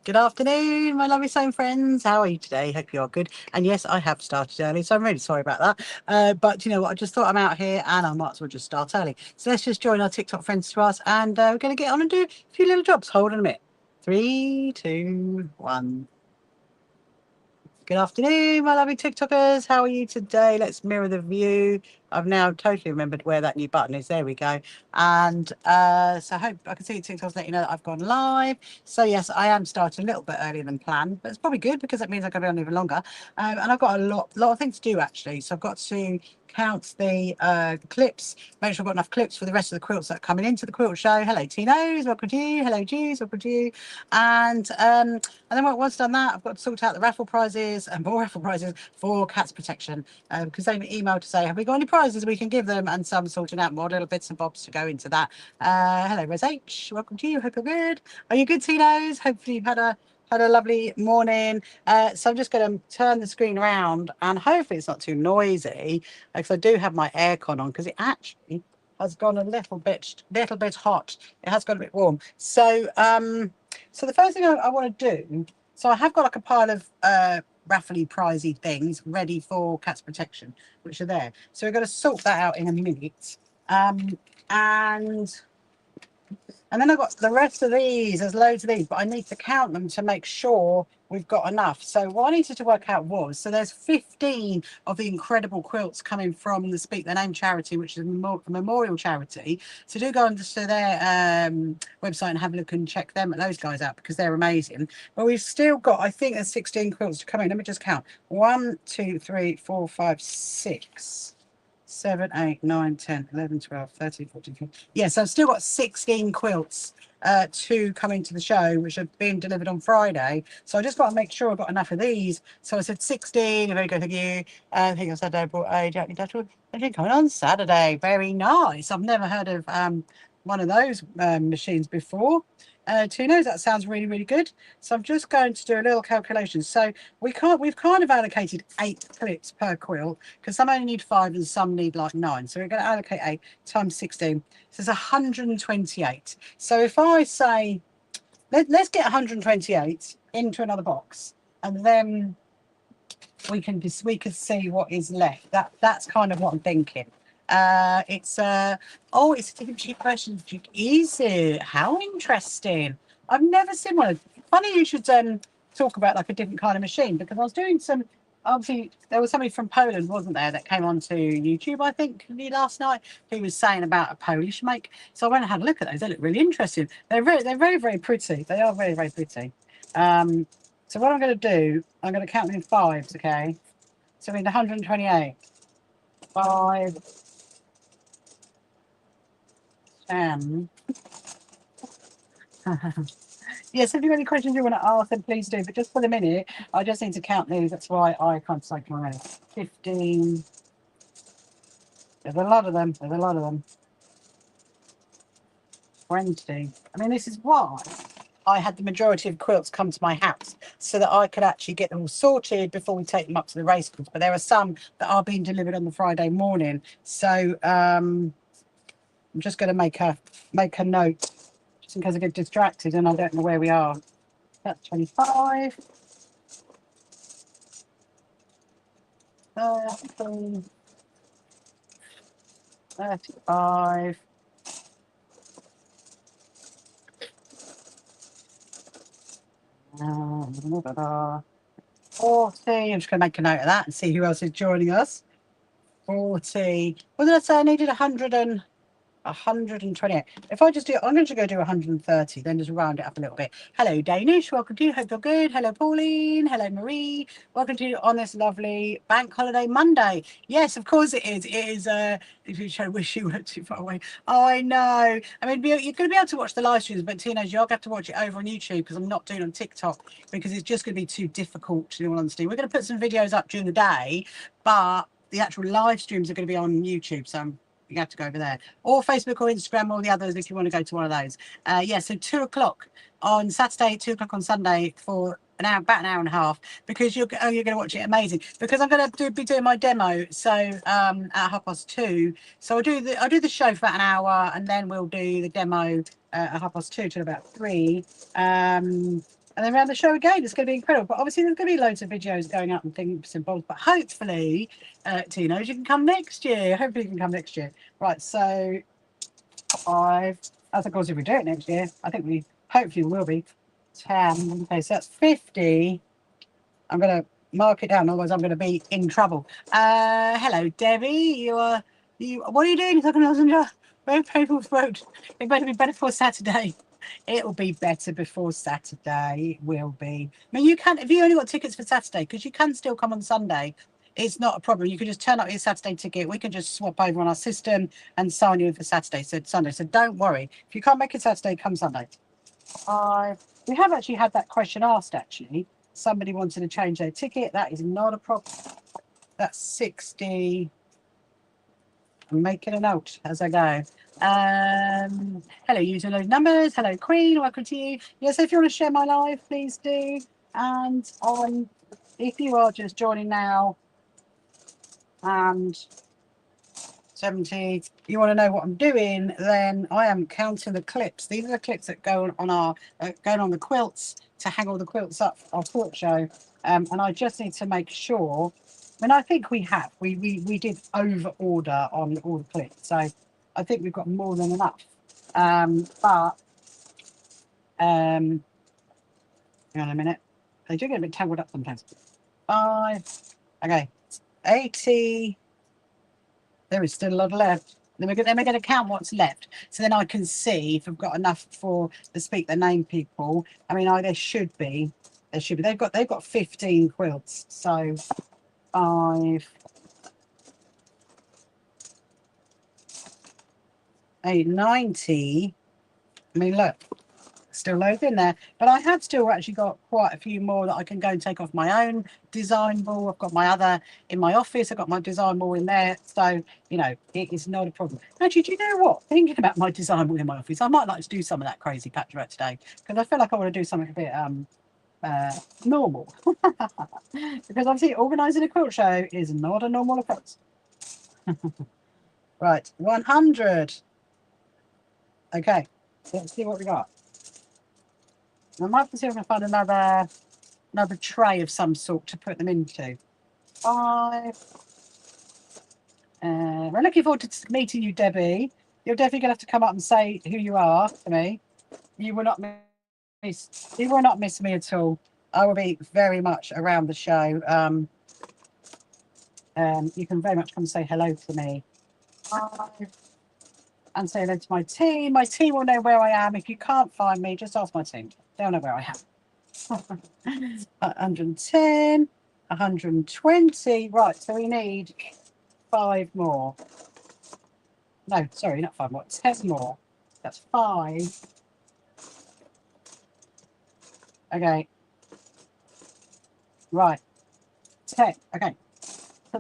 Good afternoon, my lovely sewing friends. How are you today? Hope you are good. And yes, I have started early, so I'm really sorry about that. But you know what? I just thought I'm out here and I might as well just start early. So let's just join our TikTok friends to us and we're going to get on and do a few little jobs. Hold on a minute. 3, 2, 1. Good afternoon, my lovely TikTokers. How are you today? Let's mirror the view. I've now totally remembered where that new button is. There we go. And so I hope I can see you TikToks let you know that I've gone live. So yes, I am starting a little bit earlier than planned, but it's probably good because that means I'm going to be on even longer. And I've got a lot of things to do actually. So I've got to count the clips, make sure I've got enough clips for the rest of the quilts that are coming into the quilt show. Hello, Tinos, welcome to you. Hello, Jews, welcome to you. And then once done that, I've got to sort out the raffle prizes and more raffle prizes for cats protection because they've emailed to say, have we got any prizes we can give them? And so I'm sorting out more little bits and bobs to go into that. Hello, Rose H, welcome to you. Hope you're good. Are you good, Tinos? Hopefully you've had a lovely morning. So I'm just going to turn the screen around and hopefully it's not too noisy because I do have my aircon on because it actually has gone a little bit hot. It has got a bit warm. So so the first thing I want to do, so I have got like a pile of raffly prizey things ready for cats protection, which are there. So we're going to sort that out in a minute. And then I've got the rest of these. There's loads of these, but I need to count them to make sure we've got enough. So what I needed to work out was, so there's 15 of the incredible quilts coming from the Speak Their Name charity, which is a memorial charity. So do go onto their website and have a look and check those guys out because they're amazing. But we've still got, I think there's 16 quilts to come in. Let me just count. 1, 2, 3, 4, 5, 6. 7, 8, 9, 10, 11, 12, 13, 14, 15. Yes, I've still got 16 quilts to come into the show, which have been delivered on Friday. So I just got to make sure I've got enough of these. So I said 16. Very good, thank you. I think on Saturday I bought a Jack Dashwood. They've been coming on Saturday. Very nice. I've never heard of one of those machines before. Who knows? That sounds really, really good. So I'm just going to do a little calculation. So we've kind of allocated 8 clips per quilt because some only need 5 and some need like 9. So we're going to allocate 8 times 16. So it's 128. So if I say, let's get 128 into another box and then we can see what is left. That's kind of what I'm thinking. It's a different cheap version. Is it? How interesting. I've never seen one. Funny you should talk about like a different kind of machine because I was doing some, obviously there was somebody from Poland, wasn't there, that came onto YouTube, I think, last night, who was saying about a Polish make. So I went and had a look at those. They look really interesting. They're very, very pretty. They are very, very pretty. So what I'm going to do, I'm going to count them in 5s, okay? So in 128. 5, 10. Yes, if you have any questions you want to ask, then please do. But just for the minute, I just need to count these. That's why I can't say my own. 15. There's a lot of them. 20. I mean, this is why I had the majority of quilts come to my house so that I could actually get them all sorted before we take them up to the Racecourse. But there are some that are being delivered on the Friday morning. So I'm just going to make a note just in case I get distracted and I don't know where we are. That's 25. 30, 35. 40. I'm just going to make a note of that and see who else is joining us. 40. What did I say? I needed 128. If I just do, I'm going to go do 130, then just round it up a little bit. Hello, Danish. Welcome to you. Hope you're good. Hello, Pauline. Hello, Marie. Welcome to you on this lovely bank holiday Monday. Yes, of course it is. It is. I wish you weren't too far away. Oh, I know. I mean, you're going to be able to watch the live streams, but Tina's, you're going to have to watch it over on YouTube because I'm not doing it on TikTok because it's just going to be too difficult to do on Steam. We're going to put some videos up during the day, but the actual live streams are going to be on YouTube. So you have to go over there, or Facebook or Instagram, or the others if you want to go to one of those. Yeah, so 2 o'clock on Saturday, 2 o'clock on Sunday for an hour, about an hour and a half, because you're going to watch it. Amazing, because I'm going to be doing my demo. So at 2:30. So I do the show for about an hour, and then we'll do the demo at 2:30 till about 3. And then around the show again, it's going to be incredible. But obviously, there's going to be loads of videos going up and things and bobs. But hopefully, Tino, you can come next year. Hopefully, you can come next year. Right, so 5. That's of course if we do it next year. I think we hopefully will be 10. Okay, so that's 50. I'm going to mark it down, otherwise I'm going to be in trouble. Hello, Debbie. What are you doing? Talking messenger. Very painful throat. It better be better for Saturday. It'll be better before Saturday. It will be. I mean, you can, if you only got tickets for Saturday, because you can still come on Sunday. It's not a problem. You can just turn up your Saturday ticket. We can just swap over on our system and sign you in for Saturday. So Sunday. So don't worry. If you can't make it Saturday, come Sunday. We have actually had that question asked. Actually, somebody wanted to change their ticket. That is not a problem. That's 60. I'm making a note as I go. Hello, using those numbers. Hello, Queen. Welcome to you. Yes, if you want to share my live, please do. And if you are just joining now, and 70, you want to know what I'm doing, then I am counting the clips. These are the clips that go on our going on the quilts to hang all the quilts up our quilt show. And I just need to make sure. I mean, I think we have. We did over order on all the clips, so I think we've got more than enough. But hang on a minute. They do get a bit tangled up sometimes. 5. Okay. 80. There is still a lot left. Then we're going to count what's left, so then I can see if I've got enough for the speak the name people. I mean, there should be. There should be. They've got 15 quilts, so 5, 8, 90. I mean, look, still loads in there, but I have still actually got quite a few more that I can go and take off my own design wall. I've got my other in my office. I've got my design wall in there, so you know it is not a problem. Actually, do you know what? Thinking about my design wall in my office, I might like to do some of that crazy patchwork today, because I feel like I want to do something a bit normal. Because obviously organising a quilt show is not a normal approach. Right, 100. Okay, let's see what we got. I might have to see if I can find another tray of some sort to put them into. 5. We're looking forward to meeting you, Debbie. You're definitely going to have to come up and say who you are to me. You will not miss me at all. I will be very much around the show. You can very much come say hello to me. 5. And say hello to my team. My team will know where I am. If you can't find me, just ask my team. They'll know where I am. 110, 120. Right, so we need 5 more. No, sorry, not 5 more. 10 more. That's 5. Okay. Right. 10. Okay. So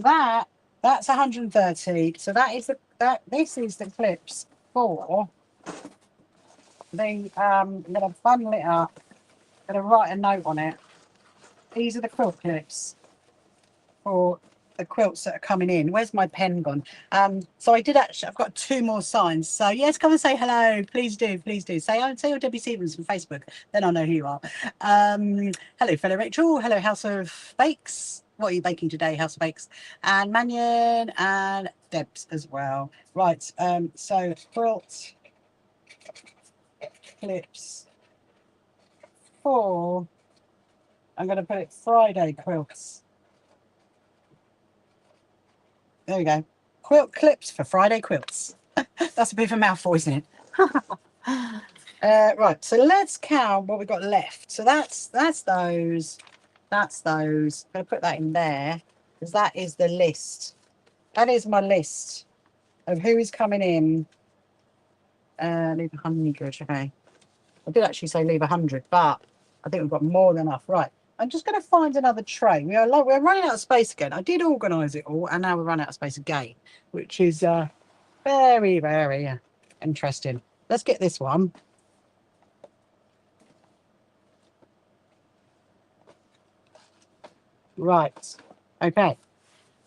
that's 130. So this is the clips for the I'm gonna bundle it up. I'm gonna write a note on it. These are the quilt clips for the quilts that are coming in. Where's my pen gone? So I've got 2 more signs. So yes, come and say hello. Please do. Say you're Debbie Stevens from Facebook. Then I'll know who you are. Hello, fellow Rachel. Hello, House of Bakes. What are you baking today, House of Bakes? And Mannion and Debs as well. Right, so quilt clips 4. I'm going to put it Friday quilts. There we go. Quilt clips for Friday quilts. That's a bit of a mouthful, isn't it? Right, so let's count what we've got left. So that's those. That's those. I'm going to put that in there because that is the list. That is my list of who is coming in. Leave 100. Okay. I did actually say leave 100, but I think we've got more than enough. Right. I'm just going to find another tray. We're running out of space again. I did organise it all, and now we're running out of space again, which is very, very interesting. Let's get this one. Right. Okay.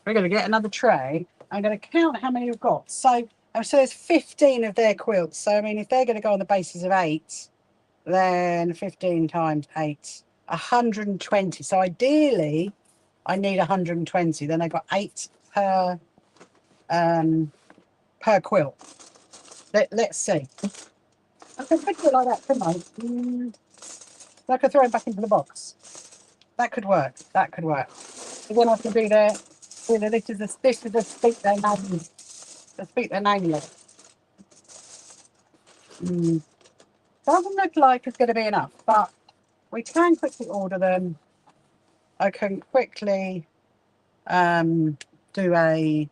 We're going to get another tray. I'm going to count how many we've got. So there's 15 of their quilts. So, I mean, if they're going to go on the basis of 8, then 15 times 8, 120. So ideally, I need 120. Then I got 8 per quilt. Let's see. I can put it like that, couldn't I? I could throw it back into the box. That could work. That could work. And then I can do the, this is the speak their name. The speak their name list. Doesn't look like it's going to be enough, but we can quickly order them. I can quickly do a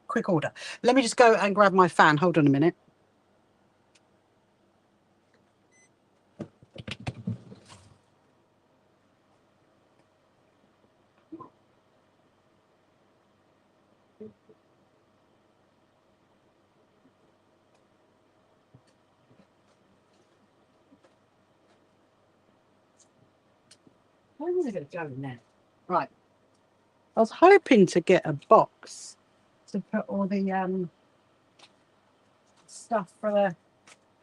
quick order. Let me just go and grab my fan. Hold on a minute. Where is it going to go in there? Right. I was hoping to get a box to put all the stuff for the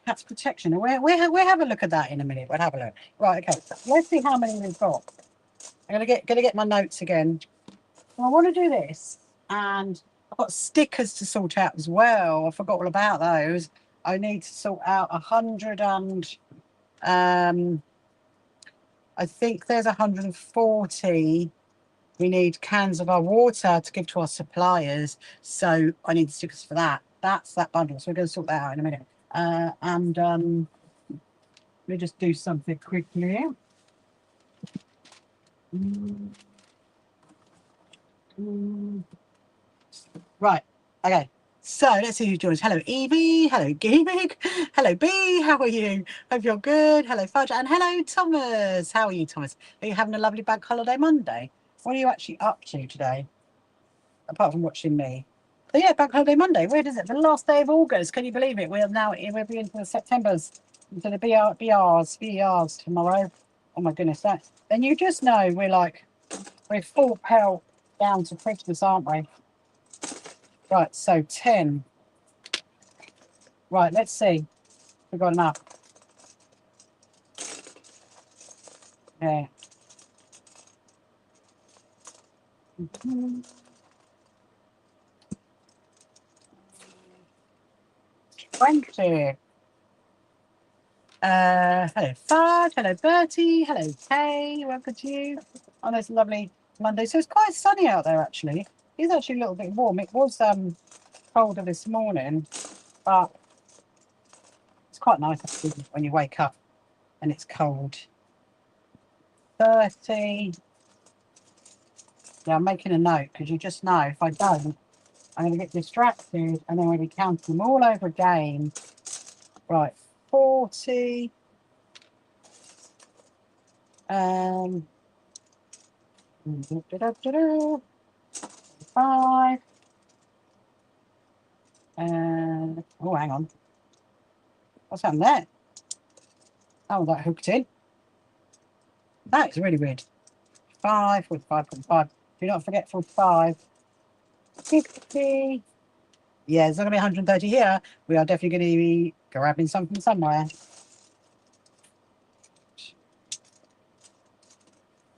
cat's protection. We'll have a look at that in a minute. We'll have a look. Right, okay. Let's see how many we've got. I'm gonna get my notes again. I want to do this, and I've got stickers to sort out as well. I forgot all about those. I need to sort out 100 and I think there's 140. We need cans of our water to give to our suppliers, so I need the stickers for that. That's that bundle. So we're going to sort that out in a minute. And let me just do something quickly. Right. Okay. So let's see who joins. Hello, Evie. Hello, Gimmick. Hello, B. How are you? Hope you're good. Hello, Fudge. And hello, Thomas. How are you, Thomas? Are you having a lovely bank holiday Monday? What are you actually up to today? Apart from watching me. So yeah, bank holiday Monday. Where is it? The last day of August. Can you believe it? We'll be into the September's, into the BRs tomorrow. Oh my goodness, that. Then you just know we're full pelt down to Christmas, aren't we? Right, so 10. Right, let's see. We've got enough. Yeah. 20. Hello, Fudge. Hello, Bertie. Hello, Kay. Welcome to you on this lovely Monday. So it's quite sunny out there, actually. It's actually a little bit warm. It was colder this morning, but it's quite nice actually when you wake up and it's cold. 30. Yeah, I'm making a note because you just know if I don't, I'm going to get distracted and then we'll be counting them all over again. Right, 40. 5. Oh, hang on. What's happened there? Oh, that hooked in. That is really weird. 5, 45.5. Do not forget 45. 50. Yeah, there's not going to be 130 here. We are definitely going to be grabbing something somewhere.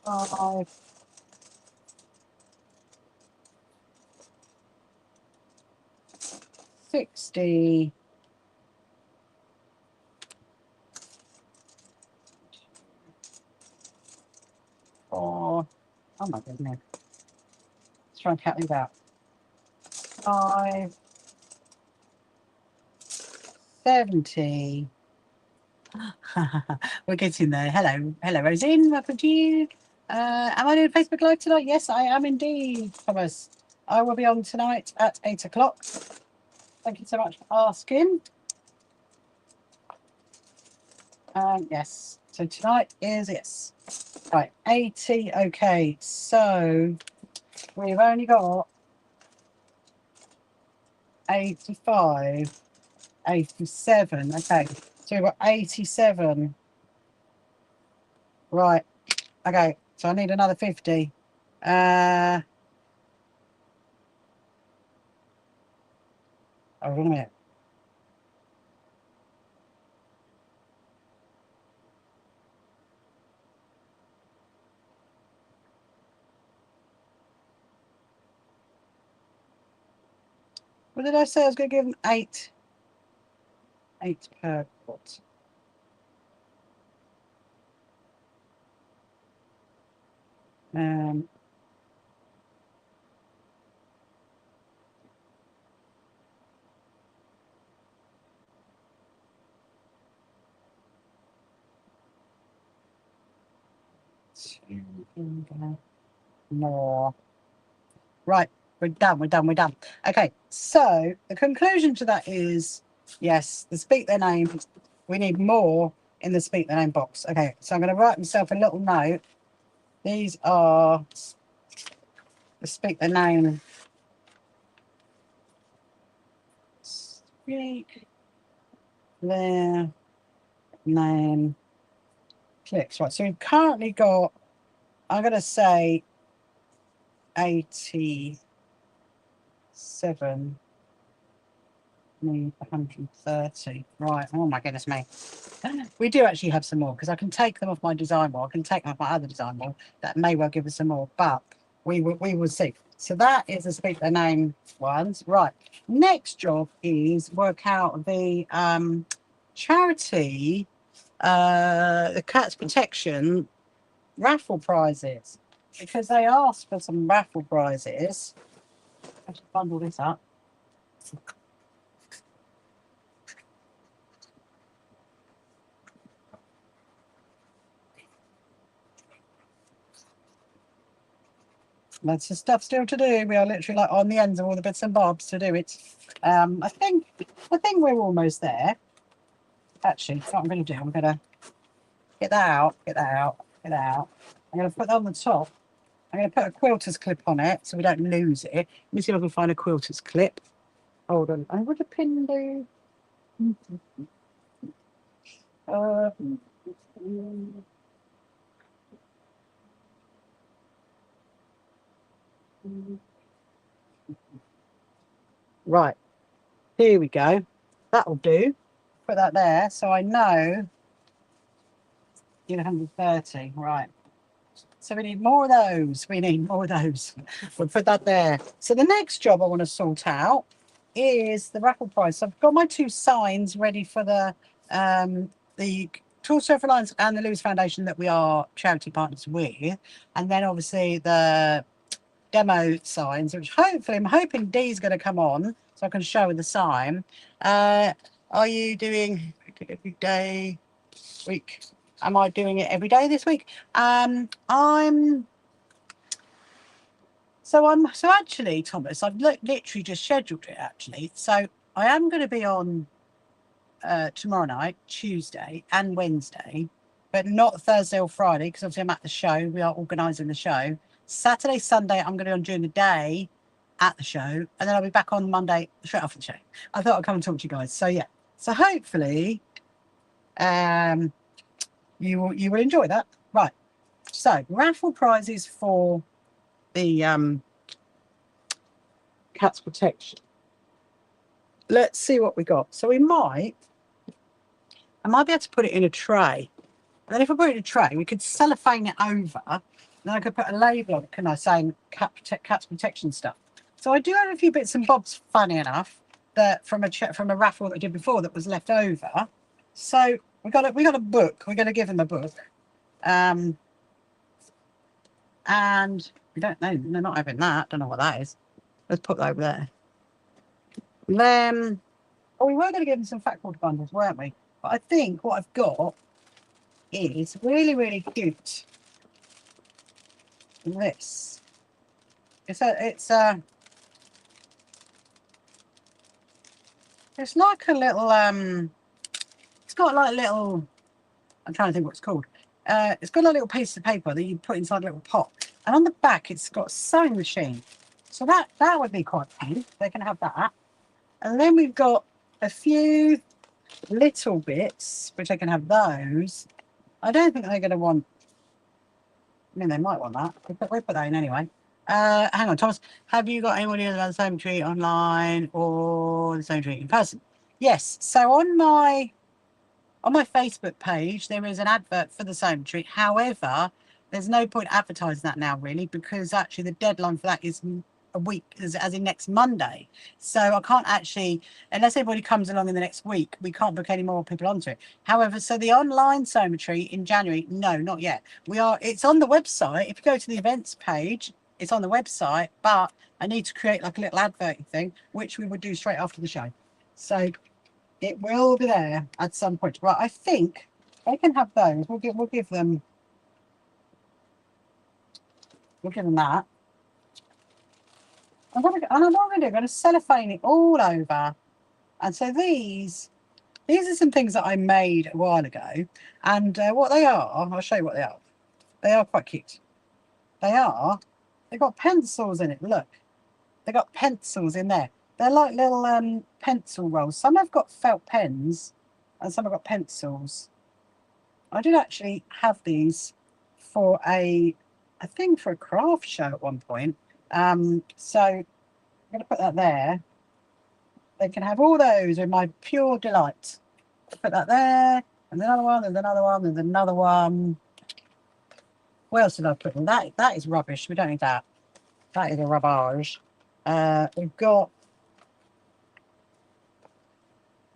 5. 60. 4. Oh my goodness. Let's try and count these out. 5. 70. We're getting there. Hello, Rosine. Welcome to you. Am I doing Facebook Live tonight? Yes, I am indeed, Thomas. I will be on tonight at 8 o'clock. Thank you so much for asking. Yes. So tonight is yes. Right, 80. Okay, so we've only got 85, 87. Okay, so we've got 87. Right. Okay, so I need another 50. Hold on a minute. What did I say? I was going to give them 8 per quilt. More. Right, we're done. Okay, so the conclusion to that is, yes, the speak their name, we need more in the speak their name box. Okay, so I'm going to write myself a little note. These are the speak their name. Speak their name clicks. Right, so we've currently got, I'm going to say 87, need 130. Right, oh my goodness me. We do actually have some more because I can take them off my design wall. I can take them off my other design wall. That may well give us some more, but we will see. So that is the speak their name ones. Right. Next job is work out the charity, the Cats Protection raffle prizes, because they asked for some raffle prizes. I should bundle this up. Lots of stuff still to do. We are literally like on the ends of all the bits and bobs to do it. I think we're almost there. Actually, what I'm going to do, I'm going to get that out. I'm going to put that on the top. I'm going to put a quilter's clip on it so we don't lose it. Let me see if I can find a quilter's clip. Hold on. I would a pin do. Right. Here we go. That'll do. Put that there so I know. 130. Right. So we need more of those. We'll put that there. So the next job I want to sort out is the raffle prize. So I've got my 2 signs ready for the Torso for Alliance and the Lewis Foundation that we are charity partners with. And then obviously the demo signs, which hopefully I'm hoping Dee's going to come on so I can show her the sign. Are you doing every day, week? Am I doing it every day this week? So actually, Thomas, I've literally just scheduled it actually. So I am going to be on tomorrow night, Tuesday and Wednesday, but not Thursday or Friday because obviously I'm at the show. We are organising the show. Saturday, Sunday, I'm going to be on during the day at the show, and then I'll be back on Monday straight after the show. I thought I'd come and talk to you guys. So yeah, so hopefully you will enjoy that. Right. So raffle prizes for the Cats Protection. Let's see what we got. So I might be able to put it in a tray. And then if I put it in a tray, we could cellophane it over. Then I could put a label on it, can I, saying Cats Protection stuff. So I do have a few bits and bobs, funny enough, that from a raffle that I did before that was left over. So we got a book. We're going to give them a book. And we don't know. They're not having that. Don't know what that is. Let's put that over there. Then, we were going to give them some fat quarter bundles, weren't we? But I think what I've got is really, really cute. This. It's like a little it's got like a little, I'm trying to think what it's called. It's got a little piece of paper that you put inside a little pot, and on the back it's got a sewing machine. So that would be quite cute. They can have that. And then we've got a few little bits, which they can have those. I don't think they're going to want, I mean, they might want that. We put that in anyway. Hang on, Thomas. Have you got anybody about the same tree online or the same tree in person? Yes. So on my Facebook page, there is an advert for the same tree. However, there's no point advertising that now, really, because actually the deadline for that is a week, as in next Monday. So I can't actually, unless everybody comes along in the next week, we can't book any more people onto it. However, so the online sewmetry in January, no, not yet. It's on the website. If you go to the events page, it's on the website, but I need to create like a little advert thing, which we would do straight after the show. So it will be there at some point. Right, I think they can have those. We'll give them that. And what I'm going to do, I'm going to cellophane it all over. And so these are some things that I made a while ago. And what they are, I'll show you what they are. They are quite cute. They've got pencils in it. Look, they've got pencils in there. They're like little pencil rolls. Some have got felt pens and some have got pencils. I did actually have these for I think for a craft show at one point. So I'm going to put that there. They can have all those with my pure delight. Put that there. And another one, and another one, and another one. Where else did I put them? That is rubbish. We don't need that. That is a rubbish. We've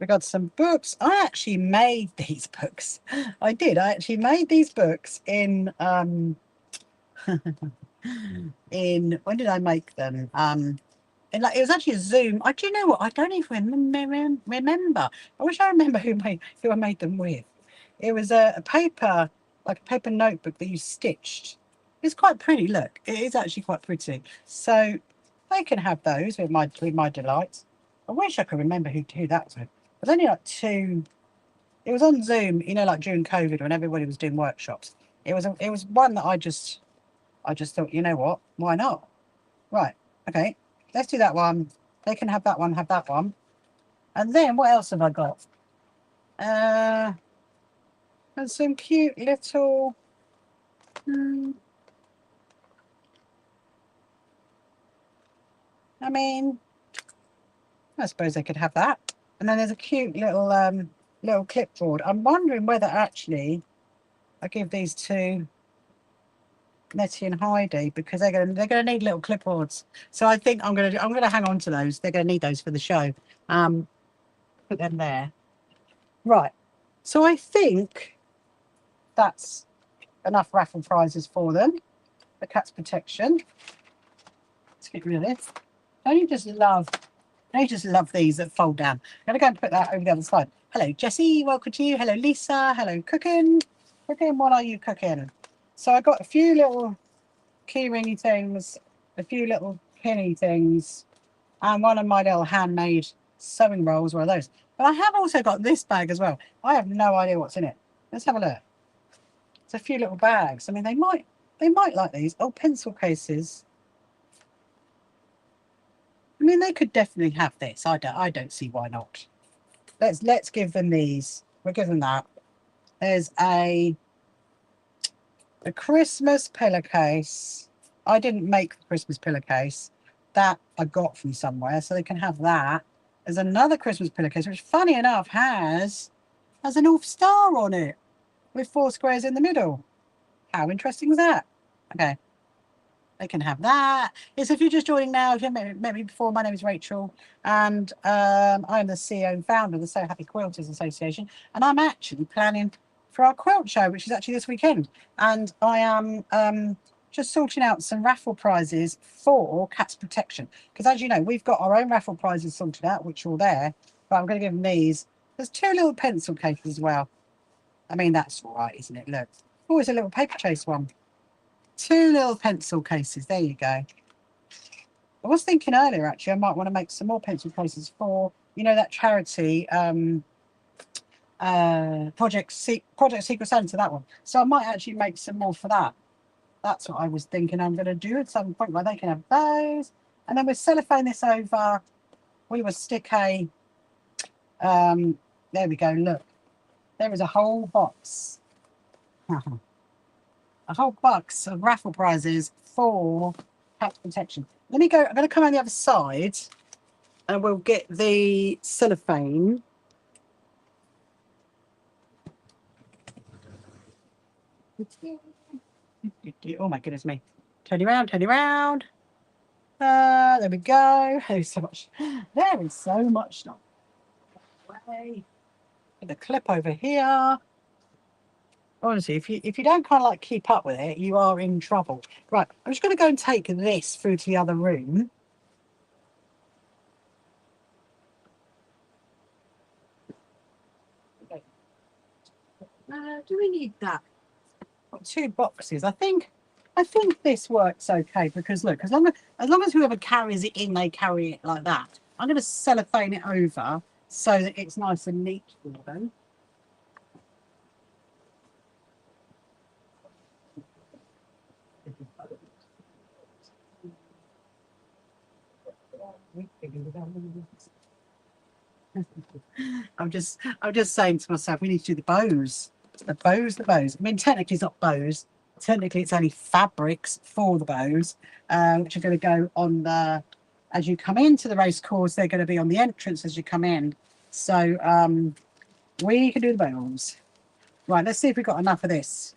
got some books. I actually made these books. I did. I actually made these books in in when did I make them? And like it was actually a Zoom. Do you know what? I don't even remember. I wish I remember who I made them with. It was a paper, like a paper notebook that you stitched. It's quite pretty. Look, it is actually quite pretty. So they can have those with my delight. I wish I could remember who that was with. There's only like two. It was on Zoom, you know, like during COVID when everybody was doing workshops. It was one that I just thought, you know what? Why not? Right. Okay. Let's do that one. They can have that one. Have that one. And then what else have I got? And some cute little. I mean, I suppose they could have that. And then there's a cute little clipboard. I'm wondering whether actually I give these to Nettie and Heidi because they're gonna need little clipboards. So I think I'm gonna hang on to those. They're gonna need those for the show. Put them there. Right. So I think that's enough raffle prizes for them. The cat's protection. Let's get rid of this. Don't you just love these that fold down? I'm gonna go and put that over the other side. Hello, Jessie. Welcome to you. Hello, Lisa. Hello, cooking. Cooking. What are you cooking? So I got a few little key ringy things, a few little pinny things, and one of my little handmade sewing rolls, one of those. But I have also got this bag as well. I have no idea what's in it. Let's have a look. It's a few little bags. I mean, they might like these. Oh, pencil cases. I mean, they could definitely have this. I don't see why not. Let's give them these. We'll give them that. There's a Christmas pillowcase. I didn't make the Christmas pillowcase. That I got from somewhere, so they can have that. There's another Christmas pillowcase, which funny enough has a North Star on it with 4 squares in the middle. How interesting is that? Okay. They can have that. Yes, if you're just joining now, if you haven't met me before, my name is Rachel, and I'm the CEO and founder of the So Happy Quilters Association, and I'm actually planning for our quilt show, which is actually this weekend, and I am just sorting out some raffle prizes for Cats Protection, because as you know, we've got our own raffle prizes sorted out, which are all there, but I'm going to give them these. There's 2 little pencil cases as well. I mean, that's all right, isn't it? Look, always a little paper chase one. 2 little pencil cases. There you go. I was thinking earlier, actually, I might want to make some more pencil cases for, you know, that charity Project Secret Santa, that one. So I might actually make some more for that. That's what I was thinking I'm going to do at some point where they can have those. And then we'll cellophane this over. We will stick a, there we go, look. There is a whole box. A whole box of raffle prizes for Cat Protection. Let me go. I'm going to come on the other side and we'll get the cellophane. Oh my goodness me. Turn around, turn around. There we go. There's so much. There is so much stuff. Way. Put the clip over here. Honestly, if you don't kind of like keep up with it, you are in trouble. Right, I'm just going to go and take this through to the other room. Do we need that? Got 2 boxes. I think this works okay because look, as long as whoever carries it in, they carry it like that. I'm going to cellophane it over so that it's nice and neat for them. I'm just saying to myself, we need to do the bows. The bows. I mean, technically it's not bows. Technically it's only fabrics for the bows, which are going to go on the, as you come into the race course, they're going to be on the entrance as you come in. So we can do the bows. Right, let's see if we've got enough of this.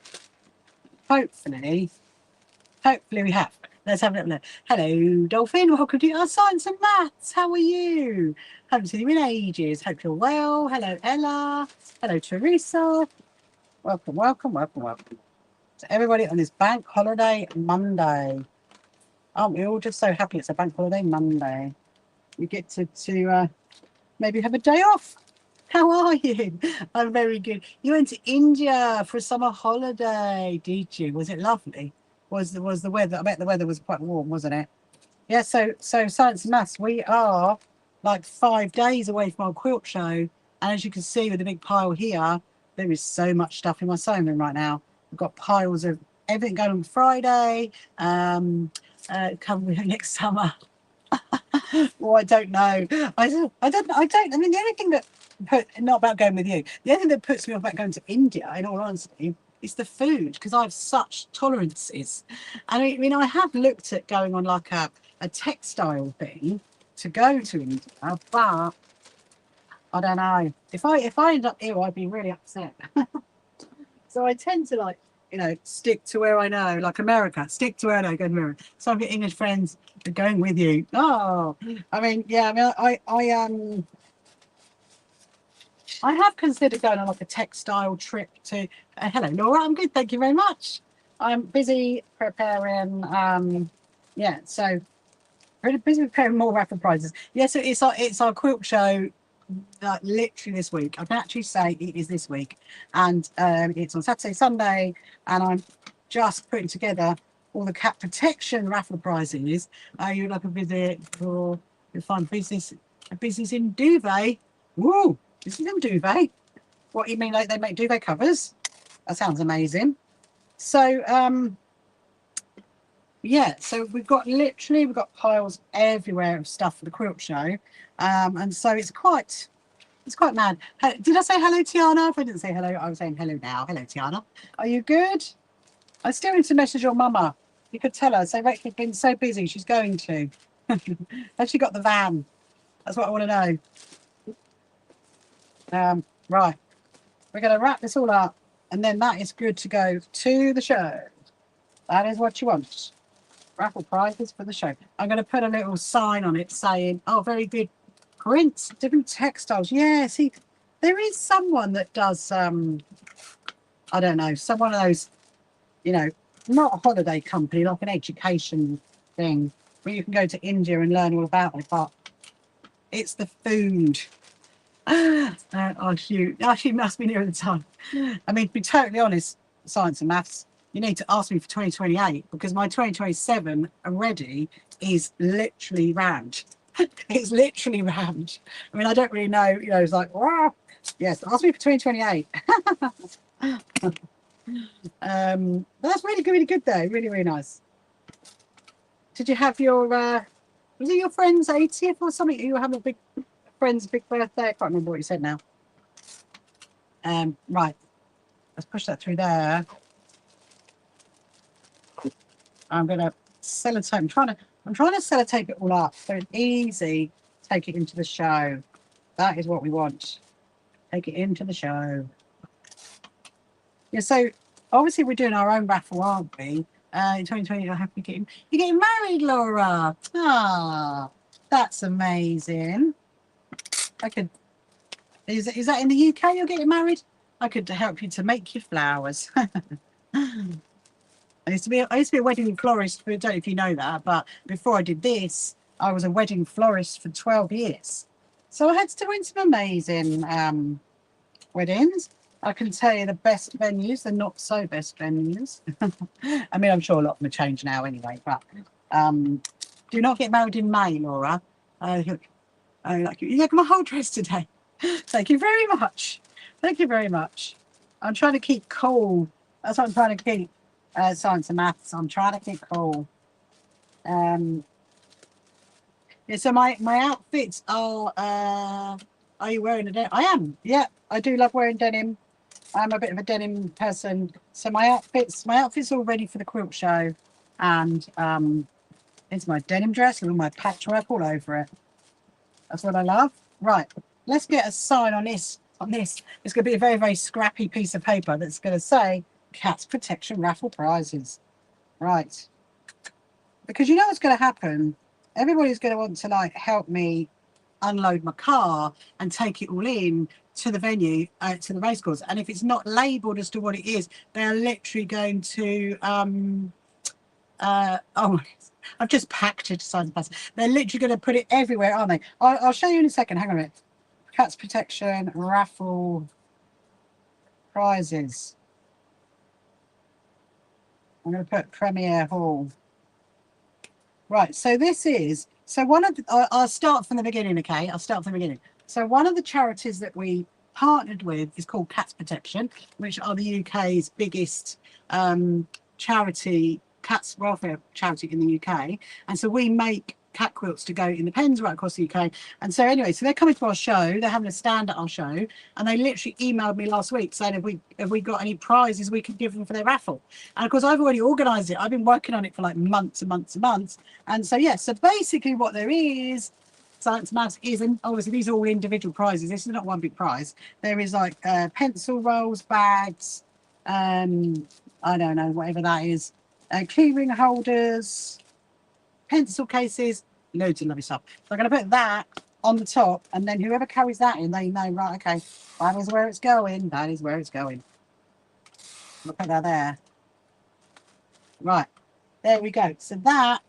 Hopefully we have. Let's have a little look. Hello, Dolphin. Welcome to our Science and Maths. How are you? Haven't seen you in ages. Hope you're well. Hello, Ella. Hello, Teresa. Welcome, welcome, welcome, welcome. So everybody on this bank holiday Monday. Aren't we all just so happy it's a bank holiday Monday? You get to maybe have a day off. How are you? I'm very good. You went to India for a summer holiday, did you? Was it lovely? Was the weather? I bet the weather was quite warm, wasn't it? Yeah. So science and maths. We are like 5 days away from our quilt show, and as you can see with the big pile here, there is so much stuff in my sewing room right now. We've got piles of everything going on Friday. Coming next summer. Well, I don't know. I don't. I mean, the only thing that not about going with you. The only thing that puts me off about going to India, in all honesty, is the food, because I have such tolerances. And I mean, I have looked at going on like a textile thing to go to India, but I don't know. If I end up ill, I'd be really upset. So I tend to like, stick to where I know, like America, stick to where I know, go to America. So I've got English friends that are going with you. Oh, I mean, yeah, I mean, I have considered going on like a textile trip to, hello, Laura, I'm good, thank you very much. I'm busy preparing, yeah, so really busy preparing more raffle prizes. Yeah, so it's our quilt show literally this week. I can actually say it is this week, and it's on Saturday, Sunday, and I'm just putting together all the cat protection raffle prizes. You'd like a visit for you'll find a business in duvet. Woo, this is in duvet. What you mean, like they make duvet covers? That sounds amazing. So yeah, so we've got piles everywhere of stuff for the quilt show, and so it's quite mad. Did I say hello, Tiana? If I didn't say hello, I was saying hello now. Hello, Tiana. Are you good? I still need to message your mama. You could tell her. Say Rachel's been so busy. She's going to. Has she got the van? That's what I want to know. Right. We're going to wrap this all up, and then that is good to go to the show. That is what you want. Raffle prizes for the show. I'm going to put a little sign on it saying, oh, very good prints, different textiles. Yeah, see, there is someone that does, I don't know, some one of those, not a holiday company, like an education thing where you can go to India and learn all about it, but it's the food. Oh, shoot. Oh, she must be near the time. I mean, to be totally honest, science and maths, you need to ask me for 2028 because my 2027 already is literally rammed. It's literally rammed. I mean, I don't really know, it's like, wow. Yes, ask me for 2028. That's really good though. Really, really nice. Did you have your, was it your friend's 80th or something? You were having a big birthday? I can't remember what you said now. Right. Let's push that through there. I'm gonna sellotape. I'm trying to sellotape it all up so it's easy. Take it into the show. That is what we want. Take it into the show. Yeah, so obviously we're doing our own raffle, aren't we? In 2020, I have to get you're getting married, Laura. Ah, that's amazing. I could. Is that in the UK? You're getting married? I could help you to make your flowers. I used to be a wedding florist. I don't know if you know that, but before I did this, I was a wedding florist for 12 years. So I had to win some amazing weddings. I can tell you the best venues, the not so best venues. I mean, I'm sure a lot of them have changed now anyway, but do not get married in May, Laura. I like you. You like my whole dress today. Thank you very much. Thank you very much. I'm trying to keep cool. That's what I'm trying to keep. Science and maths. I'm trying to keep cool. Yeah, so my outfits are you wearing a denim? I am. Yeah, I do love wearing denim. I'm a bit of a denim person. So my outfit's all ready for the quilt show. And it's my denim dress with my patchwork all over it. That's what I love. Right. Let's get a sign on this. It's going to be a very, very scrappy piece of paper that's going to say Cats Protection Raffle Prizes. Right. Because you know what's going to happen? Everybody's going to want to like help me unload my car and take it all in to the venue, to the racecourse. And if it's not labelled as to what it is, they're literally going to oh, I've just packed it aside the pass. They're literally going to put it everywhere, aren't they? I'll show you in a second. Hang on a minute. Cats Protection Raffle Prizes. I'm going to put Premier Hall. Right, so this is, so one of the, I'll start from the beginning, okay? I'll start from the beginning. So one of the charities that we partnered with is called Cats Protection, which are the UK's biggest charity, cats welfare charity in the UK. And so we make cat quilts to go in the pens right across the UK. And so anyway, so they're coming to our show, they're having a stand at our show, and they literally emailed me last week saying have we got any prizes we could give them for their raffle. And of course I've already organised it. I've been working on it for like months and months and months. And so yeah, so basically what there is, science maths is, and obviously these are all individual prizes. This is not one big prize. There is like pencil rolls, bags, I don't know, whatever that is, key ring holders, pencil cases, loads of lovely stuff. So I'm going to put that on the top, and then whoever carries that in, they know, right, okay, that is where it's going. That is where it's going. I'll put that there. Right, there we go. So that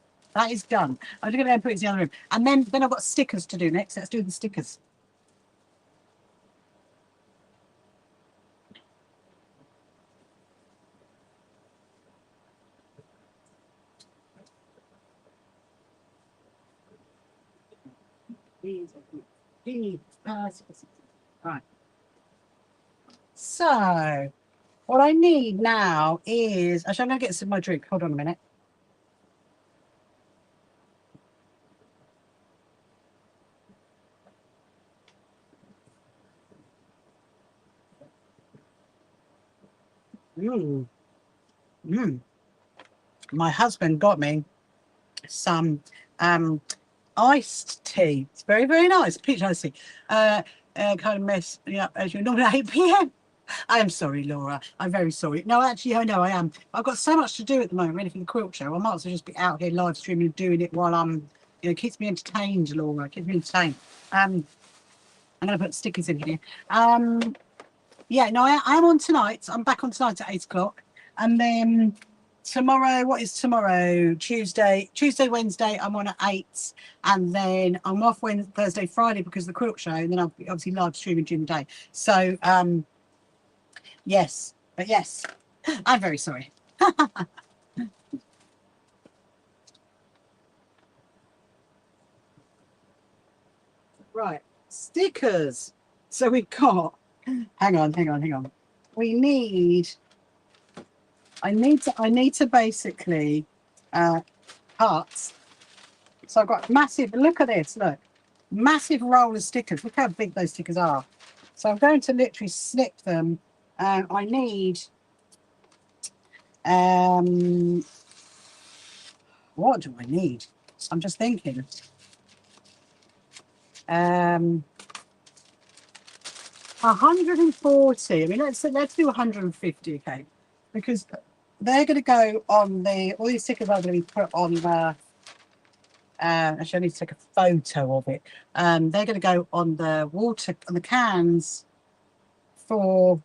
is done. I'm just going to go and put it in the other room. And then I've got stickers to do next. Let's do the stickers. Right. So what I need now is, actually I'm going to get some of my drink. Hold on a minute. My husband got me some iced tea. It's very, very nice. Peach iced tea. Kind of mess me up as you know at 8 p.m. I am sorry, Laura. I'm very sorry. No, actually, I know I am. I've got so much to do at the moment, ready for the quilt show. I might as well just be out here live streaming and doing it while I'm, keeps me entertained, Laura. Keeps me entertained. I'm going to put stickers in here. Yeah, no, I am on tonight. I'm back on tonight at 8 o'clock. And then tomorrow, what is tomorrow? Tuesday, Wednesday, I'm on at 8. And then I'm off Wednesday, Thursday, Friday because of the quilt show. And then I'll be obviously live streaming during the day. So, yes, but yes, I'm very sorry. Right, stickers. So we've got, hang on. We need, I need to basically cut. So I've got massive, look at this, look, massive roll of stickers. Look how big those stickers are. So I'm going to literally snip them. I need, what do I need? I'm just thinking. 140. I mean, let's do 150, okay? Because they're going to go on the, all these stickers are going to be put on the, actually I need to take a photo of it. They're going to go on the water, on the cans for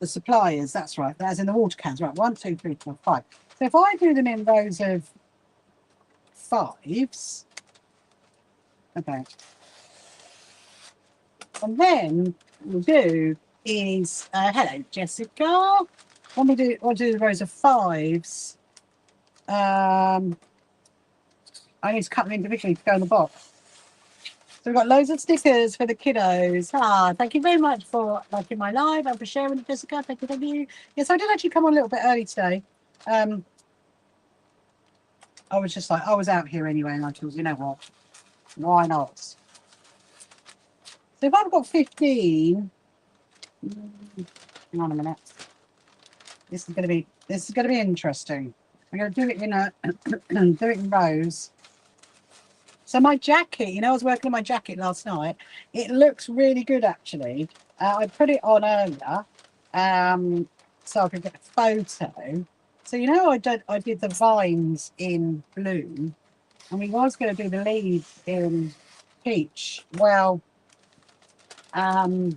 the suppliers. That's right. That's in the water cans. Right. 1, 2, 3, 4, 5. So if I do them in rows of 5s, okay. And then what we'll do is, hello Jessica. When we do the rows of 5s, I need to cut them individually to go in the box. So we've got loads of stickers for the kiddos. Thank you very much for liking my live and for sharing it, Jessica. Thank you, thank you. Yes, I did actually come on a little bit early today. I was just like, I was out here anyway, and I thought, you know what, why not? So if I've got 15, hang on a minute. This is gonna be interesting. I'm gonna do it in a do it in rows. So my jacket, you know, I was working on my jacket last night. It looks really good, actually. I put it on earlier, so I could get a photo. So you know, I did the vines in blue, and we was going to do the leaves in peach. Well, my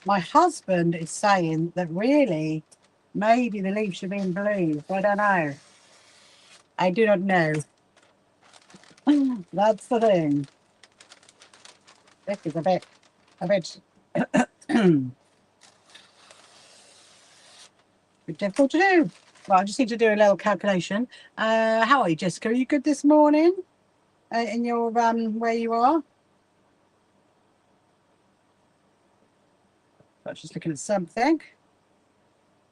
husband is saying that really, maybe the leaves should be in blue. I don't know. I do not know. That's the thing. This is a bit bit difficult to do. Well, I just need to do a little calculation. How are you, Jessica? Are you good this morning? In your where you are? I was just looking at something.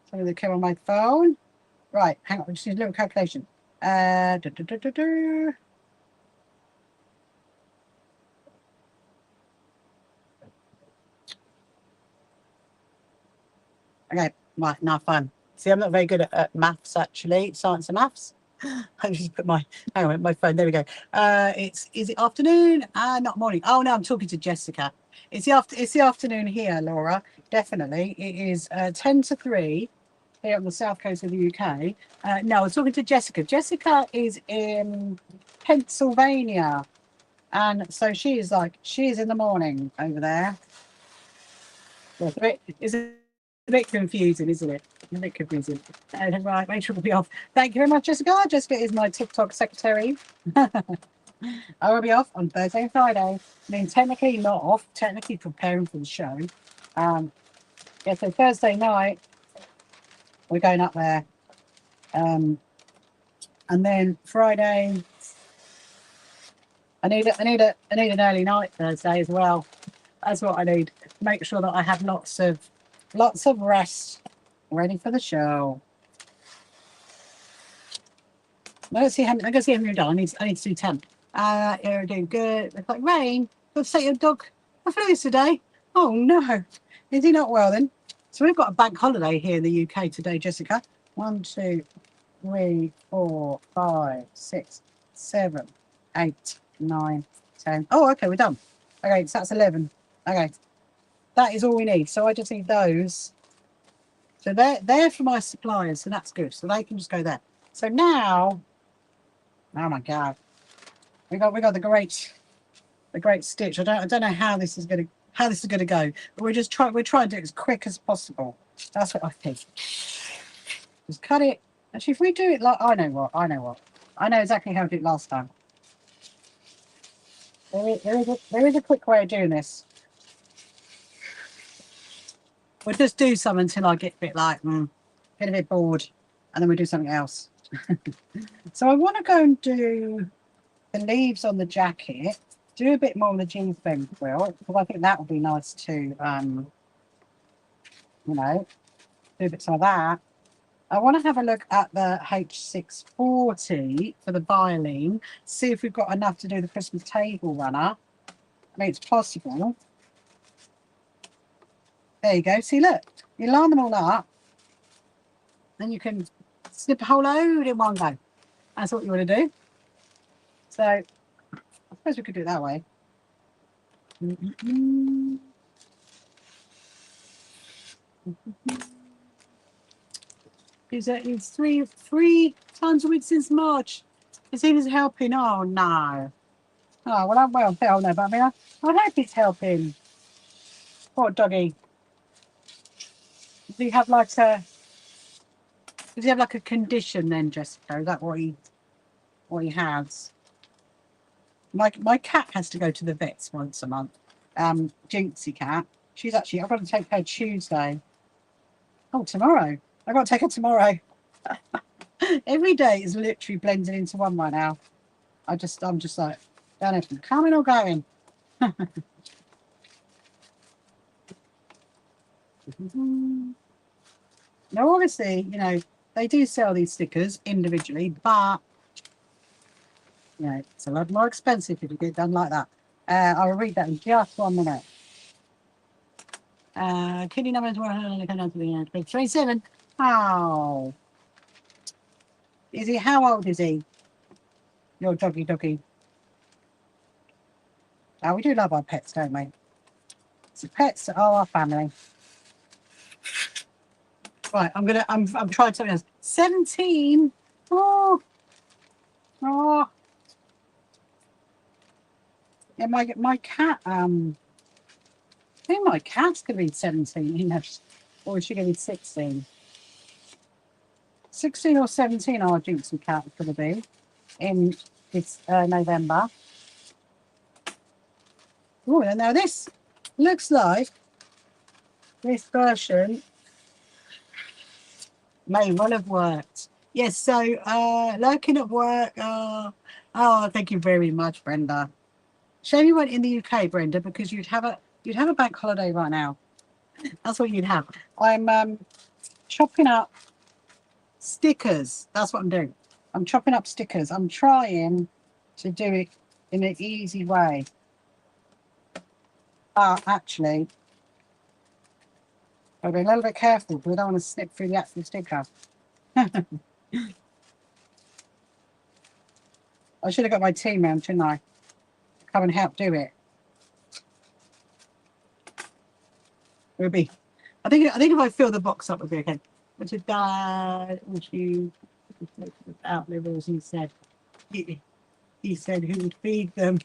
Something that came on my phone. Right, hang on. I just need a little calculation. Okay, right, now fun. See, I'm not very good at maths, actually, science and maths. I just put my, hang on, my phone, there we go. Is it afternoon? Not morning. Oh no, I'm talking to Jessica. It's the afternoon here, Laura. Definitely. It is 10 to 3 here on the south coast of the UK. No, I was talking to Jessica. Jessica is in Pennsylvania. And so she is in the morning over there. It's a bit confusing, isn't it? A bit confusing. Right, Rachel will be off. Thank you very much, Jessica. Jessica is my TikTok secretary. I will be off on Thursday and Friday. I mean, technically not off, technically preparing for the show. Yeah, so Thursday night, we're going up there. And then Friday, I need an early night Thursday as well. That's what I need. Make sure that I have lots of rest ready for the show. Let's see how many done. I need to do 10. You're doing good. It's like rain. Let's take your dog for fluids today. Oh no. Is he not well then? So we've got a bank holiday here in the UK today, Jessica. 1, 2, 3, 4, 5, 6, 7, 8, 9, 10. Oh, okay, we're done. Okay, so that's 11. Okay. That is all we need. So I just need those. So they're for my suppliers, so that's good. So they can just go there. So now, oh my God, we got the great stitch. I don't know how this is gonna go, but we're trying to do it as quick as possible. That's what I think. Just cut it. Actually, if we do it like I know exactly how to do it last time. There is a quick way of doing this. We'll just do some until I get a bit like get a bit bored, and then we'll do something else. So I want to go and do the leaves on the jacket, do a bit more on the jeans bend quilt, because I think that would be nice to, you know, do bits like that. I want to have a look at the H640 for the violin, see if we've got enough to do the Christmas table runner. I mean, it's possible. There you go. See, look, you line them all up, then you can snip a whole load in one go. That's what you want to do. So I suppose we could do it that way. It's three times a week since March. It's seen as helping. Oh no. Oh well, oh no, but I mean, I hope it's helping. Poor doggy. Does he have like a? Does he have like a condition then, Jessica? Is that what he has? My cat has to go to the vets once a month. Jinxie cat. She's actually. I've got to take her Tuesday. Oh, tomorrow. I've got to take her tomorrow. Every day is literally blending into one right now. I'm just like, don't know if I'm coming or going. Now, obviously, you know, they do sell these stickers individually, but you know, it's a lot more expensive if you get done like that. I'll read that in just 1 minute. Kitty number 27. Oh. Is he, how old is he? Your doggy. Oh, we do love our pets, don't we? So pets are our family. Right, I'm trying something else. 17. Oh. Yeah, my cat, I think my cat's gonna be 17, you know, or is she gonna be 16? 16 or 17 our Jinxie cat is gonna be in this November. Oh, and now this looks like this version may well have worked. Yes, so lurking at work. Oh, thank you very much, Brenda. Shame you weren't in the UK, Brenda, because you'd have a bank holiday right now. That's what you'd have. I'm chopping up stickers. That's what I'm doing. I'm chopping up stickers. I'm trying to do it in an easy way. But actually, I'll be a little bit careful because I don't want to snip through the actual sticker. I should have got my team round, shouldn't I? Come and help do it. It would be. I think if I fill the box up, it would be okay. But to die, would you outlive, as he said. He said who would feed them.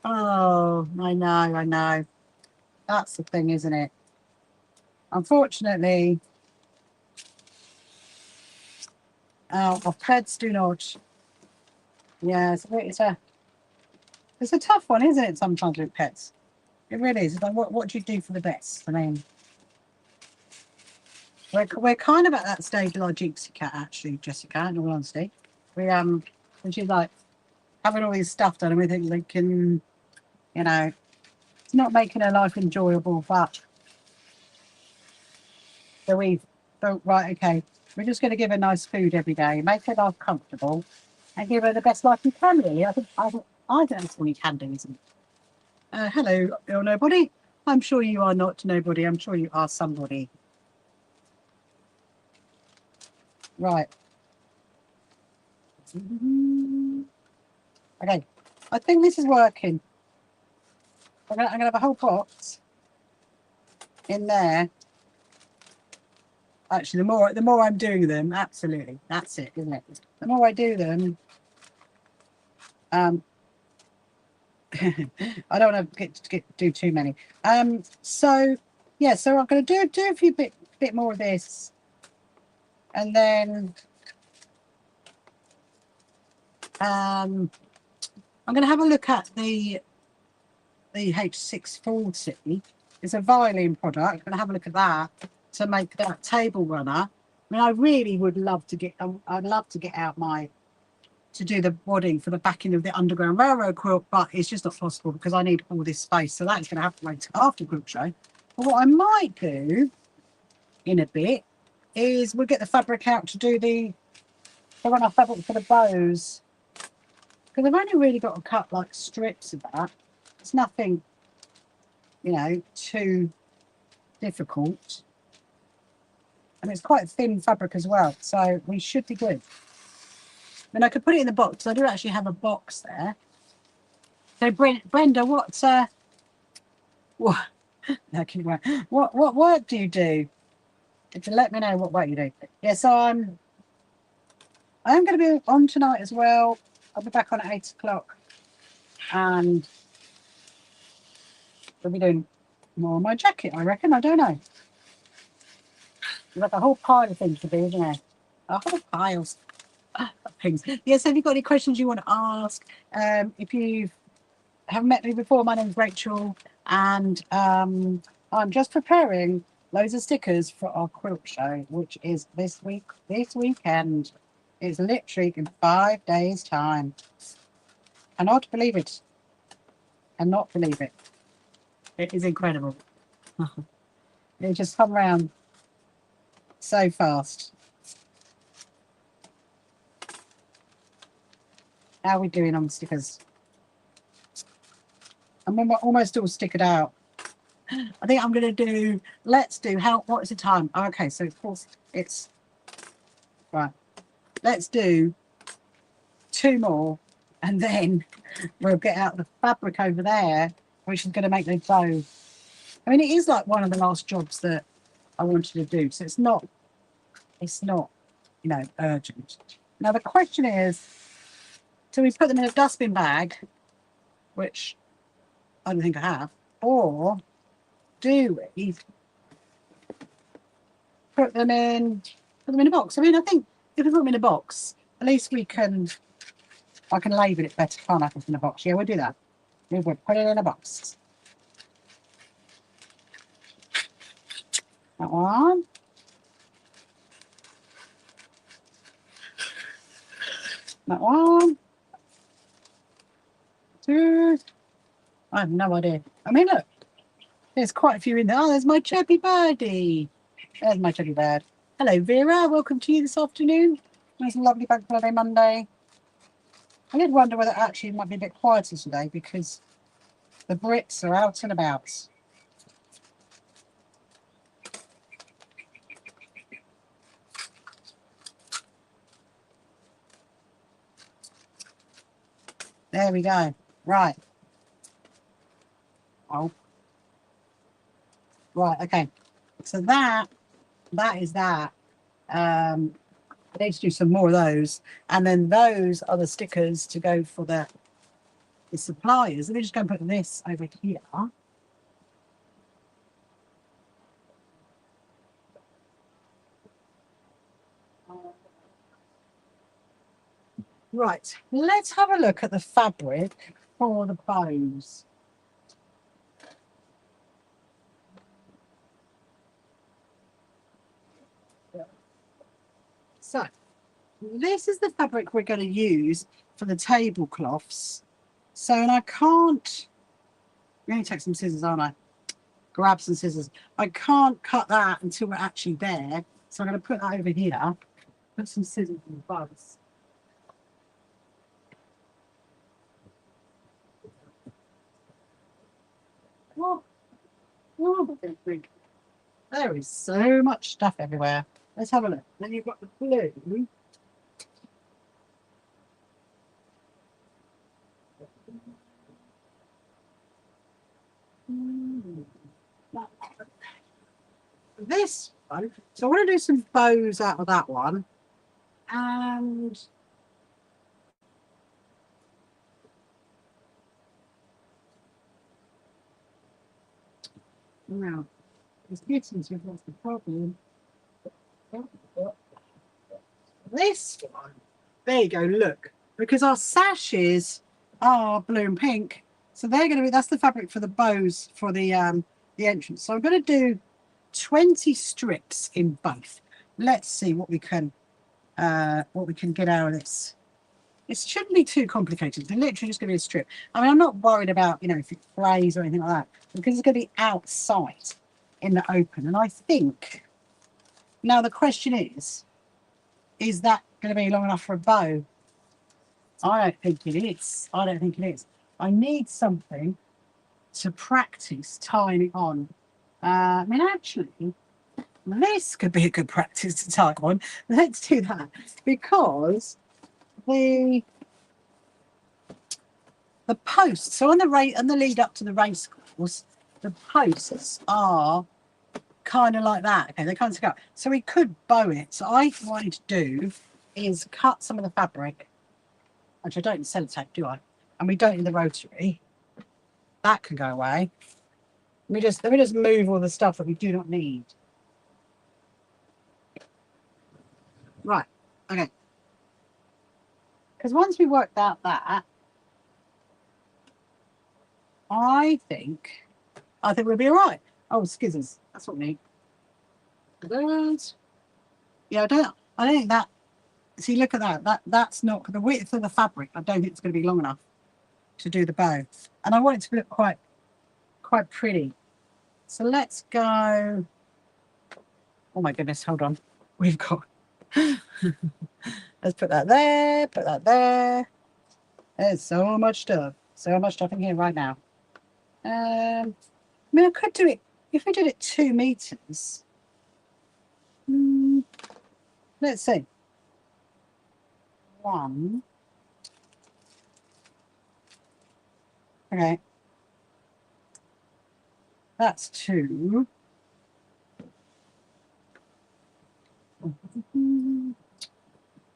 Oh, I know. That's the thing, isn't it? Unfortunately, our pets do not. Yeah, it's a tough one, isn't it? Sometimes with pets, it really is. It's like, what do you do for the best? I mean, we're kind of at that stage with our Jinxie cat, actually, Jessica. In all honesty, when she's like having all these stuff done, and we think they can, you know, it's not making her life enjoyable, but so we thought, right, okay, we're just going to give her nice food every day, make her life comfortable, and give her the best life you can. Really, I think that's all you can do, isn't it? Hello, you're nobody. I'm sure you are not nobody. I'm sure you are somebody. Right. Okay. I think this is working. I'm gonna have a whole box in there. Actually, the more I'm doing them, absolutely, that's it, isn't it? The more I do them, I don't want to do too many. So yeah, so I'm going to do a few bit more of this, and then I'm going to have a look at the H640. It's a violin product. I'm going to have a look at that to make that table runner. I mean, I really would love to get. I'd love to get out to do the wadding for the backing of the Underground Railroad quilt, but it's just not possible because I need all this space. So that's going to have to wait after quilt show. But what I might do in a bit is we'll get the fabric out to do the run our fabric for the bows, because I've only really got to cut like strips of that. It's nothing, you know, too difficult, and it's quite thin fabric as well, so we should be good. And I could put it in the box. I do actually have a box there. So Brenda, what no, what work do you do? to let me know what you do. Yeah, so I am going to be on tonight as well. I'll be back on at 8 o'clock, and we'll be doing more on my jacket, I reckon. I don't know. There's like a whole pile of things to do, isn't there? A whole pile of things. Yes, have you got any questions you want to ask? If you haven't met me before, my name's Rachel, and I'm just preparing loads of stickers for our quilt show, which is this weekend. It's literally in 5 days' time. Cannot believe it. Cannot believe it. It is incredible. It just come around so fast. How are we doing on stickers? I'm almost all stickered out. I think I'm going to do, what is the time? Oh, okay, so of course it's, right. Let's do 2 more, and then we'll get out the fabric over there, which is going to make the bow. I mean, it is like one of the last jobs that I wanted to do, so it's not, you know, urgent. Now the question is, do we put them in a dustbin bag, which I don't think I have, or do we put them in a box? I mean, I think if we put them in a box, at least I can label it better, can't I? Put it in a box. Yeah, we'll do that. We will put it in a box. That one. That one. 2. I have no idea. I mean, look, there's quite a few in there. Oh, there's my chubby birdie. There's my chubby bird. Hello, Vera. Welcome to you this afternoon. Nice and lovely bank holiday Monday. I did wonder whether actually it might be a bit quieter today because the Brits are out and about. There we go. Right. Oh. Right, okay. So that is that. I need to do some more of those. And then those are the stickers to go for the suppliers. Let me just go and put this over here. Right, let's have a look at the fabric for the bows. So, this is the fabric we're going to use for the tablecloths. So, and I can't, I'm going to take some scissors, aren't I? Grab some scissors. I can't cut that until we're actually there. So I'm going to put that over here. Put some scissors in the bows. Oh, there is so much stuff everywhere. Let's have a look. Then you've got the blue. This one. So I want to do some bows out of that one. And now, this buttons, what's the problem? This one. There you go, look. Because our sashes are blue and pink. So they're going to be, that's the fabric for the bows for the entrance. So I'm going to do 20 strips in both. Let's see what we can get out of this. It shouldn't be too complicated. They're literally just going to be a strip. I mean, I'm not worried about, you know, if it frays or anything like that, because it's going to be outside in the open. And I think, now the question is that going to be long enough for a bow? I don't think it is. I don't think it is. I need something to practice tying it on. I mean, actually, this could be a good practice to tie on. Let's do that, because the posts, so on the lead up to the racecourse, the posts are kind of like that. Okay, they kind of stick out. So we could bow it. So what I need to do is cut some of the fabric, which I don't need sellotape, do I? And we don't need the rotary. That can go away. Let me just move all the stuff that we do not need. Right, okay. Because once we worked out that, I think we'll be all right. Oh, skizzers. That's what we need. Those. Yeah, I don't think that. See, look at that. That's not the width of the fabric. I don't think it's going to be long enough to do the bow, and I want it to look quite pretty. So let's go. Oh my goodness! Hold on. We've got. Let's put that there. Put that there. There's so much stuff. So much stuff in here right now. I mean, I could do it if we did it 2 meters. Let's see. 1. Okay. That's 2.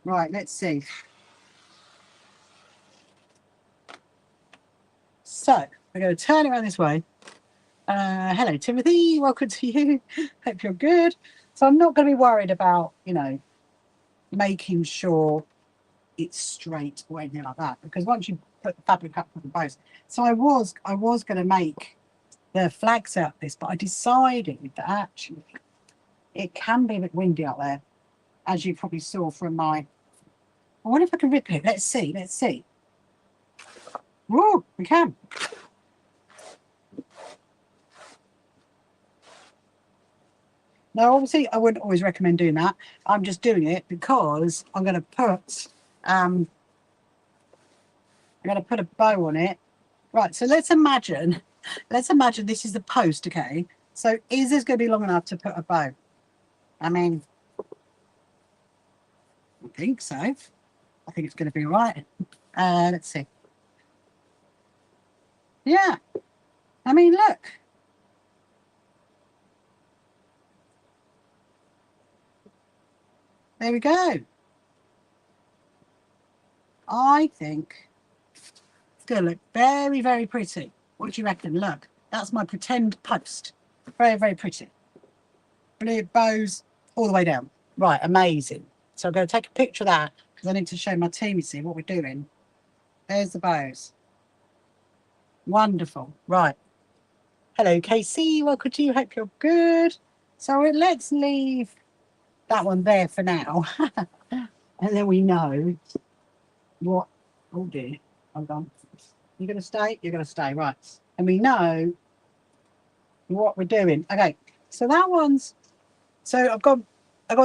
Right, let's see. So we're going to turn it around this way. Hello, Timothy. Welcome to you. Hope you're good. So I'm not going to be worried about, making sure it's straight or anything like that, because once you put the fabric up with the bows. So I was going to make the flags out of this, but I decided that actually it can be a bit windy out there, as you probably saw from my. I wonder if I can rip it. Let's see. Whoa, we can. Now, obviously, I wouldn't always recommend doing that. I'm just doing it because I'm going to put a bow on it. Right, so let's imagine this is the post, okay? So is this going to be long enough to put a bow? I mean, I think so. I think it's going to be all right. Let's see. Yeah. I mean, look. There we go. I think it's going to look very, very pretty. What do you reckon? Look, that's my pretend post. Very, very pretty. Blue bows all the way down. Right, amazing. So I'm going to take a picture of that because I need to show my team, you see, what we're doing. There's the bows. Wonderful. Right. Hello, Casey. Welcome to you. Hope you're good. So let's leave that one there for now. And then we know what. Oh dear. Hold on. You're going to stay? You're going to stay. Right. And we know what we're doing. Okay. So that one's. So I've gone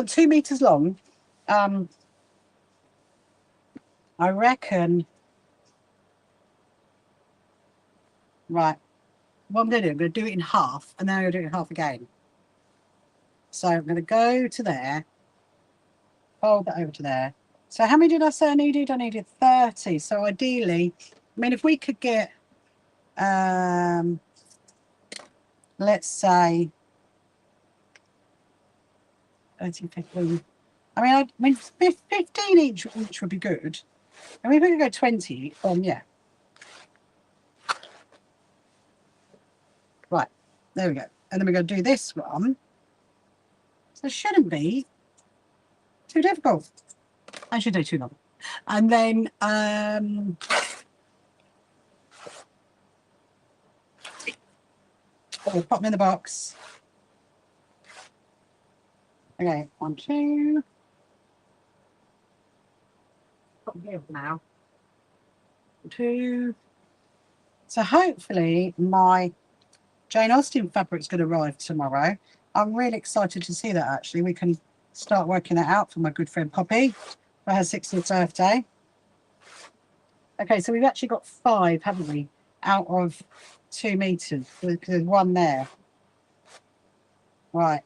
2 meters long. I reckon. Right. What I'm going to do it in half, and then I'm going to do it in half again. So I'm going to go to there, fold that over to there. So how many did I say I needed? I needed 30. So ideally, I mean, if we could get, let's say, 30, 15. I mean, 15 each would be good. I mean, if we could go 20, yeah. Right, there we go. And then we're going to do this one. So it shouldn't be too difficult. I should do too long. And then pop them in the box. Okay, 1, 2. Put them here now. 2. So hopefully my Jane Austen fabric's going to arrive tomorrow. I'm really excited to see that, actually. We can start working that out for my good friend Poppy for her 60th birthday. Okay, so we've actually got 5, haven't we, out of 2 meters. There's 1 there. Right.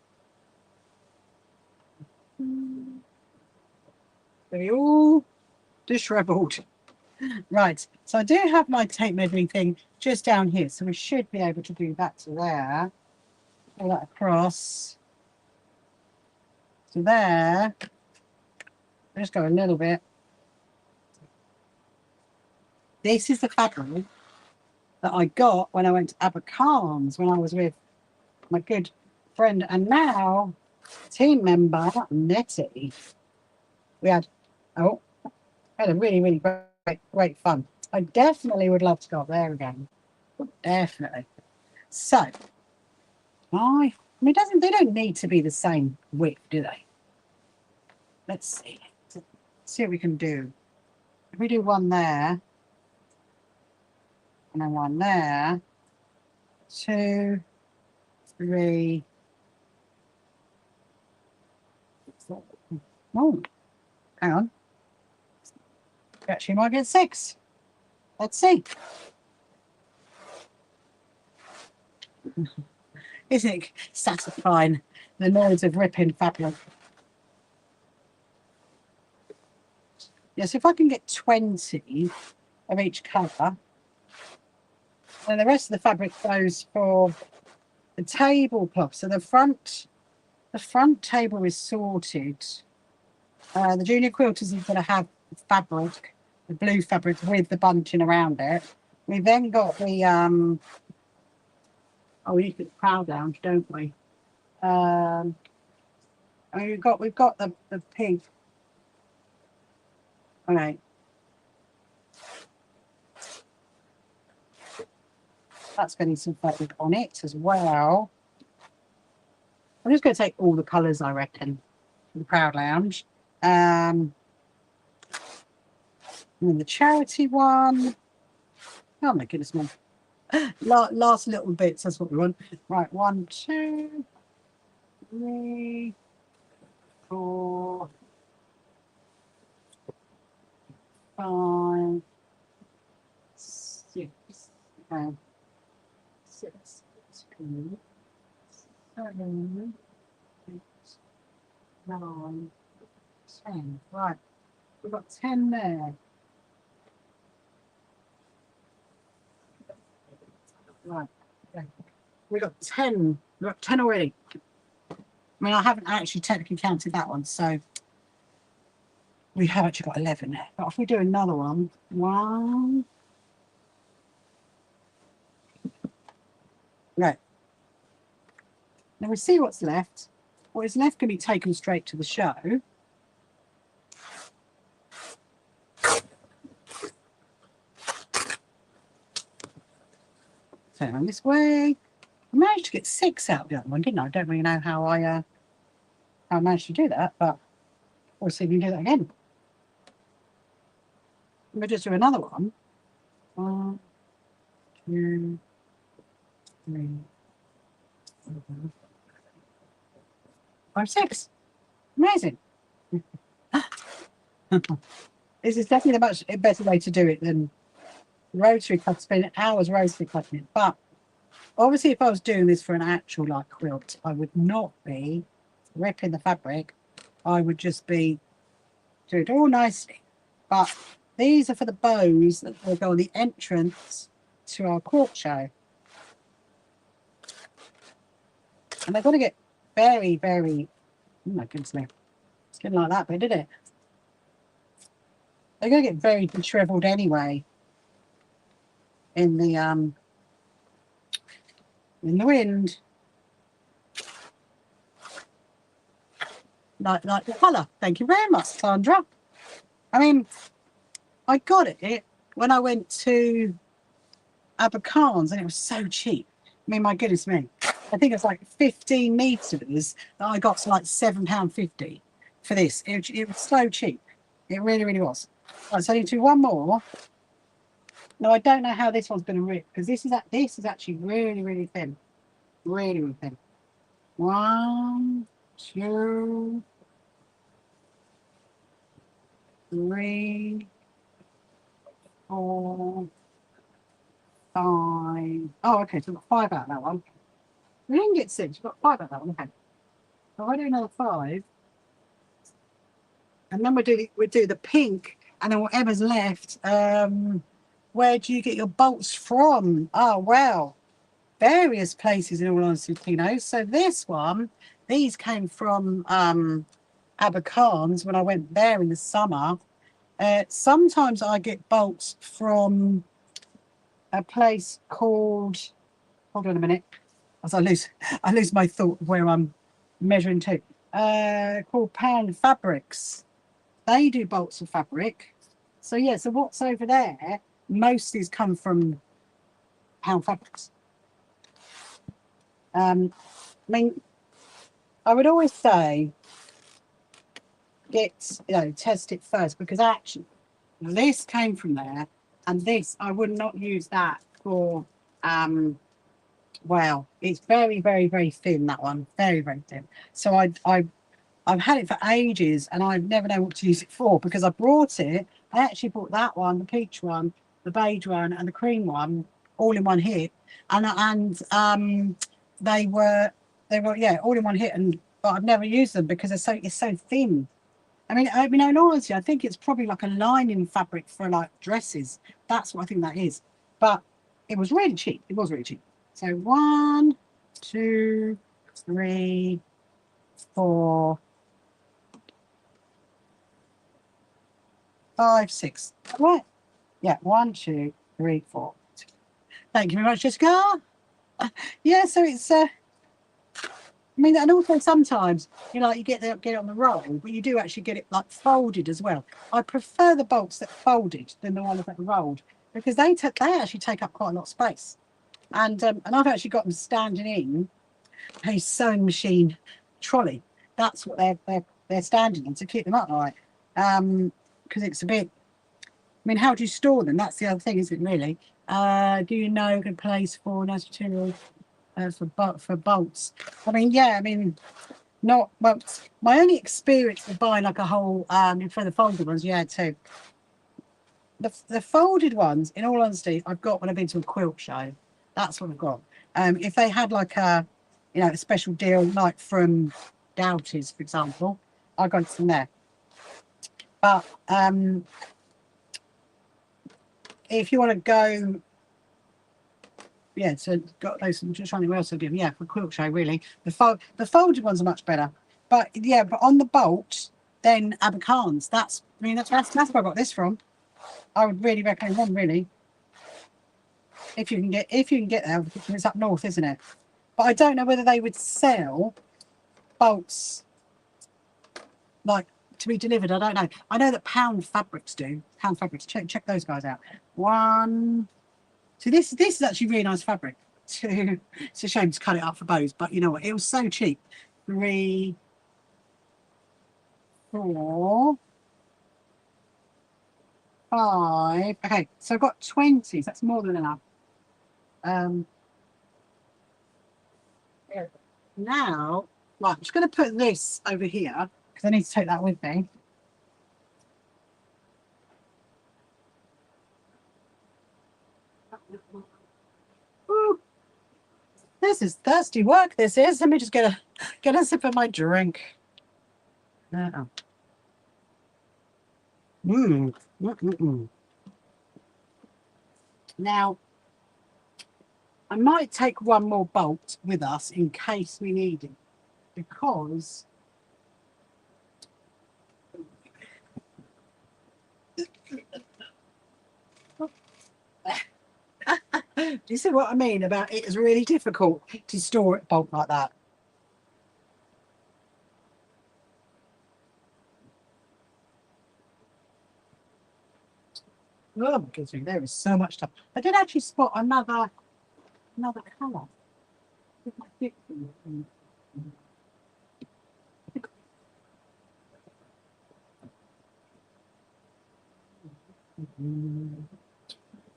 They're all disheveled. Right, so I do have my tape measuring thing just down here, so we should be able to do that to there. pull that across. So there, just go a little bit. This is the fabric that I got when I went to Abercarnes when I was with my good friend and now team member Nettie. We had a really, really great fun. I definitely would love to go up there again. Definitely. So, I mean, they don't need to be the same width, do they? Let's see. Let's see what we can do. If we do one there, and then one there, 2, 3. Oh, hang on. Actually, might get 6. Let's see. Isn't it satisfying? The noise of ripping fabric. Yes, if I can get 20 of each colour, and the rest of the fabric goes for the tablecloth. So the front table is sorted. The junior quilters is going to have fabric, the blue fabric with the bunching around it. We've then got the we need to put the prow down, don't we? I mean, we've got the pink. All right. That's getting some fabric on it as well. I'm just going to take all the colours, I reckon, for the Proud Lounge. And then the charity one. Oh my goodness, man. Last little bits, that's what we want. Right, 1, 2, 3, 4, 5, 6. 6, 2, 7, 8, 9, 10. Right, we've got 10 there. Right, okay. We've got 10. We've got 10 already. I mean, I haven't actually technically counted that one, so we have actually got 11 there. But if we do another one, 1. Right. Now we see what's left. What is left can be taken straight to the show. So on this way. I managed to get 6 out of the other one, didn't I? I don't really know how I managed to do that, but we'll see if we can do that again. We'll just do another one. 1, 2, 3, 4, 5, 6. Amazing. This is definitely a much better way to do it than rotary cut. Spending hours rotary cutting it. But obviously, if I was doing this for an actual like quilt, I would not be ripping the fabric. I would just be doing it all nicely. But these are for the bows that will go on the entrance to our quilt show. And they're going to get very, very, oh my goodness me, it's getting like that, but did it? They're going to get very shriveled anyway in the wind. Like the colour. Thank you very much, Sandra. I mean, I got it when I went to Abercarnes and it was so cheap. I mean, my goodness me. I think it's like 15 metres that I got to like £7.50 for this. It was so cheap. It really, really was. Right, so I need to do one more. Now, I don't know how this one's going to rip because this is actually really, really thin. Really, really thin. 1, 2, 3, 4, 5. Oh, okay, so we've got 5 out of that one. We didn't get 6, we've got 5 out of that one. Okay. So I do another 5. And then we do the pink, and then whatever's left. Where do you get your bolts from? Oh, wow. various places, in all honesty, Tino. So this one, these came from Abercarnes when I went there in the summer. Sometimes I get bolts from a place called, hold on a minute, as I lose my thought of where I'm measuring to. Called Pan Fabrics. They do bolts of fabric. So yeah, so what's over there mostly come from Pound Fabrics. I mean, I would always say test it first, because actually this came from there, and this I would not use that for. Well, it's very, very, very thin, that one, very, very thin. So I've had it for ages, and I've never known what to use it for, because I brought it. I actually bought that one, the peach one, the beige one, and the cream one, all in one hit, and they were yeah, all in one hit, but I've never used them because it's so thin. I mean, in all honesty, I think it's probably like a lining fabric for like dresses. That's what I think that is. But it was really cheap. It was really cheap. So 1, 2, 3, 4, 5, 6. Right? Yeah, 1, 2, 3, 4. Thank you very much, Jessica. Yeah, so it's I mean, and also sometimes you get it on the roll, but you do actually get it like folded as well. I prefer the bolts that are folded than the ones that are rolled, because they actually take up quite a lot of space. And I've actually got them standing in a sewing machine trolley. That's what they're standing in to keep them upright. Because it's a bit. I mean, how do you store them? That's the other thing, isn't it? Really? Do you know a good place for nice material for bolts? I mean, yeah. I mean, not well. My only experience of buying like a whole for the folded ones, yeah, too. The folded ones, in all honesty, I've got when I've been to a quilt show. That's what I've got. If they had like a special deal, like from Doughty's, for example, I got it from there. But if you want to go, yeah, so got those. I'm just trying to think what else I do. Yeah, for quilt show, really. The folded ones are much better. But yeah, but on the bolt, then Abercarnes. That's where I got this from. I would really recommend them, really. If you can get there, it's up north, isn't it? But I don't know whether they would sell bolts like to be delivered. I don't know. I know that Pound Fabrics do. Pound Fabrics. Check those guys out. One. So this is actually really nice fabric. It's a shame to cut it up for bows, but you know what? It was so cheap. 3, 4, 5. Okay, so I've got 20. So that's more than enough. Now, right, I'm just going to put this over here because I need to take that with me. Ooh, this is thirsty work. This is. Let me just get a sip of my drink. No. Now, I might take one more bolt with us in case we need it, because do you see what I mean about it is really difficult to store a bolt like that? Oh my goodness, there is so much stuff. I did actually spot another colour.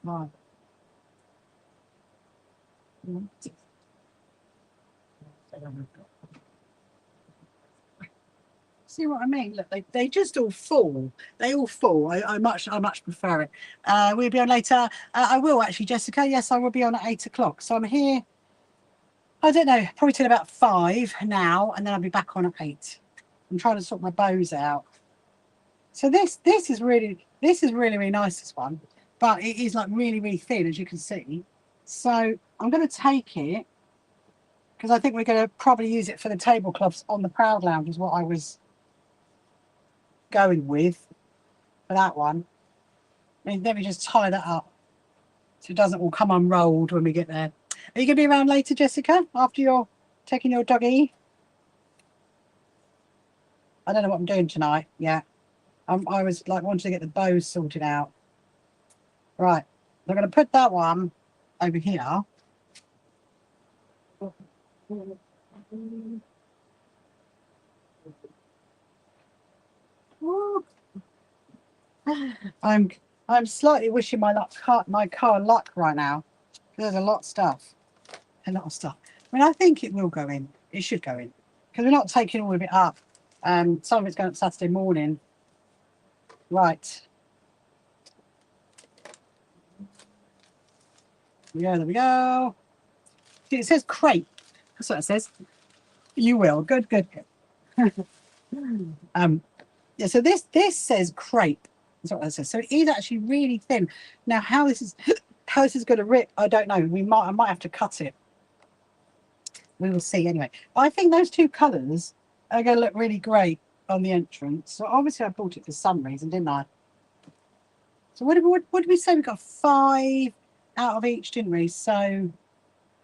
Right. See what I mean? Look, they just all fall. They all fall. I much prefer it. We'll be on later. I will actually, Jessica. Yes, I will be on at 8 o'clock. So I'm here. I don't know, probably till about 5 now, and then I'll be back on at 8. I'm trying to sort my bows out. So this is really really nice, this one, but it is like really thin, as you can see. So I'm going to take it because I think we're going to probably use it for the tablecloths on the Proud Lounge is what I was going with for that one. And let me just tie that up so it doesn't all come unrolled when we get there. Are you going to be around later, Jessica, after you're taking your doggy? I don't know what I'm doing tonight. Yeah. I was like wanting to get the bows sorted out. Right. I'm going to put that one over here. I'm slightly wishing my car luck right now. There's a lot of stuff. A lot of stuff. I mean, I think it will go in. It should go in. Because we're not taking all of it up. Some of it's going up Saturday morning. Right. Yeah, there we go. See, it says crepe. That's what it says. You will. Good, good, good. Yeah, so this says crepe. That's what that says. So it is actually really thin. Now, how this is going to rip, I don't know. I might have to cut it. We will see anyway. I think those two colours are going to look really great on the entrance. So obviously I bought it for some reason, didn't I? So what did we say? We got 5 out of each, didn't we? So,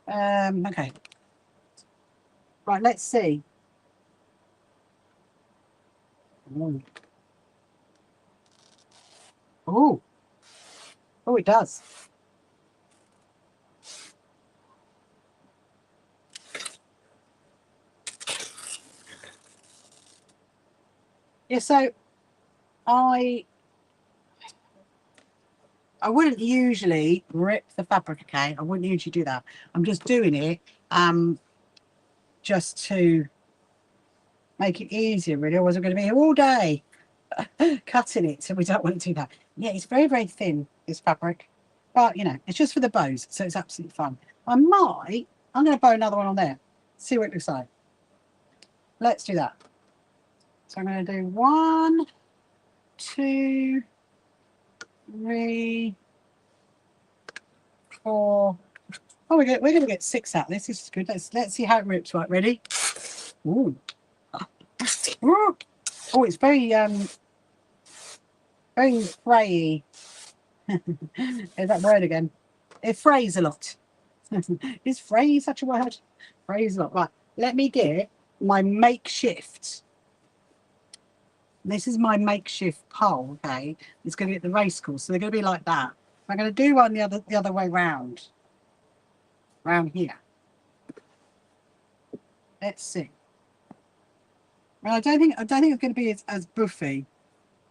okay. Right, let's see. Oh, oh, it does. Yeah, so I wouldn't usually rip the fabric, okay? I wouldn't usually do that. I'm just doing it just to make it easier, really. Otherwise, I'm going to be here all day cutting it, so we don't want to do that. Yeah, it's very, very thin, this fabric. But, you know, it's just for the bows, so it's absolutely fine. I'm going to bow another one on there. See what it looks like. Let's do that. So I'm going to do 1, 2, 3, 4. Oh, we're going to get 6 out. This is good. Let's see how it rips. Right, ready? Ooh. Ooh. Oh, it's very frayy. There's that word again. It frays a lot. Is fray such a word? Frays a lot. Right. Let me get my makeshift. This is my makeshift pole. Okay, it's going to be at the racecourse, so they're going to be like that. I'm going to do one the other way round here. Let's see. Well, I don't think it's going to be as buffy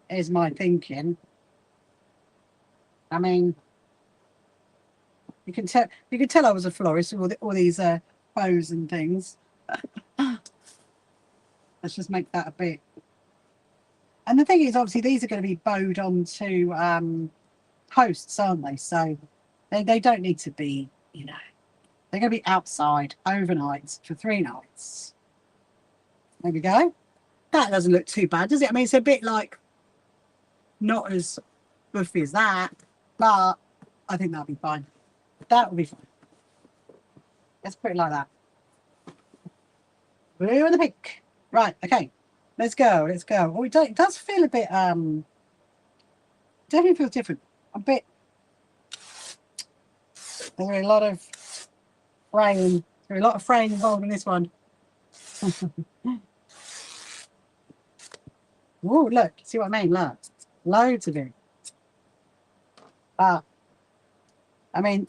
as my thinking. I mean, you can tell I was a florist with all these bows and things. Let's just make that a bit. And the thing is, obviously, these are going to be bowed onto posts, aren't they? So they don't need to be, you know, they're going to be outside overnight for 3 nights. There we go. That doesn't look too bad, does it? I mean, it's a bit like not as buffy as that, but I think that'll be fine. That will be fine. Let's put it like that. Blue and the pink. Right, okay. Let's go. Oh, it does feel a bit definitely feels different. A bit. There's a lot of fraying. There's a lot of fraying involved in this one. Oh, look, see what I mean? Look. Loads of it. But I mean,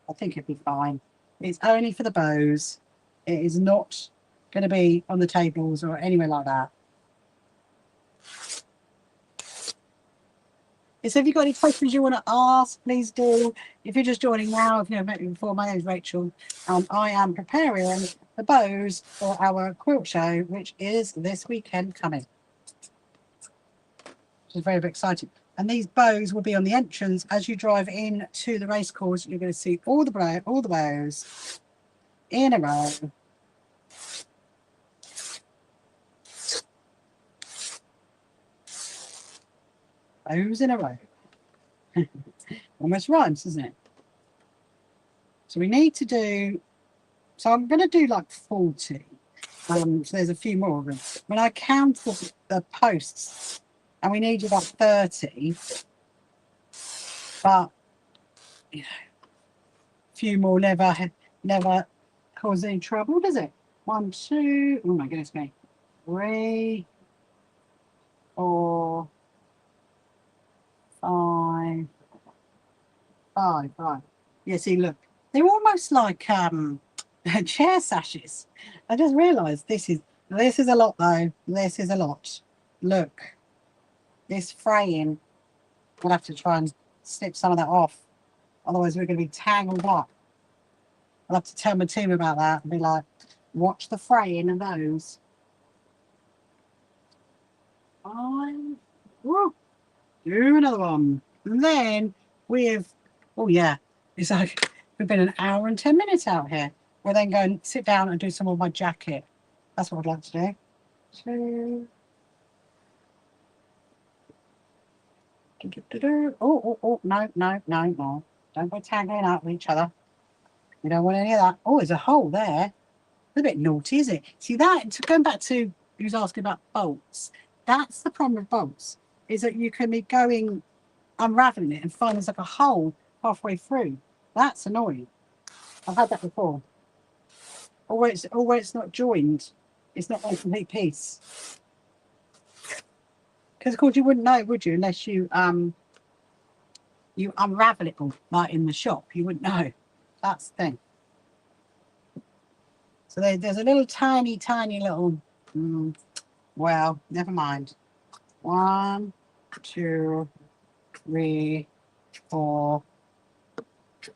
I think it'd be fine. It's only for the bows. It is not going to be on the tables or anywhere like that. So if you've got any questions you want to ask, please do. If you're just joining now, if you've never met me before, my name is Rachel. I am preparing the bows for our quilt show, which is this weekend coming. Which is very, very exciting. And these bows will be on the entrance as you drive in to the racecourse. You're going to see all the bows in a row. Bows in a row. Almost rhymes, doesn't it? So we need to do, so I'm going to do like 40. So there's a few more of them. When I count the posts, and we need about 30, but you know, a few more never cause any trouble, does it? 1, 2, oh my goodness me, 3, 4, 5, 5. Yeah, see, look, they're almost like chair sashes. I just realised this is a lot though. This is a lot. Look, this fraying. We'll have to try and snip some of that off. Otherwise, we're going to be tangled up. I'll have to tell my team about that and be like, watch the fraying of those. Woo, do another one. And then we've, oh yeah, it's like we've been an hour and 10 minutes out here. We'll then go and sit down and do some of my jacket. That's what I'd like to do. 2. Oh, no. Don't go tangling up with each other. We don't want any of that. Oh, there's a hole there. It's a bit naughty, is it? See that, going back to who's asking about bolts, that's the problem with bolts, is that you can be going, unraveling it and find there's like a hole halfway through. That's annoying. I've had that before. Or where it's not joined. It's not a complete piece. Because of course you wouldn't know, would you, unless you unravel it all, like in the shop. You wouldn't know. That's the thing. So there's a little tiny little, well, never mind. 1, 2, 3, 4,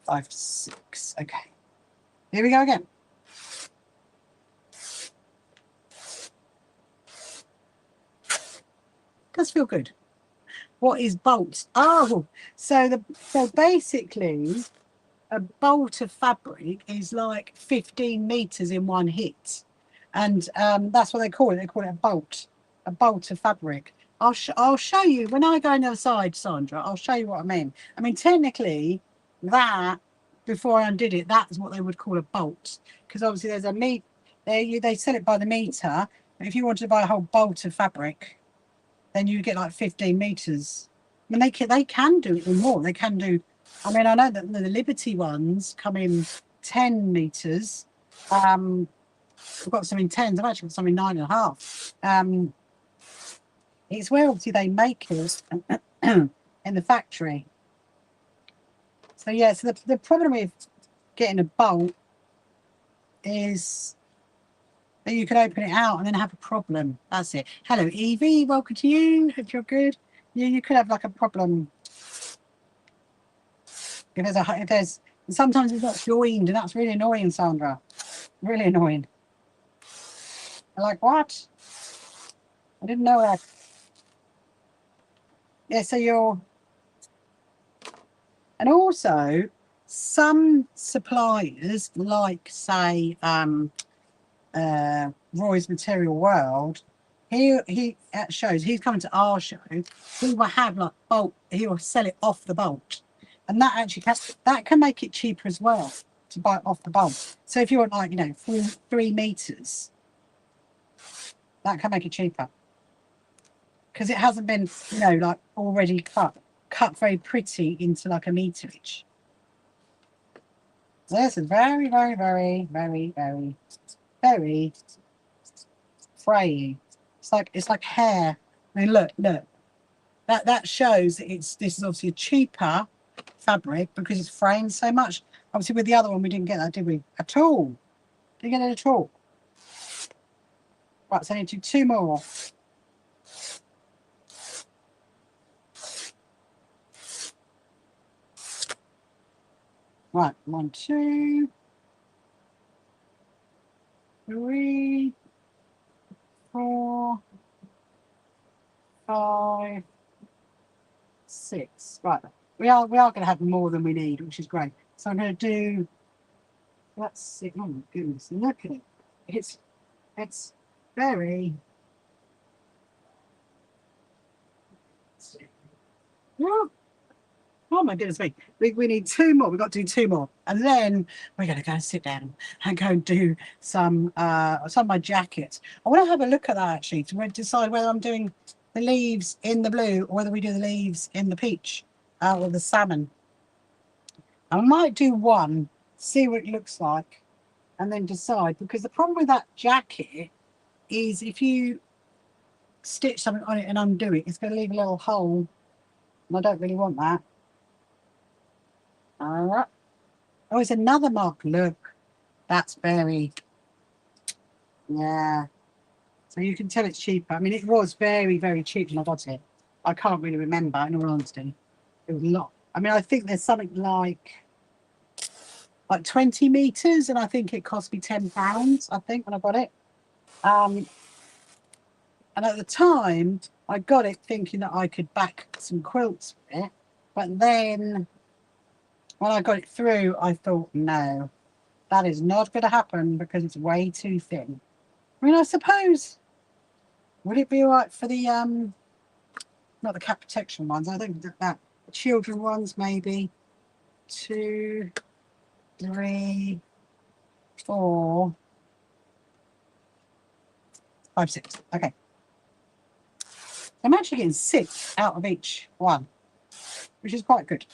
5, 6. Okay. Here we go again. Does feel good. What is bolts? Oh, so basically a bolt of fabric is like 15 meters in one hit, and that's what they call it. They call it a bolt of fabric. I'll show you when I go on the other side, Sandra. I'll show you what I mean. I mean, technically, that before I undid it, that's what they would call a bolt, because obviously there's a meat. They sell it by the meter. If you wanted to buy a whole bolt of fabric, then you get like 15 meters. I mean, they can do it more. They can do. I mean, I know that the Liberty ones come in 10 meters. I've got some in 10s. I've actually got some in 9.5. It's where obviously they make it in the factory. So yeah, so the problem with getting a bolt is that you can open it out and then have a problem. That's it. Hello, Evie. Welcome to you. Hope you're good. You could have like a problem if there's sometimes it's not joined, and that's really annoying, Sandra. Really annoying. I'm like, what? I didn't know that. Yeah, so you're, and also some suppliers, like say Roy's Material World, he at shows, he's coming to our show, he will have like bolt, he will sell it off the bolt, and that actually can make it cheaper as well to buy it off the bolt. So if you want like 3 meters, that can make it cheaper because it hasn't been like already cut very pretty into like a meterage. So this is very fraying. It's like hair. I mean, look. That shows that this is obviously a cheaper fabric because it's fraying so much. Obviously, with the other one, we didn't get that, did we? At all. Didn't get it at all. Right, so I need to do 2 more. Right, 1, 2, 3, 4, 5, 6. Right, we are going to have more than we need, which is great. So I'm going to do. That's it. Oh my goodness! Look at it. It's very. Oh my goodness me. We need 2 more. We've got to do 2 more. And then we're going to go and sit down and go and do some of my jackets. I want to have a look at that actually to decide whether I'm doing the leaves in the blue or whether we do the leaves in the peach or the salmon. I might do one, see what it looks like, and then decide. Because the problem with that jacket is if you stitch something on it and undo it, it's going to leave a little hole. And I don't really want that. All right. Oh, it's another mark. Look, that's very, yeah. So you can tell it's cheaper. I mean, it was very, very cheap when I got it. I can't really remember, in all honesty. It was a lot. I mean, I think there's something like 20 meters, and I think it cost me £10, I think, when I got it. And at the time, I got it thinking that I could back some quilts with it. But then when I got it through, I thought, no, that is not going to happen because it's way too thin. I mean, I suppose, would it be all right for the, not the cat protection ones, I think that the children ones, maybe 2, 3, 4, 5, 6. Okay. I'm actually getting 6 out of each one, which is quite good.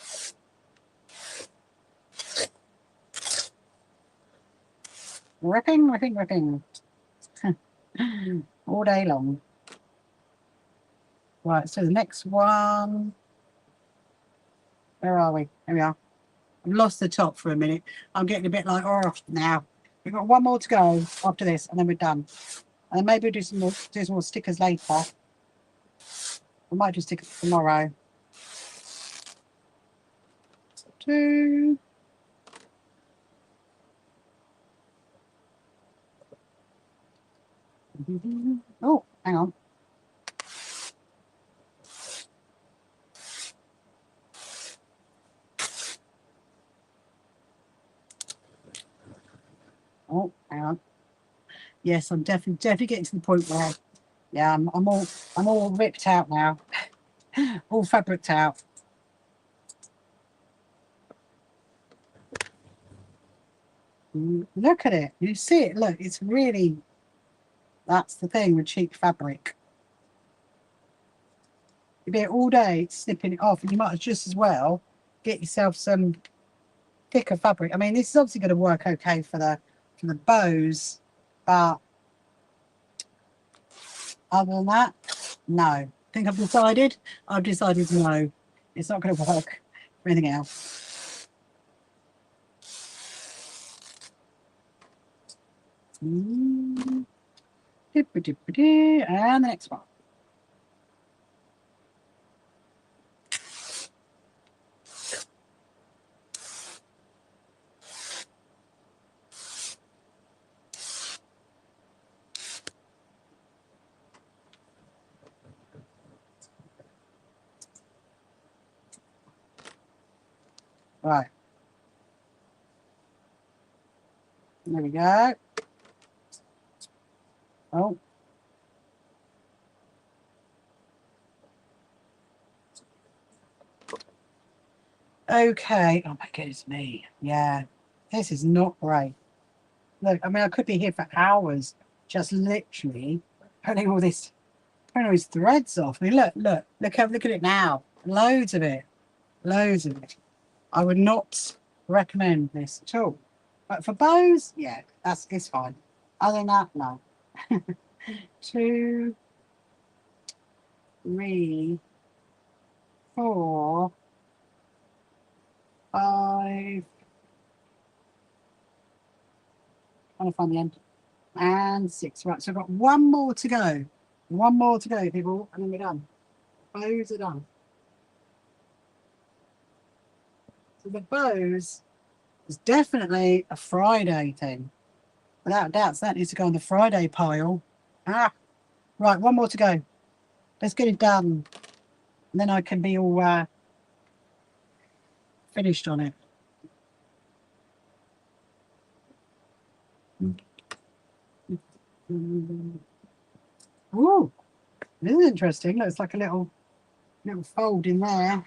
Ripping. All day long. Right, so the next one. Where are we? Here we are. I've lost the top for a minute. I'm getting a bit like, oh, now. We've got 1 more to go after this, and then we're done. And then maybe we'll do some more stickers later. We might do stickers tomorrow. 2. Oh, hang on. Oh, hang on. Yes, I'm definitely getting to the point where, yeah, I'm all ripped out now, all fabriced out. Look at it. You see it. Look, it's really. That's the thing with cheap fabric. You'd be here all day snipping it off, and you might just as well get yourself some thicker fabric. I mean, this is obviously going to work okay for the bows, but other than that, no. I think I've decided no. It's not going to work for anything else. And the next one. Right. There we go. Oh. Okay. Oh my goodness me. Yeah. This is not great. Look, I mean, I could be here for hours, just literally putting all these threads off. I mean, look at it now. Loads of it. Loads of it. I would not recommend this at all. But for bows, yeah, it's fine. Other than that, no. 2, 3, 4, 5. Trying to find the end. And 6. Right, so I've got 1 more to go. 1 more to go, people, and then we're done. Bows are done. So the bows is definitely a Friday thing. Without a doubt, so that needs to go on the Friday pile. Right, 1 more to go. Let's get it done. And then I can be all finished on it. Ooh, this is interesting. Looks like a little fold in there.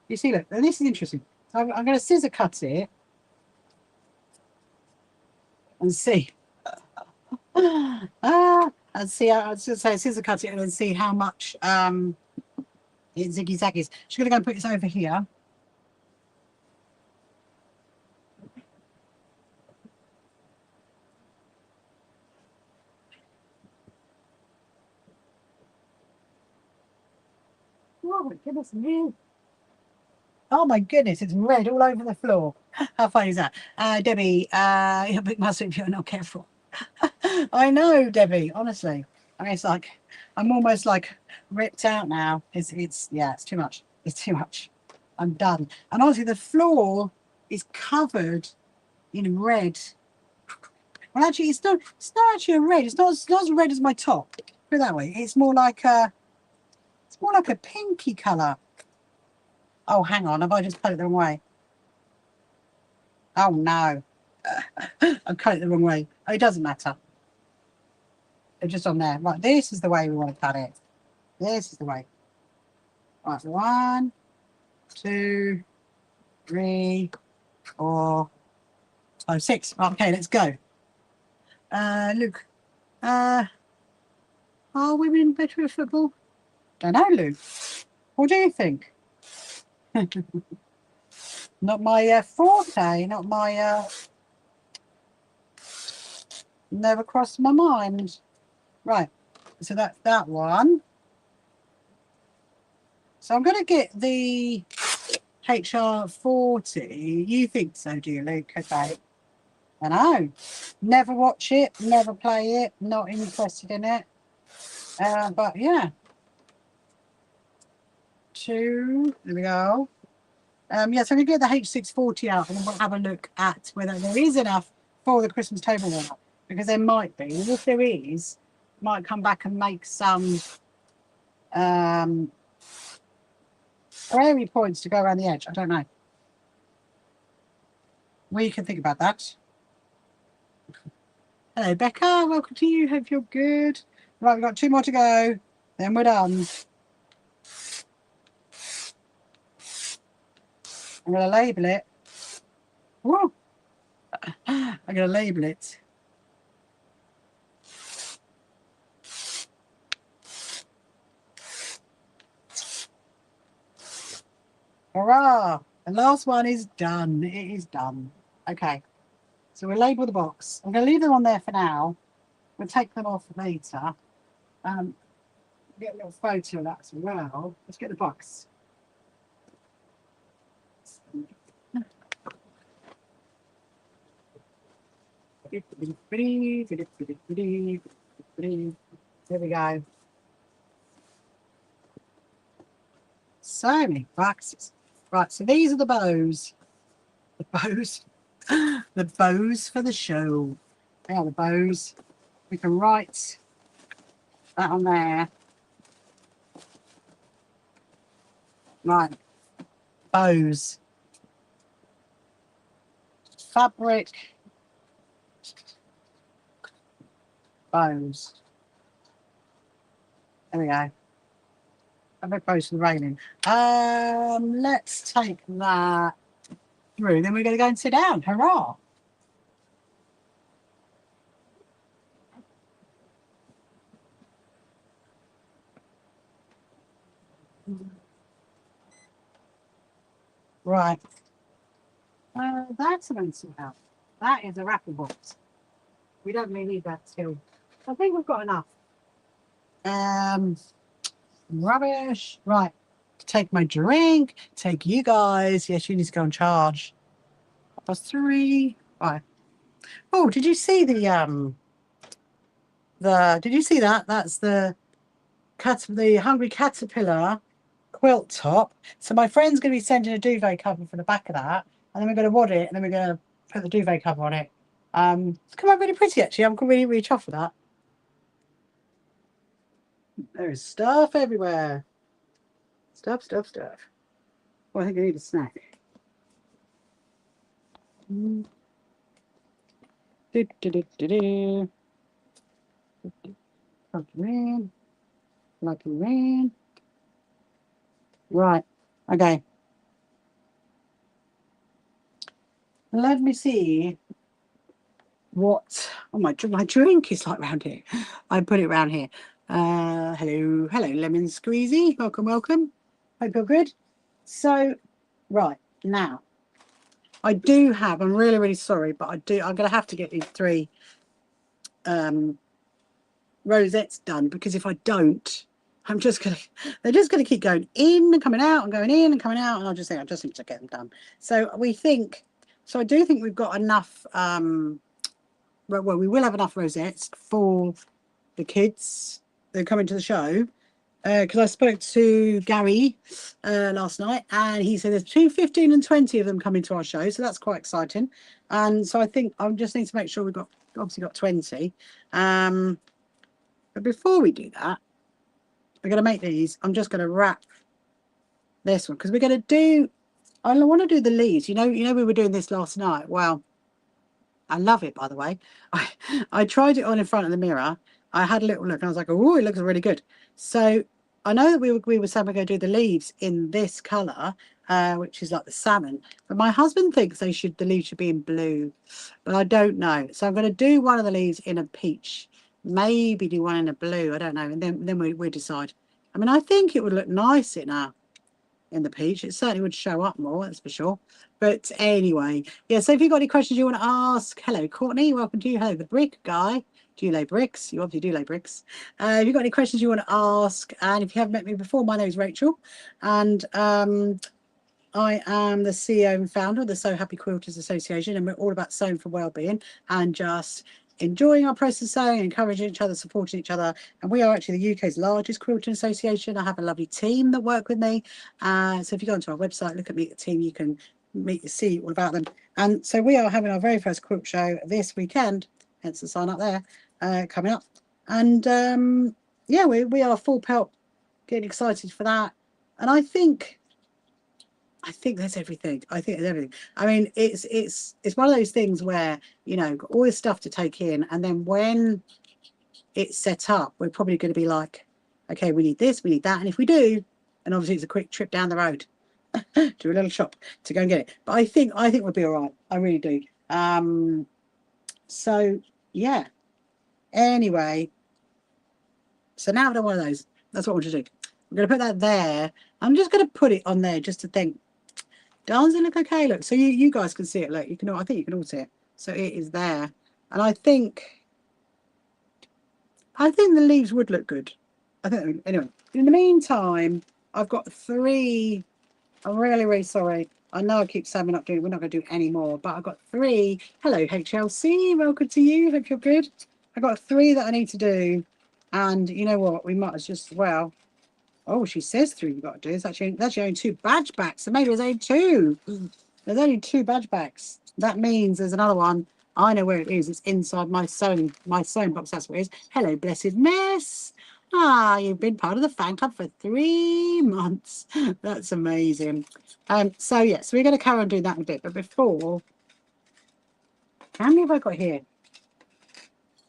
You see, look, and this is interesting. So I'm going to scissor cut it and see. And see. I was going to say scissor cut it and see how much it ziggy zaggies. Just going to go and put this over here. Oh my goodness me. Oh my goodness, it's red all over the floor. How funny is that? Debbie, you'll pick my soup if you're not careful. I know, Debbie, honestly. I mean, it's like, I'm almost like ripped out now. Yeah, it's too much. It's too much. I'm done. And honestly, the floor is covered in red. Well, actually, it's not actually a red. It's not as red as my top. Put it that way. It's more like a pinky colour. Oh, hang on. Have I just cut it the wrong way? Oh, no. I cut it the wrong way. Oh, it doesn't matter. It's just on there. Right, this is the way we want to cut it. This is the way. Right, 1, 2, 3, 4, 5, 6. Okay, let's go. Luke. Are women better at football? Don't know, Luke. What do you think? Not my forte. Not my. Never crossed my mind. Right. So that's that one. So I'm going to get the HR40. You think so, do you, Luke? Okay. I know. Never watch it. Never play it. Not interested in it. But yeah. 2. There we go. Yeah, so I'm going to get the H640 out and we'll have a look at whether there is enough for the Christmas table warmer. Because there might be. And if there is, might come back and make some prairie points to go around the edge. I don't know. We can think about that. Hello, Becca. Welcome to you. Hope you're good. Right, we've got 2 more to go. Then we're done. I'm going to label it. Woo! I'm going to label it. Hurrah! The last one is done. It is done. Okay. So we'll label the box. I'm going to leave them on there for now. We'll take them off later. Get a little photo of that as well. Let's get the box. There we go. So many boxes. Right, so these are the bows. The bows. The bows for the show. They are the bows. We can write that on there. Right. Bows. Fabric. Bows. There we go. Fabric bows for the railing. Let's take that through. Then we're going to go and sit down. Hurrah! Right. That's an instant out. That is a Raffle box. We don't really need that still. I think we've got enough. Rubbish. Right. Take my drink. Take you guys. Yes, you need to go and charge. +3. Right. Oh, did you see did you see that? That's the Hungry Caterpillar quilt top. So my friend's going to be sending a duvet cover for the back of that, and then we're going to wad it, and then we're going to put the duvet cover on it. It's come out really pretty actually. I'm really, really chuffed with that. There is stuff everywhere. Stuff. Well, I think I need a snack. Lucky rain. Right. Okay. let me see what. Oh, my drink is like round here. I put it round here. Hello, lemon squeezy. Welcome, welcome. Hope you're good. So, right now, I do have. I'm really, really sorry, but I'm gonna have to get these 3 rosettes done, because if I don't, they're just gonna keep going in and coming out and going in and coming out, and I just need to get them done. So I do think we've got enough. Well, we will have enough rosettes for the kids that are coming to the show. Because I spoke to Gary last night, and he said there's between 15 and 20 of them coming to our show, so that's quite exciting. And so I think I just need to make sure we've obviously got 20. But before we do that, we're going to make these. I'm just going to wrap this one, because we're going to do. I want to do the leaves. You know, we were doing this last night. Well, I love it, by the way. I tried it on in front of the mirror. I had a little look and I was like, oh, it looks really good. So I know that we were saying we're going to do the leaves in this colour, which is like the salmon. But my husband thinks the leaves should be in blue, but I don't know. So I'm going to do one of the leaves in a peach, maybe do one in a blue. I don't know, and then we decide. I mean, I think it would look nice in the peach. It certainly would show up more, that's for sure. But anyway, yeah, so if you've got any questions you want to ask, hello, Courtney, welcome to you. Hello, the brick guy. Do you lay bricks? You obviously do lay bricks. If you've got any questions you want to ask, and if you haven't met me before, my name is Rachel, and I am the CEO and founder of the So Happy Quilters Association, and we're all about sewing for wellbeing and just enjoying our process of sewing, encouraging each other, supporting each other. And we are actually the UK's largest quilting association. I have a lovely team that work with me. So if you go onto our website, look at Meet the Team, you can see all about them. And so we are having our very first quilt show this weekend, hence the sign up there, coming up. And yeah, we are full pelt, getting excited for that. And I think that's everything. I think it's everything. I mean, it's one of those things where, got all this stuff to take in, and then when it's set up, we're probably going to be like, okay, we need this, we need that, and if we do, and obviously it's a quick trip down the road to a little shop to go and get it. But I think we'll be all right. I really do. So yeah. Anyway, so now I've done one of those. That's what I want to do. I'm going to put that there. I'm just going to put it on there just to think. Does it look okay? Look, so you guys can see it. Look, you can all, I think you can all see it. So it is there, and I think the leaves would look good. I think anyway. In the meantime, I've got 3. I'm really, really sorry. I know I keep saying we're not going to do any more, but I've got 3. Hello, HLC. Welcome to you. Hope you're good. I've got 3 that I need to do, and you know what? We might as just Oh, she says 3 you've got to do. It's actually only 2 badge backs. So maybe there's only 2. There's only 2 badge backs. That means there's another one. I know where it is. It's inside my sewing box. That's where it is. Hello, blessed mess. Ah, you've been part of the fan club for 3 months. That's amazing. So yes, we're going to carry on doing that in a bit. But before, how many have I got here?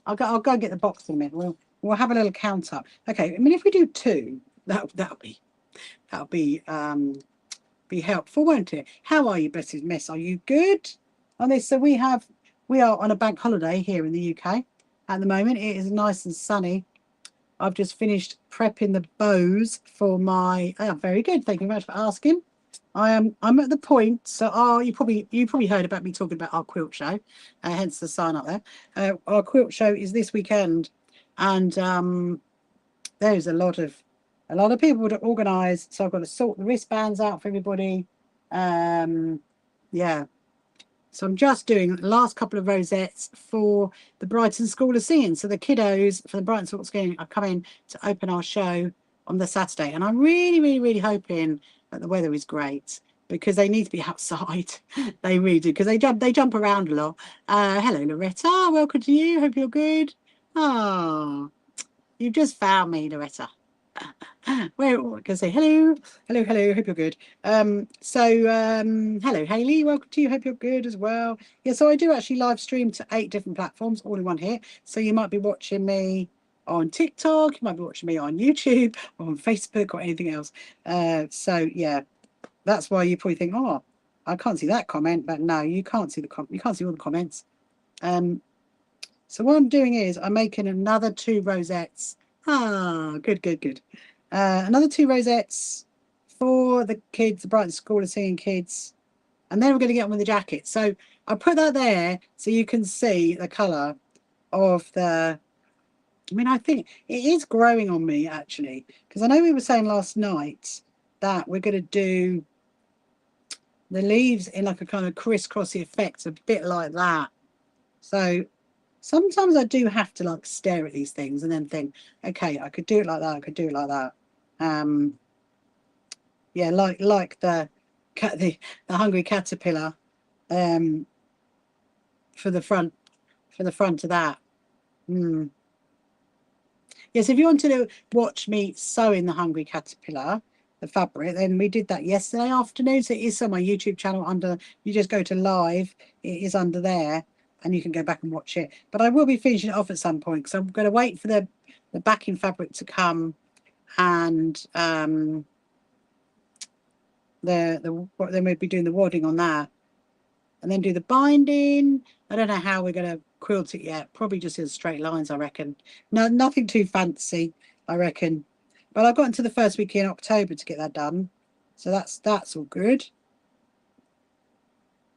I'll go and get the box in a minute. We'll have a little count up. Okay. I mean, if we do 2. That'll be helpful, won't it? How are you, blessed mess? Are you good on this? So we are on a bank holiday here in the UK at the moment. It is nice and sunny. I've just finished prepping the bows for my. Oh, very good. Thank you very much for asking. I'm at the point. So you probably heard about me talking about our quilt show, hence the sign up there. Our quilt show is this weekend, and there's a lot of people to organise. So I've got to sort the wristbands out for everybody. Yeah. So I'm just doing the last couple of rosettes for the Brighton School of Singing. So the kiddos for the Brighton School of Singing are coming to open our show on the Saturday. And I'm really, really, really hoping that the weather is great, because they need to be outside. They really do, because they jump around a lot. Hello, Loretta. Welcome to you. Hope you're good. Oh, you've just found me, Loretta. Well, I can say hello. Hope you're good. Hello, Hayley. Welcome to you. Hope you're good as well. Yeah, so I do actually live stream to 8 different platforms, all in one here. So you might be watching me on TikTok, you might be watching me on YouTube or on Facebook or anything else. So yeah, that's why you probably think, oh, I can't see that comment, but no, you can't see you can't see all the comments. So what I'm doing is I'm making another 2 rosettes. Ah, good, good, good. Another 2 rosettes for the kids, the Brighton School of Singing kids. And then we're going to get on with the jacket. So I put that there so you can see the colour of the... I mean, I think it is growing on me, actually. Because I know we were saying last night that we're going to do the leaves in like a kind of crisscrossy effect, a bit like that. So sometimes I do have to like stare at these things and then think, okay, I could do it like that, I could do it like that. Yeah, like the hungry caterpillar for the front of that. Yes, if you want to watch me sewing the hungry caterpillar, the fabric, then we did that yesterday afternoon. So it is on my YouTube channel under, you just go to live, it is under there, and you can go back and watch it. But I will be finishing it off at some point because I'm going to wait for the backing fabric to come, and then we'll be doing the wadding on that, and then do the binding. I don't know how we're going to quilt it yet. Probably just in straight lines, I reckon. No, nothing too fancy, I reckon. But I've got until the first week in October to get that done. So that's all good.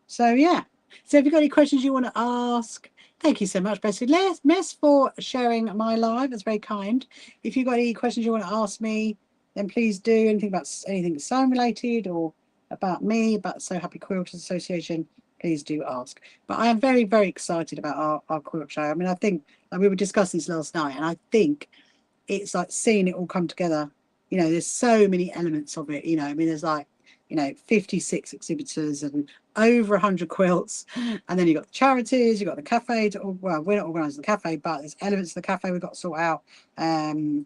So yeah. So if you've got any questions you want to ask, thank you so much, Bessie Mess, for sharing my live. It's very kind. If you've got any questions you want to ask me, then please do. Anything sewing related or about me, about So Happy Quilters Association, please do ask. But I am very, very excited about our quilt show. I mean, I think like we were discussing this last night, and I think it's like seeing it all come together. You know, there's so many elements of it. You know, I mean, there's like, you know, 56 exhibitors and over 100 quilts, and then you've got the charities, you've got the cafe. Well, we're not organising the cafe, but there's elements of the cafe we've got to sort out. And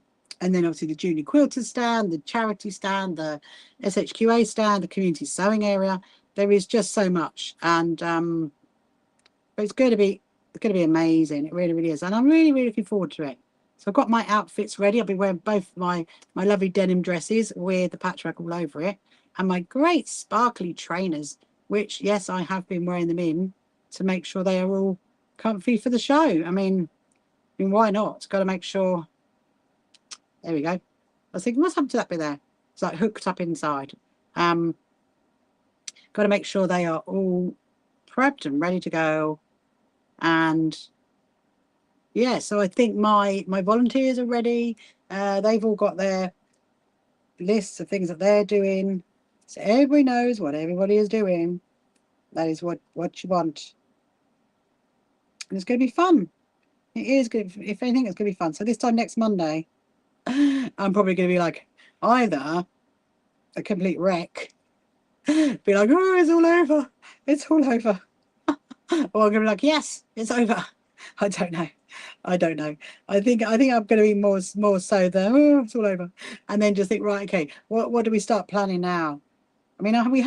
then obviously the junior quilters stand, the charity stand, the SHQA stand, the community sewing area. There is just so much, and but it's going to be amazing. It really, really is, and I'm really, really looking forward to it. So I've got my outfits ready. I'll be wearing both my lovely denim dresses with the patchwork all over it, and my great sparkly trainers, which, yes, I have been wearing them in to make sure they are all comfy for the show. I mean why not? Got to make sure. There we go. I was thinking, what's happened to that bit there? It's like hooked up inside. Got to make sure they are all prepped and ready to go. And yeah, so I think my volunteers are ready. They've all got their lists of things that they're doing. So everybody knows what everybody is doing. That is what you want. And it's going to be fun. It is good. If anything, it's going to be fun. So this time next Monday, I'm probably going to be like either a complete wreck, be like, oh, it's all over. It's all over. Or I'm going to be like, yes, it's over. I don't know. I don't know. I think I'm going to be more so the, oh, it's all over. And then just think, right, okay, what do we start planning now? I mean, we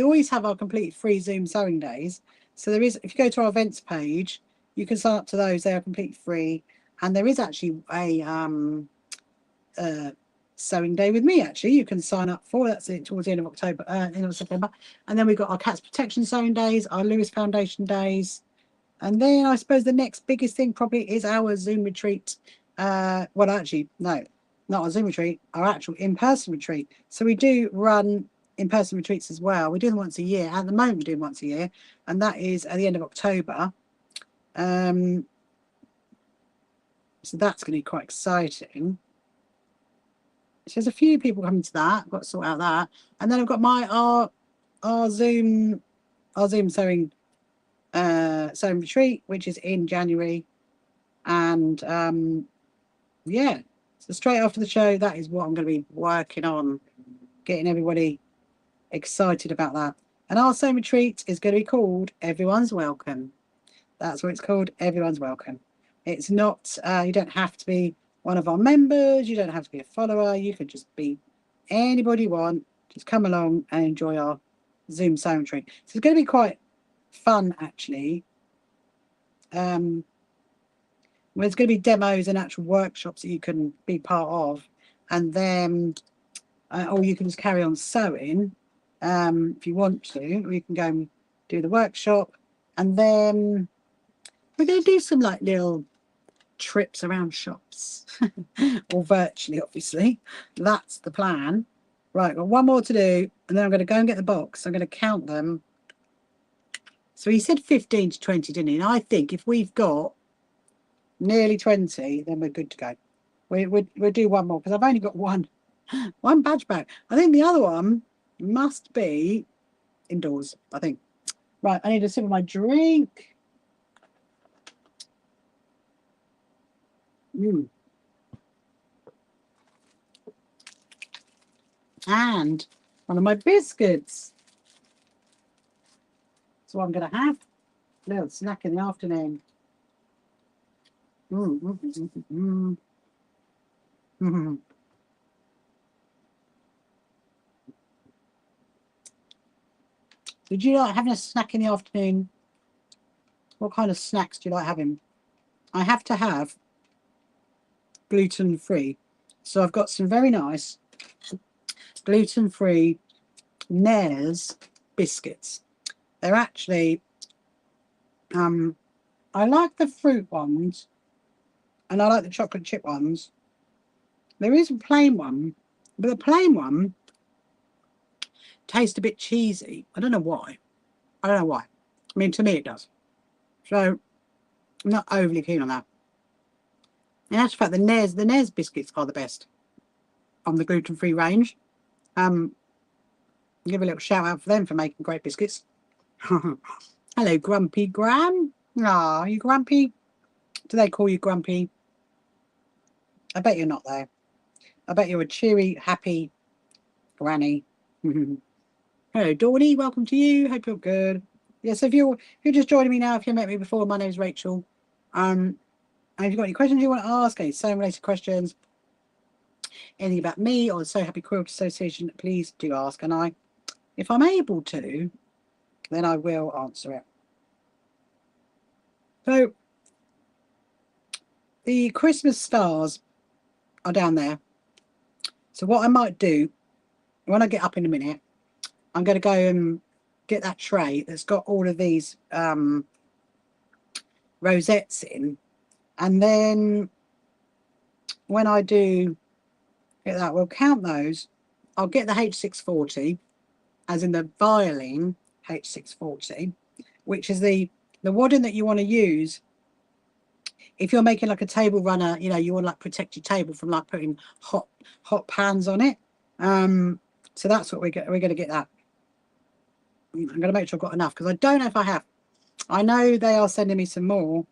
always have our complete free Zoom sewing days. So there is, if you go to our events page, you can sign up to those. They are completely free. And there is actually a sewing day with me, actually. You can sign up for. That's it towards the end of October, end of September. And then we've got our Cats Protection Sewing Days, our Lewis Foundation Days. And then I suppose the next biggest thing probably is our Zoom retreat. Well, actually, no, not our Zoom retreat, our actual in-person retreat. So we do run in-person retreats as well. We do them once a year. At the moment, we do them once a year, and that is at the end of October. So that's going to be quite exciting. So there's a few people coming to that. I've got to sort out that, and then I've got our Zoom sewing retreat, which is in January, and yeah, so straight after the show, that is what I'm going to be working on, getting everybody excited about that. And our sewing retreat is going to be called Everyone's Welcome. That's what it's called, Everyone's Welcome. It's not, you don't have to be one of our members, you don't have to be a follower, you could just be anybody you want, just come along and enjoy our Zoom sewing retreat. So it's going to be quite fun, actually. There's going to be demos and actual workshops that you can be part of, and then or you can just carry on sewing, If you want to, we can go and do the workshop, and then we're going to do some like little trips around shops, or virtually, obviously. That's the plan. Right, got one more to do, and then I'm going to go and get the box. I'm going to count them. So he said 15 to 20, didn't he? And I think if we've got nearly 20, then we're good to go. We'll do one more, because I've only got one badge bag. I think the other one must be indoors, I think. Right, I need a sip of my drink. And one of my biscuits. That's what I'm going to have. A little snack in the afternoon. Would you like having a snack in the afternoon? What kind of snacks do you like having? I have to have gluten-free. So I've got some very nice gluten-free Nares biscuits. They're actually, I like the fruit ones, and I like the chocolate chip ones. There is a plain one, but the plain one tastes a bit cheesy. I don't know why. I mean, to me it does. So I'm not overly keen on that. In actual fact, the Nares biscuits are the best on the gluten-free range. Give a little shout out for them for making great biscuits. Hello, Grumpy Gran. Ah, are you grumpy? Do they call you grumpy? I bet you're not, though. I bet you're a cheery, happy granny. Hello, Dawny. Welcome to you. Hope you're good. Yeah, so if you're just joining me now, if you met me before, my name is Rachel. And if you've got any questions you want to ask, any sewing related questions, anything about me or the So Happy Quilt Association, please do ask. And if I'm able to, then I will answer it. So the Christmas stars are down there. So what I might do, when I get up in a minute, I'm going to go and get that tray that's got all of these rosettes in. And then when I do get that, we'll count those. I'll get the H640, as in the violin H640, which is the wadding that you want to use if you're making like a table runner. You know, you want to like protect your table from like putting hot pans on it. So that's what we're going to get that. I'm going to make sure I've got enough, because I don't know if I have. I know they are sending me some more,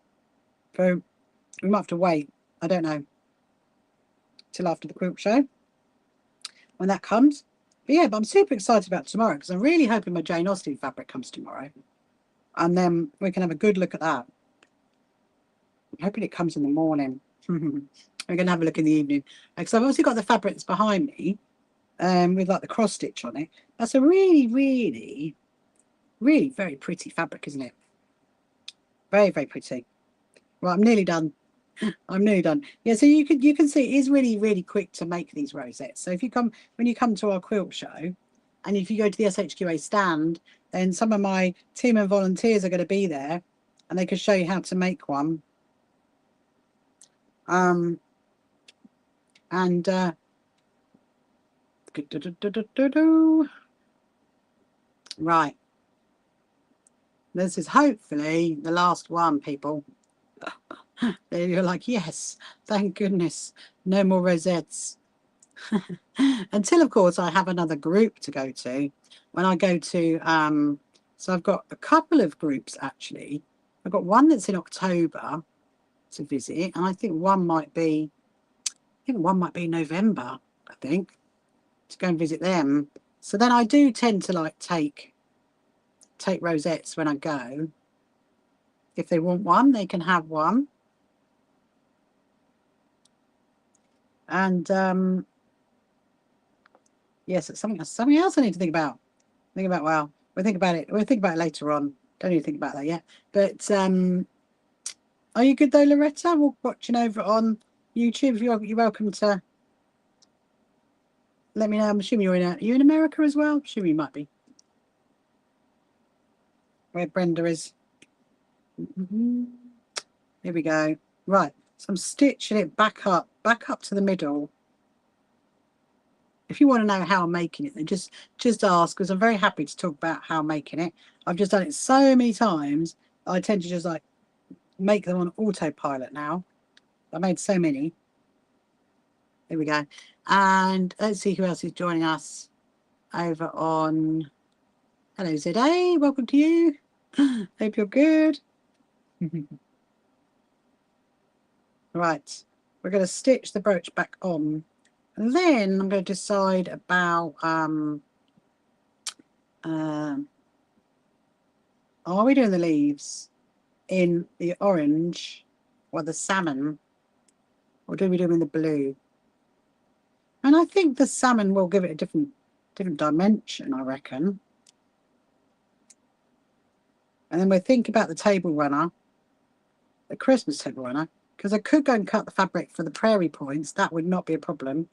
so we might have to wait. I don't know till after the quilt show when that comes. But yeah, but I'm super excited about tomorrow, because I'm really hoping my Jane Austen fabric comes tomorrow, and then we can have a good look at that. I'm hoping it comes in the morning. We're going to have a look in the evening, because I've also got the fabric that's behind me, with like the cross stitch on it. That's a really, really, really very pretty fabric, isn't it? Very, very pretty. Right, I'm nearly done. I'm nearly done. Yeah, so you can see it is really, really quick to make these rosettes. So if you come, when you come to our quilt show, and if you go to the SHQA stand, then some of my team and volunteers are going to be there, and they can show you how to make one. Right. This is hopefully the last one, people. You're like, yes, thank goodness, no more rosettes. Until, of course, I have another group to go to. When I go to, so I've got a couple of groups, actually. I've got one that's in October to visit, and I think one might be, November, I think, to go and visit them. So then I do tend to like take rosettes when I go. If they want one, they can have one. And yes, it's something else I need to think about. Well, we'll think about it. We'll think about it later on. Don't even think about that yet. But are you good though, Loretta? We're watching over on YouTube. You're welcome to let me know. I'm assuming you're in America as well. I'm assuming you might be. where Brenda is. Here we go. Right, so I'm stitching it back up to the middle. If you want to know how I'm making it, then just ask, because I'm very happy to talk about how I'm making it. I've just done it so many times, I tend to just like make them on autopilot now. I made so many. There we go. And let's see who else is joining us over on. Hello, ZA. Welcome to you. Hope you're good. Right. We're going to stitch the brooch back on. And then I'm going to decide about are we doing the leaves in the orange or the salmon, or do we do them in the blue? And I think the salmon will give it a different dimension, I reckon. And then we'll think about the table runner, the Christmas table runner, because I could go and cut the fabric for the prairie points. That would not be a problem.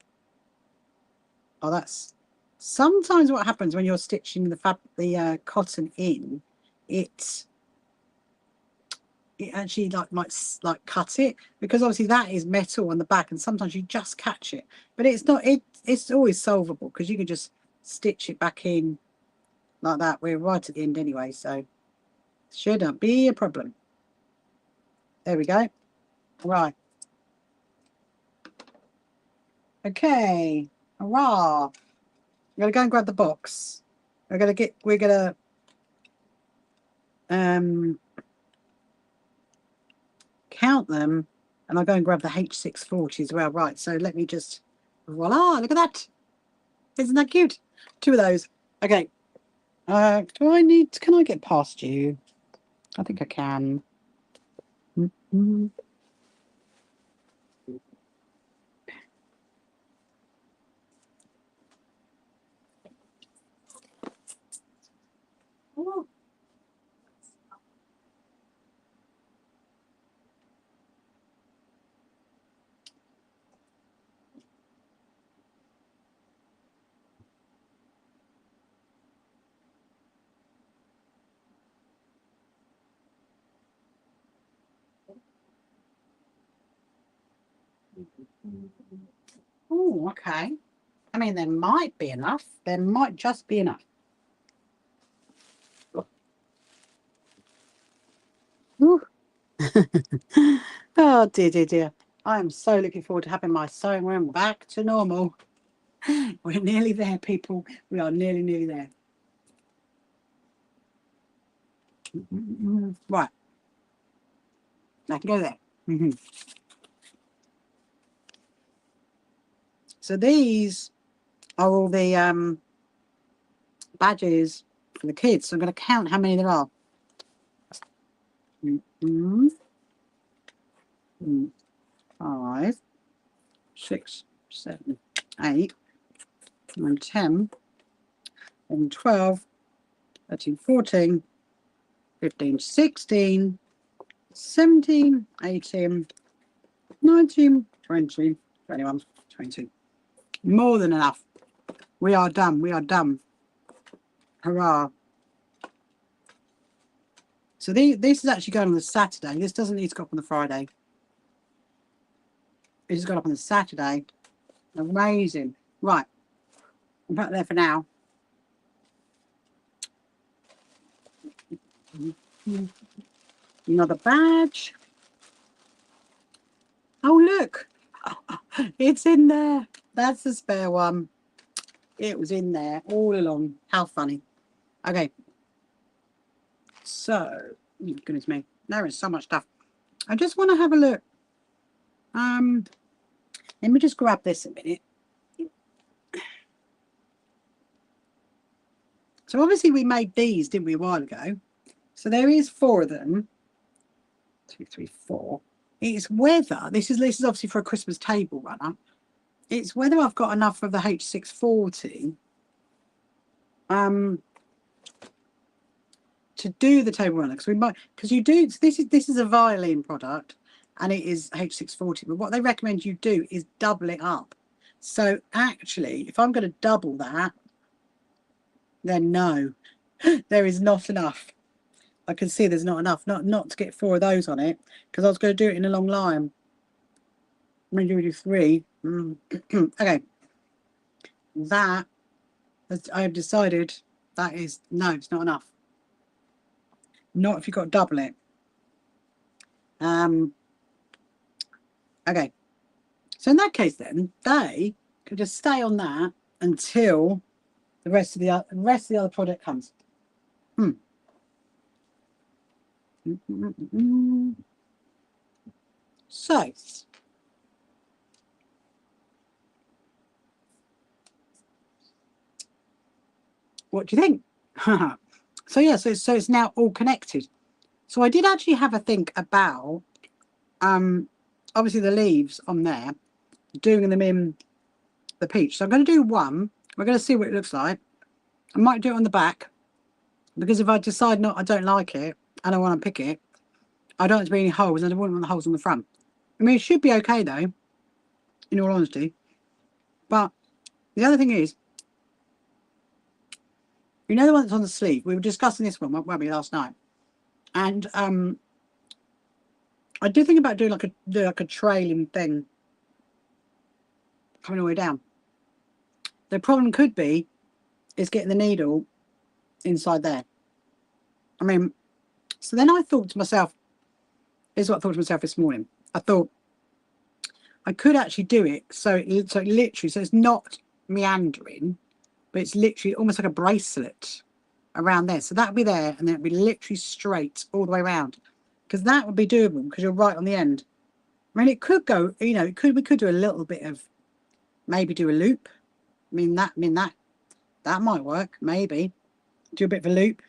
Oh, that's sometimes what happens when you're stitching the cotton in. It actually might cut it, because obviously that is metal on the back, and sometimes you just catch it. But it's not. It's always solvable, because you can just stitch it back in like that. We're right at the end anyway, so shouldn't be a problem. There we go. Right. Okay. Hurrah. I'm gonna go and grab the box. We're gonna count them, and I'll go and grab the H640 as well. Right, so let me just, voila, look at that. Isn't that cute? 2 of those. Okay. Can I get past you? I think I can. Oh. Oh, okay. I mean, there might be enough. There might just be enough. Oh, dear. I am so looking forward to having my sewing room back to normal. We're nearly there, people. We are nearly there. Right. I can go there. So these are all the badges for the kids. So I'm going to count how many there are. 5, 6, 7, 8, 9, 10, 11, 12, 13, 14, 15, 16, 17, 18, 19, 20, 21, 22. More than enough. We are done. We are done. Hurrah. So this is actually going on the Saturday. This doesn't need to go up on the Friday. It's got up on the Saturday. Amazing. Right. I'm back there for now. Another badge. Oh, look. It's in there. That's the spare one. It was in there all along. How funny. Okay. So, oh, goodness me. There is so much stuff. I just want to have a look. Let me just grab this a minute. So obviously we made these, didn't we, a while ago? So there is 4 of them. 2, 3, 4. It's whether this is obviously for a Christmas table runner. It's whether I've got enough of the H640 to do the table runner, because you do. This is a violin product, and it is H640. But what they recommend you do is double it up. So actually, if I'm going to double that, then no, there is not enough. I can see there's not enough, not to get 4 of those on it, because I was going to do it in a long line. I'm going to do 3. Okay. That, I have decided, that is, no, it's not enough. Not if you've got to double it. Okay. So in that case then, they can just stay on that until the rest of the other product comes. So what do you think? So yeah, so it's now all connected. So I did actually have a think about obviously the leaves on there, doing them in the peach. So I'm going to do one. We're going to see what it looks like. I might do it on the back, because if I decide I don't like it, I don't want to pick it, I don't want to be any holes, and I wouldn't want the holes on the front. I mean, it should be okay though, in all honesty. But the other thing is, you know the one that's on the sleeve? We were discussing this one, weren't we, last night? And I do think about doing like a trailing thing coming all the way down. The problem could be is getting the needle inside there. I mean, so then I thought to myself, here's what I thought to myself this morning. I thought I could actually do it so it's not meandering, but it's literally almost like a bracelet around there. So that would be there, and then it'd be literally straight all the way around, because that would be doable because you're right on the end. I mean, it could go, you know, we could do a little bit of, maybe do a loop. I mean that might work. Maybe do a bit of a loop.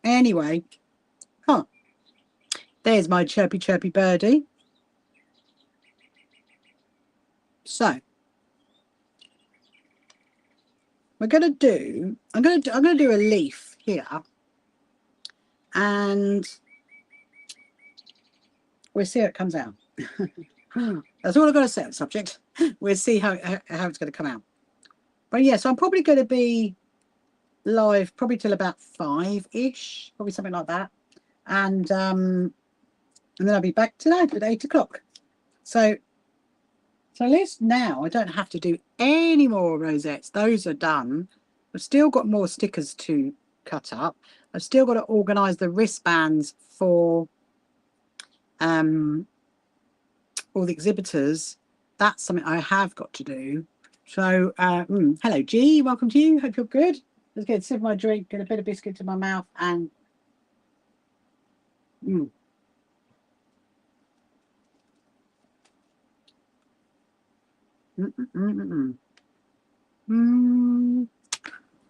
Anyway, there's my chirpy birdie. So we're gonna do. I'm gonna do a leaf here, and we'll see how it comes out. That's all I've got to say on the subject. We'll see how it's going to come out. But yeah, so I'm probably going to be live probably till about 5-ish, probably something like that, and then I'll be back tonight at 8 o'clock. So at least now I don't have to do any more rosettes. Those are done. I've still got more stickers to cut up. I've still got to organise the wristbands for all the exhibitors. That's something I have got to do. So hello G, welcome to you. Hope you're good. Let's get a sip of my drink, get a bit of biscuit to my mouth, and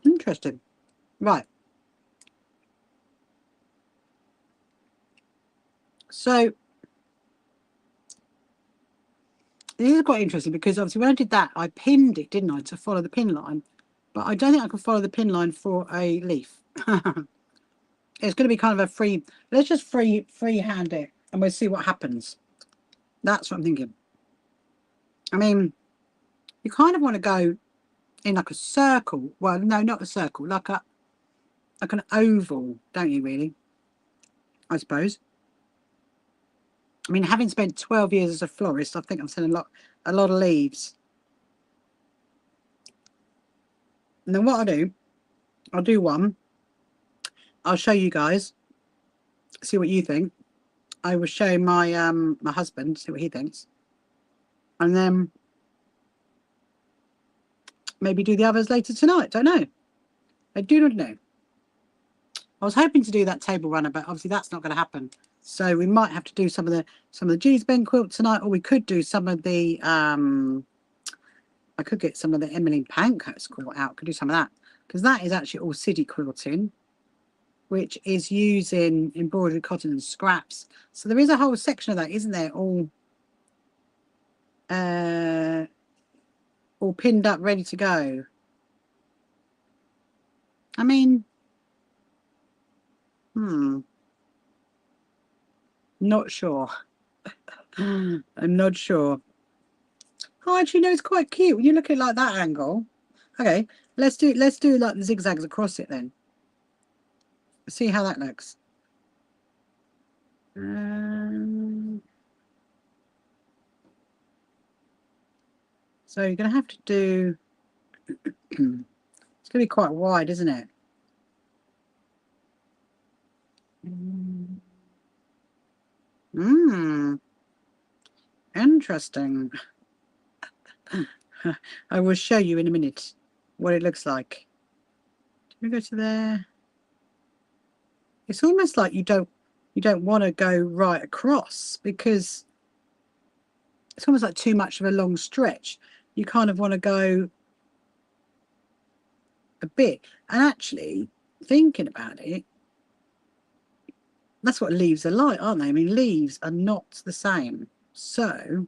interesting. Right. So this is quite interesting, because obviously when I did that, I pinned it, didn't I, to follow the pin line. But I don't think I can follow the pin line for a leaf. It's going to be kind of a free, let's just freehand it, and we'll see what happens. That's what I'm thinking. I mean, you kind of want to go in like a circle. Well, no, not a circle, like an oval, don't you really? I suppose. I mean, having spent 12 years as a florist, I think I've seen a lot of leaves. And then what I'll do one. I'll show you guys, see what you think. I will show my my husband, see what he thinks, and then maybe do the others later tonight. Don't know. I do not know. I was hoping to do that table runner, but obviously that's not going to happen. So we might have to do some of the G's Ben quilt tonight, or we could do some of the I could get some of the Emmeline Pankhurst quilt out. Could do some of that, because that is actually all city quilting, which is using embroidered cotton and scraps. So there is a whole section of that, isn't there? All pinned up, ready to go. I mean, not sure. I'm not sure. Oh, actually, no, it's quite cute when you look at it like that angle. Okay, let's do like the zigzags across it then. See how that looks. So you're going to have to do, it's going to be quite wide, isn't it? Interesting. I will show you in a minute what it looks like. Do we go to there? It's almost like you don't want to go right across, because it's almost like too much of a long stretch. You kind of want to go a bit. And actually, thinking about it, that's what leaves are like, aren't they? I mean, leaves are not the same. So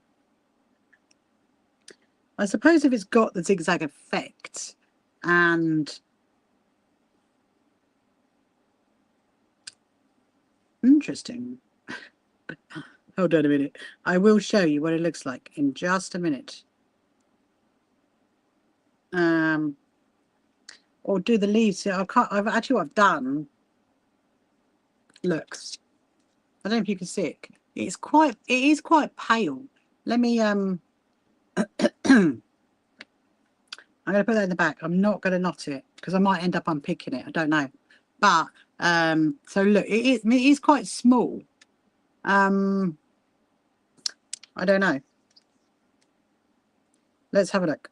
I suppose if it's got the zigzag effect, and interesting. Hold on a minute. I will show you what it looks like in just a minute. Or do the leaves. I've actually, what I've done, looks, I don't know if you can see it. It is quite pale. Let me I'm going to put that in the back. I'm not going to knot it because I might end up unpicking it. I don't know. But so look, it is quite small. I don't know. Let's have a look.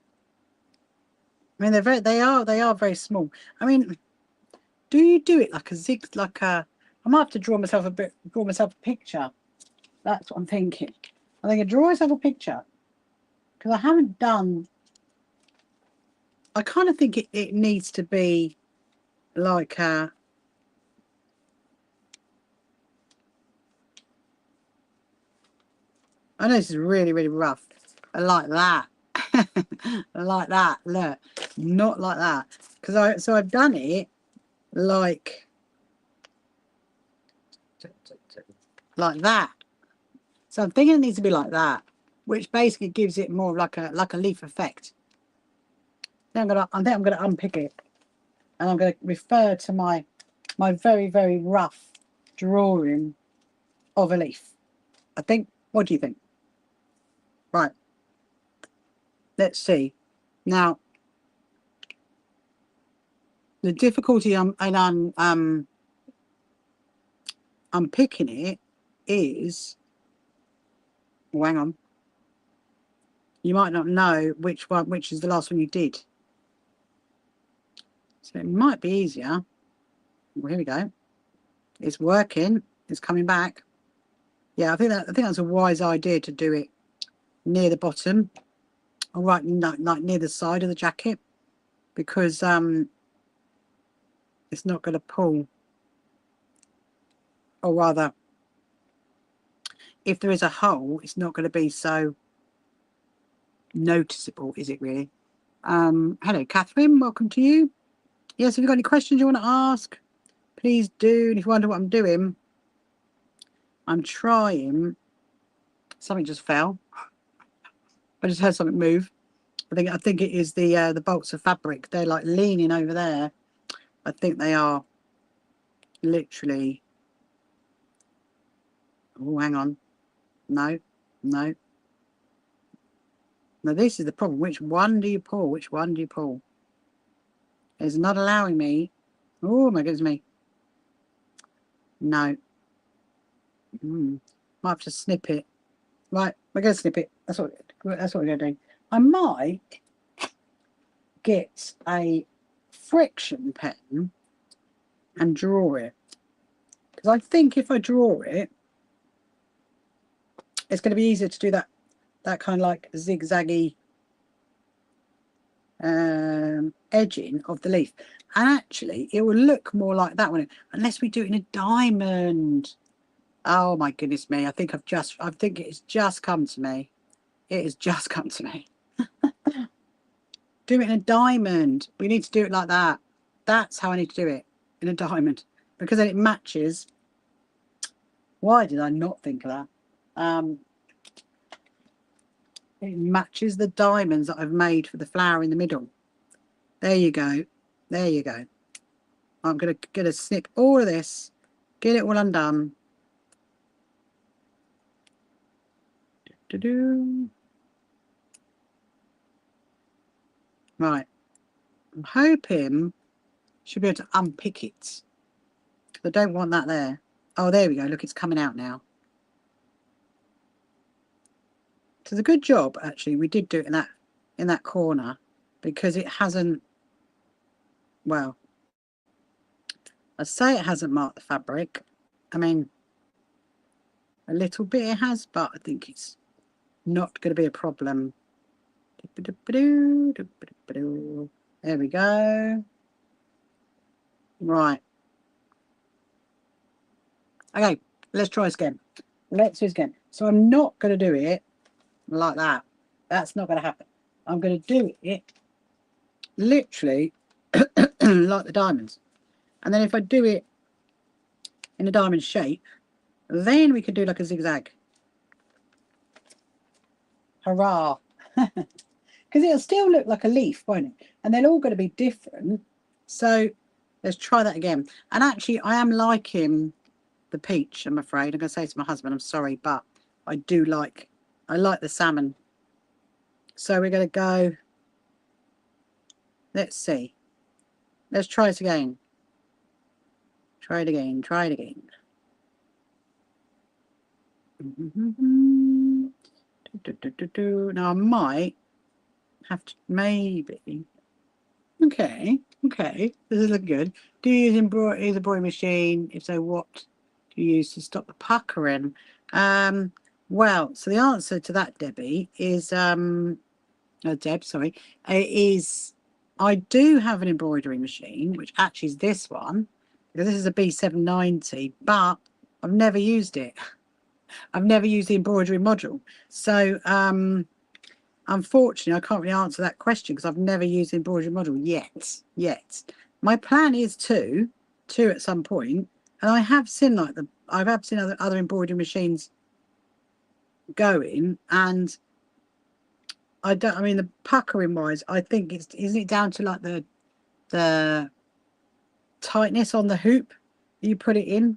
I mean, they are very small. I mean, do you do it like a I might have to draw myself a picture. That's what I'm thinking. I think I draw myself a picture, because I haven't done. I kind of think it needs to be like a. I know this is really, really rough. I like that. I like that. Look, not like that, because I've done it like that. So I'm thinking it needs to be like that, which basically gives it more like a leaf effect. I think I'm gonna unpick it, and I'm gonna refer to my very, very rough drawing of a leaf. I think. What do you think? Right. Let's see. Now, the difficulty I'm unpicking it is. Oh, hang on. You might not know which is the last one you did. So it might be easier. Well, here we go. It's working. It's coming back. Yeah, I think that's a wise idea to do it near the bottom, or right, like near the side of the jacket, because it's not going to pull, or rather, if there is a hole, it's not going to be so noticeable, is it really? Hello, Catherine. Welcome to you. Yes, if you've got any questions you want to ask, please do. And if you wonder what I'm doing, I'm trying. Something just fell. I just heard something move. I think it is the bolts of fabric. They're like leaning over there. I think they are literally. Oh, hang on. No. Now this is the problem. Which one do you pull? Which one do you pull? It's not allowing me. Oh my goodness me. No. Might have to snip it. Right, we're going to snip it. That's what we're going to do. I might get a friction pen and draw it, because I think if I draw it, it's going to be easier to do that kind of like zigzaggy edging of the leaf, and actually it will look more like that one, unless we do it in a diamond. Oh my goodness me, I think it's just come to me. It has just come to me. Do it in a diamond. We need to do it like that. That's how I need to do it, in a diamond, because then it matches. Why did I not think of that? It matches the diamonds that I've made for the flower in the middle. There you go. There you go. I'm gonna snip all of this, get it all undone, Right. I'm hoping should be able to unpick it. I don't want that there. Oh, there we go. Look, it's coming out now. So it's a good job, actually. We did do it in that corner because it hasn't, well, I say it hasn't marked the fabric. I mean, a little bit it has, but I think it's not going to be a problem. There we go. Right. Okay, let's try this again. Let's do this again. So I'm not going to do it like that. That's not going to happen. I'm going to do it literally like the diamonds. And then if I do it in a diamond shape, then we can do like a zigzag. Hurrah. Because it'll still look like a leaf, won't it? And they're all going to be different. So let's try that again. And actually, I am liking the peach, I'm afraid. I'm going to say to my husband, I'm sorry, but I like the salmon. So we're going to go, let's see. Let's try it again. Try it again, try it again. Now I might have to, maybe. Okay, okay, this is looking good. Do you use embroidery machine? If so, what do you use to stop the puckering? Well, so the answer to that, Debbie, is Deb, sorry, is I do have an embroidery machine, which actually is this one, because this is a B790, but I've never used it. I've never used the embroidery module. So unfortunately, I can't really answer that question because I've never used the embroidery module yet. My plan is to at some point, and I have seen other embroidery machines going, and I mean the puckering wise, I think isn't it down to like the tightness on the hoop you put it in.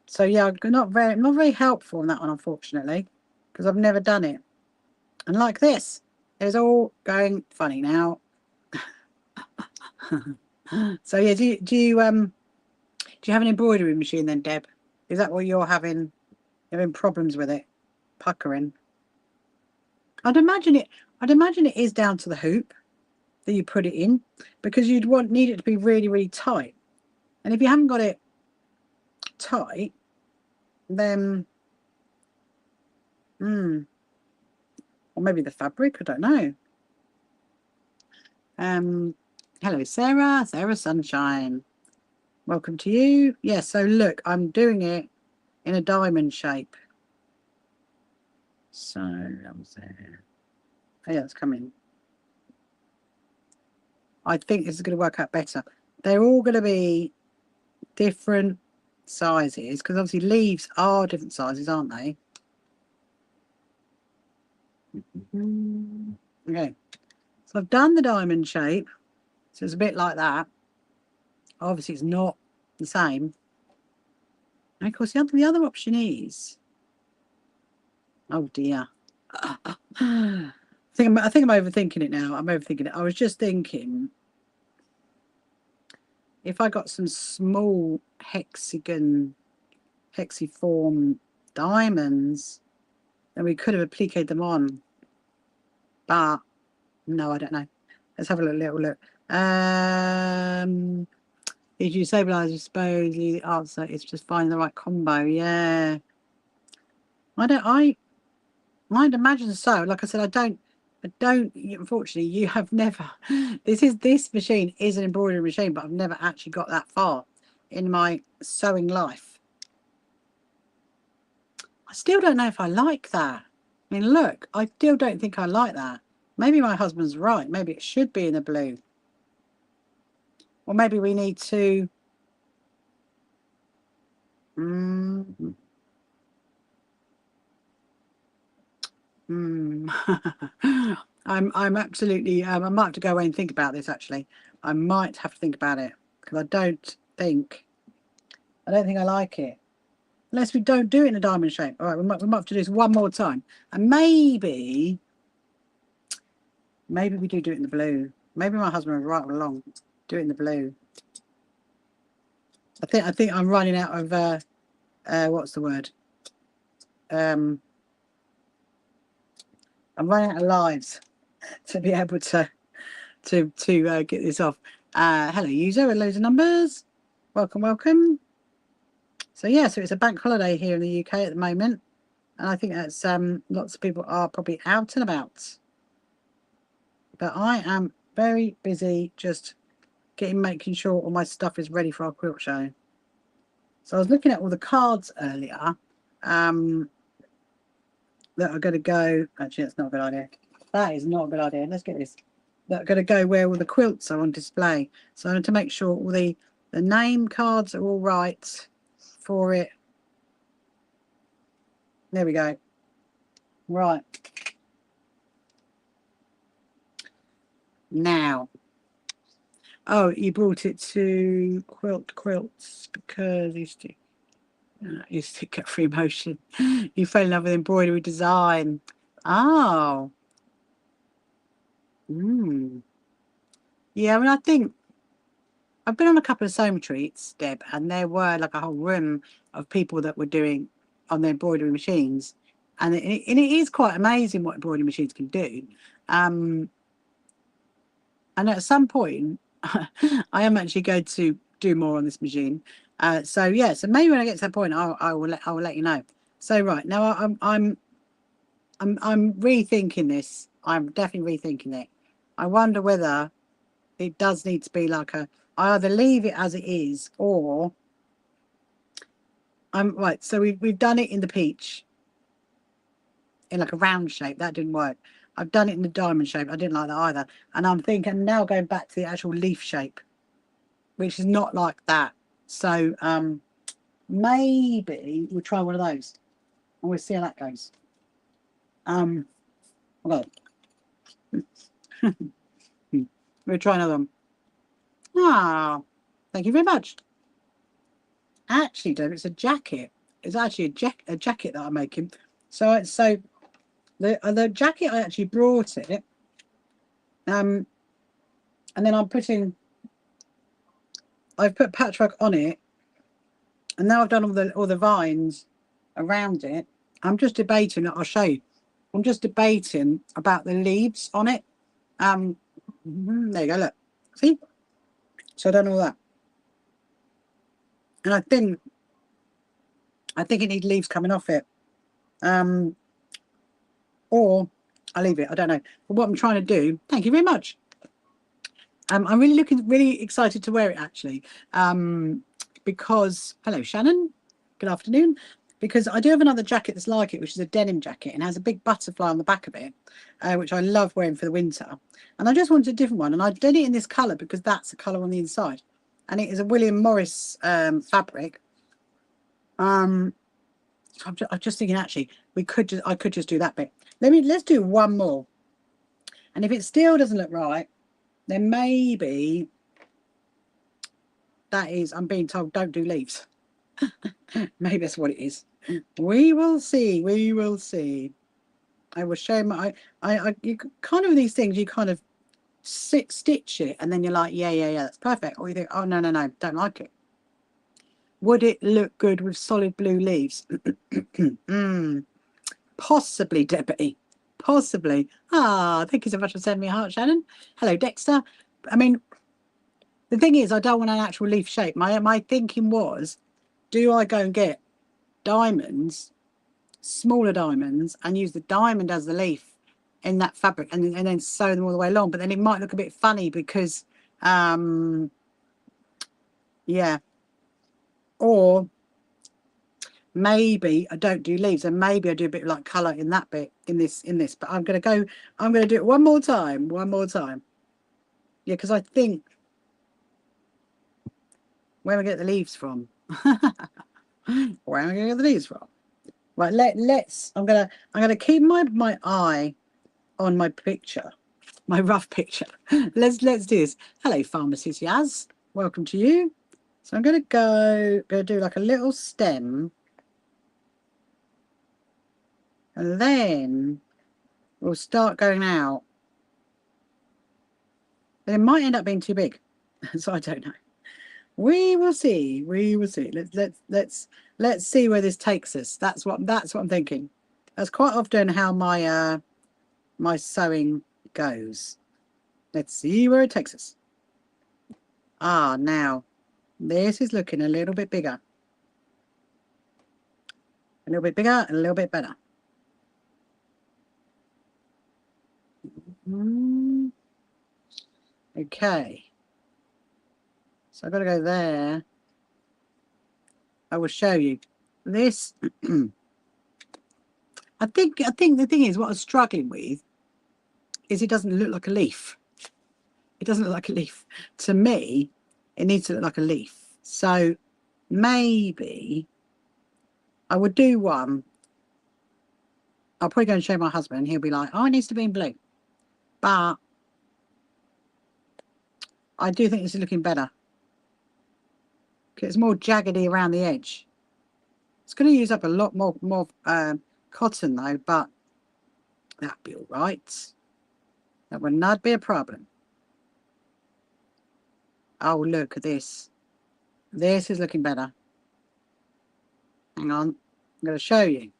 So yeah, not very helpful on that one, unfortunately, because I've never done it. And like this, it's all going funny now. So yeah, do you have an embroidery machine then, Deb? Is that what you're having problems with it, puckering? I'd imagine it is down to the hoop that you put it in, because you'd need it to be really, really tight. And if you haven't got it tight, then or maybe the fabric, I don't know. Hello, Sarah Sunshine. Welcome to you. Yeah, so look, I'm doing it in a diamond shape. So that was there. Oh, yeah, it's coming. I think this is going to work out better. They're all going to be different sizes, because obviously leaves are different sizes, aren't they? Okay, so I've done the diamond shape, so it's a bit like that. Obviously it's not the same, and of course the other option is, oh dear, I think I'm overthinking it now. I'm overthinking it. I was just thinking, if I got some small hexiform diamonds, then we could have appliqued them on. But no, I don't know. Let's have a little look. If you stabilize, I suppose the answer is just finding the right combo. Yeah. I'd imagine so. Like I said, I don't, unfortunately, you have never, this machine is an embroidery machine, but I've never actually got that far in my sewing life. I still don't know if I like that. I mean, look, I still don't think I like that. Maybe my husband's right. Maybe it should be in the blue. Or maybe we need to... I'm absolutely... I might have to go away and think about this, actually. I might have to think about it, because I don't think I like it. Unless we don't do it in a diamond shape. All right, we might have to do this one more time. And maybe we do it in the blue. Maybe my husband will right along. Do it in the blue. I think I'm running out of what's the word? I'm running out of lives to be able to get this off. Hello, user, with loads of numbers. Welcome. So yeah, so it's a bank holiday here in the UK at the moment, and I think that's lots of people are probably out and about. But I am very busy just making sure all my stuff is ready for our quilt show. So I was looking at all the cards earlier that are going to go. Actually, that's not a good idea. That is not a good idea. Let's get this. That are going to go where all the quilts are on display. So I want to make sure all the name cards are all right for it. There we go. Right. Now. Oh, you brought it to Quilts because you stick at free motion. You fell in love with embroidery design. Oh. Yeah, I mean, I think I've been on a couple of sewing retreats, Deb, and there were like a whole room of people that were doing on their embroidery machines. And it is quite amazing what embroidery machines can do. And at some point, I am actually going to do more on this machine. So yeah, so maybe when I get to that point, I will let you know. So right now, I'm rethinking this. I'm definitely rethinking it. I wonder whether it does need to be like I either leave it as it is, or right. So we've done it in the peach, in like a round shape. That didn't work. I've done it in the diamond shape. I didn't like that either. And I'm thinking now going back to the actual leaf shape, which is not like that. So maybe we'll try one of those and we'll see how that goes. Well, we'll try another one. Ah, thank you very much. Actually, Dave, it's a jacket. It's actually a jacket that I'm making. So the jacket, I actually brought it. And then I've put patchwork on it, and now I've done all the vines around it. I'm just debating. I'll show you. I'm just debating about the leaves on it. There you go. Look, see. So I've done all that, and I think it needs leaves coming off it. Or I'll leave it. I don't know. But what I'm trying to do. Thank you very much. I'm really excited to wear it actually, because hello Shannon, good afternoon. Because I do have another jacket that's like it, which is a denim jacket and has a big butterfly on the back of it, which I love wearing for the winter. And I just wanted a different one, and I did it in this colour because that's the colour on the inside, and it is a William Morris fabric. I'm just thinking actually I could just do that bit. Let's do one more, and if it still doesn't look right, then maybe that is, I'm being told don't do leaves. Maybe that's what it is. We will see. We will see. I will show my. You kind of these things. You kind of stitch it, and then you're like, yeah, that's perfect. Or you think, oh no, don't like it. Would it look good with solid blue leaves? Possibly, Debbie. Possibly. Ah, thank you so much for sending me a heart, Shannon. Hello, Dexter. I mean, the thing is, I don't want an actual leaf shape. My thinking was, do I go and get diamonds, smaller diamonds, and use the diamond as the leaf in that fabric, and then sew them all the way along? But then it might look a bit funny because, yeah. Or maybe I don't do leaves, and maybe I do a bit of like colour in that bit in this. But I'm gonna do it one more time. Yeah, because I think where am I get the leaves from? Where am I gonna get the leaves from? Right, let's. I'm gonna keep my eye on my picture, my rough picture. Let's do this. Hello, Pharmacist Yaz. Welcome to you. So I'm gonna do like a little stem And then we'll start going out. But it might end up being too big. So I don't know. We will see. We will see. Let's see where this takes us. That's what I'm thinking. That's quite often how my my sewing goes. Let's see where it takes us. Ah, now this is looking a little bit bigger. A little bit bigger and a little bit better. Okay. So I've got to go there. I will show you. This I think the thing is what I'm struggling with is it doesn't look like a leaf. It doesn't look like a leaf. To me, it needs to look like a leaf. So maybe I would do one. I'll probably go and show my husband. He'll be like, oh, it needs to be in blue. But I do think this is looking better. It's more jaggedy around the edge. It's going to use up a lot more cotton though, but that'd be all right. That would not be a problem. Oh, look at this. This is looking better. Hang on. I'm going to show you.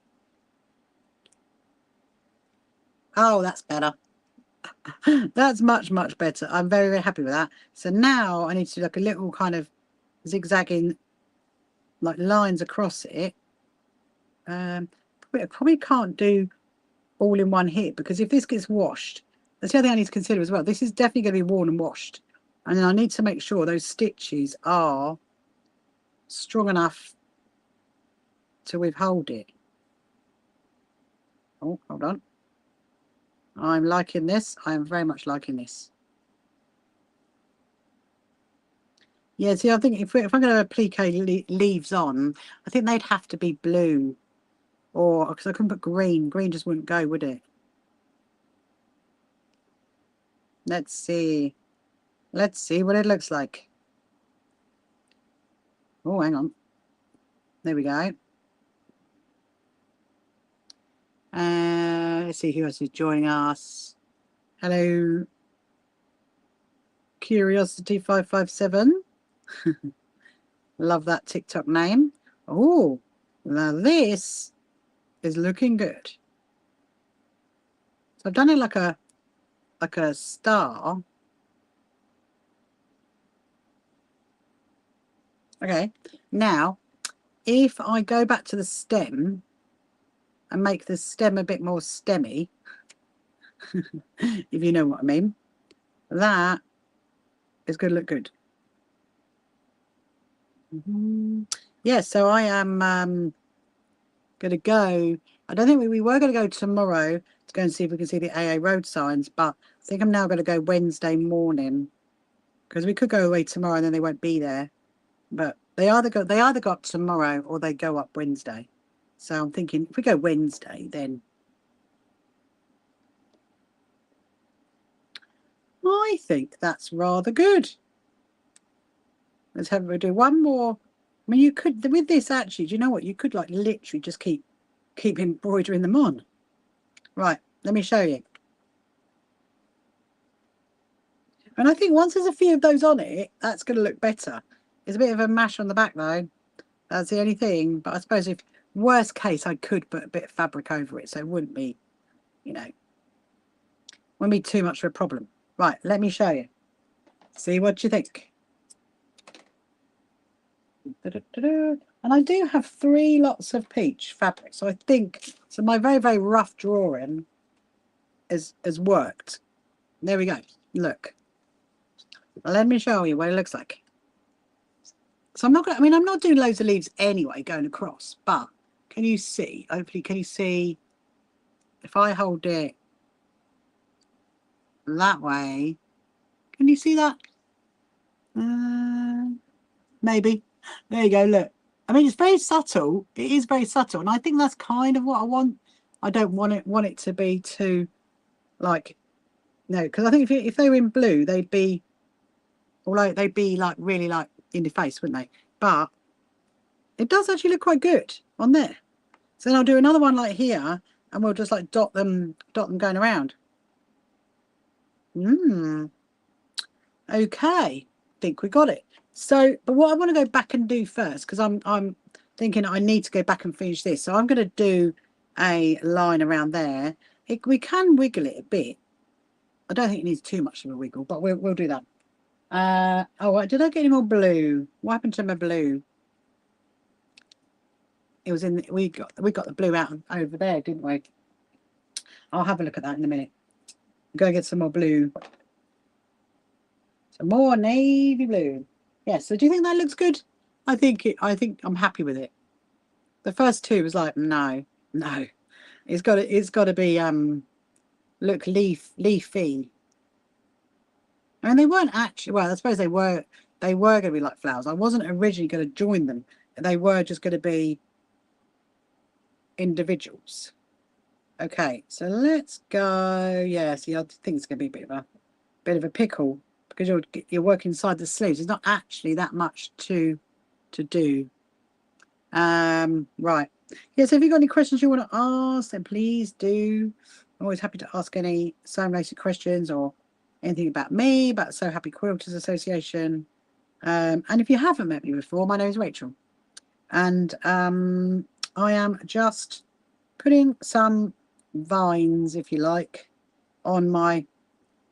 Oh, that's better. That's much, much better. I'm very, very happy with that. So now I need to do like a little kind of zigzagging like lines across it. I probably can't do all in one hit because if this gets washed, that's the other thing I need to consider as well. This is definitely going to be worn and washed. And then I need to make sure those stitches are strong enough to withhold it. Oh, hold on. I'm liking this. I'm very much liking this. Yeah, see, I think if I'm going to applique leaves on, I think they'd have to be blue. Or, because I couldn't put green. Green just wouldn't go, would it? Let's see. Let's see what it looks like. Oh, hang on. There we go. Let's see who else is joining us. Hello. Curiosity557. Love that TikTok name. Oh, now this is looking good. So I've done it like a star. Okay, now if I go back to the stem and make the stem a bit more stemmy, if you know what I mean, that is going to look good. Yeah, so I am going to go. I don't think we were going to go tomorrow to go and see if we can see the AA road signs, but I think I'm now going to go Wednesday morning because we could go away tomorrow and then they won't be there. But they either got tomorrow or they go up Wednesday. So I'm thinking if we go Wednesday, then I think that's rather good. Let's we'll do one more. I mean, you could with this actually. Do you know what? You could like literally just keep embroidering them on. Right. Let me show you. And I think once there's a few of those on it, that's going to look better. There's a bit of a mash on the back though. That's the only thing. But I suppose if worst case, I could put a bit of fabric over it, so it wouldn't be, you know, wouldn't be too much of a problem. Right. Let me show you. See what you think. And I do have 3 lots of peach fabric, so I think so. My very, very rough drawing has worked. There we go. Look. Let me show you what it looks like. So I'm not going. I mean, I'm not doing loads of leaves anyway, going across. But can you see? Hopefully, can you see? If I hold it that way, can you see that? Maybe. There you go. Look. I mean, it's very subtle. It is very subtle, and I think that's kind of what I want. I don't want it to be too, like, no, because I think if they were in blue, they'd be, although they'd be like really like in the face, wouldn't they? But it does actually look quite good on there. So then I'll do another one like here, and we'll just like dot them going around. Okay, think we got it. So, but what I want to go back and do first, because I'm thinking I need to go back and finish this. So I'm going to do a line around there. We can wiggle it a bit. I don't think it needs too much of a wiggle, but we'll do that. Oh, did I get any more blue? What happened to my blue? It was in. We got the blue out over there, didn't we? I'll have a look at that in a minute. Go get some more blue. Some more navy blue. Yeah. So do you think that looks good? I think I'm happy with it. The first two was like no. It's got to be look leafy. I mean, they weren't actually. Well, I suppose they were. They were going to be like flowers. I wasn't originally going to join them. They were just going to be individuals. Okay, so let's go. Yeah, see, I think it's going to be a bit of a pickle because you're working inside the sleeves. It's not actually that much to do. Right. Yeah, so if you've got any questions you want to ask, then please do. I'm always happy to ask any sewing-related questions or anything about me, about So Happy Quilters Association. And if you haven't met me before, my name is Rachel. And I am just putting some vines, if you like, on my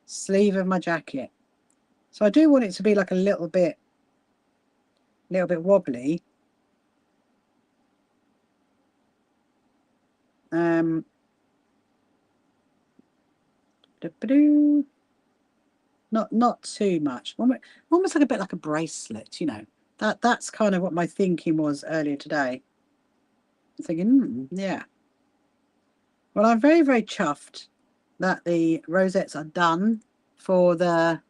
sleeve of my jacket. So I do want it to be like a little bit wobbly. Not too much. Almost like a bit like a bracelet, you know. That's kind of what my thinking was earlier today. I'm thinking, yeah. Well, I'm very, very chuffed that the rosettes are done for the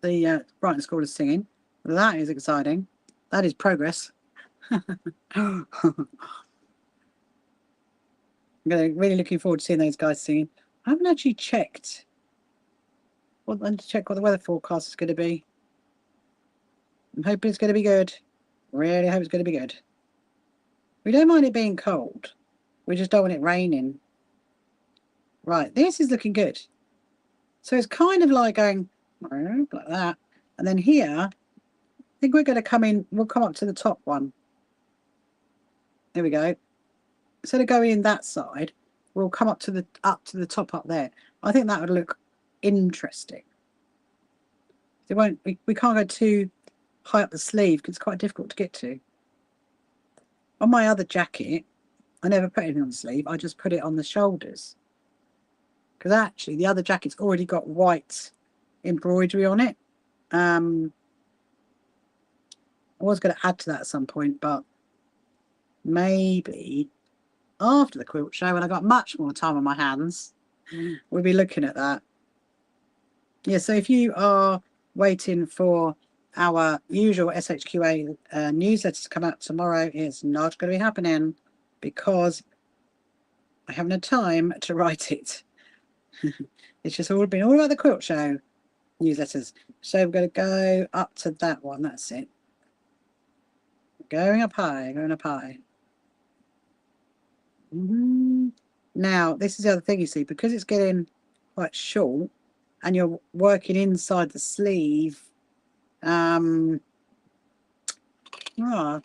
Brighton School of Singing. That is exciting. That is progress. I'm really looking forward to seeing those guys singing. I haven't actually checked. I want to check what the weather forecast is going to be. I'm hoping it's going to be good. Really hope it's going to be good. We don't mind it being cold. We just don't want it raining. Right, this is looking good. So it's kind of like going like that. And then here, I think we're going to come in, we'll come up to the top one. There we go. Instead of going in that side, we'll come up to the top up there. I think that would look interesting. It won't. We can't go too high up the sleeve because it's quite difficult to get to. On my other jacket, I never put anything on the sleeve. I just put it on the shoulders because actually the other jacket's already got white embroidery on it. I was going to add to that at some point, but maybe after the quilt show when I got much more time on my hands, we'll be looking at that. Yeah, so if you are waiting for our usual SHQA newsletter to come out tomorrow, it's not going to be happening because I haven't had time to write it. It's just all been all about the quilt show newsletters. So we're going to go up to that one. That's it. Going up high, going up high. Now, this is the other thing you see, because it's getting quite short and you're working inside the sleeve. I've got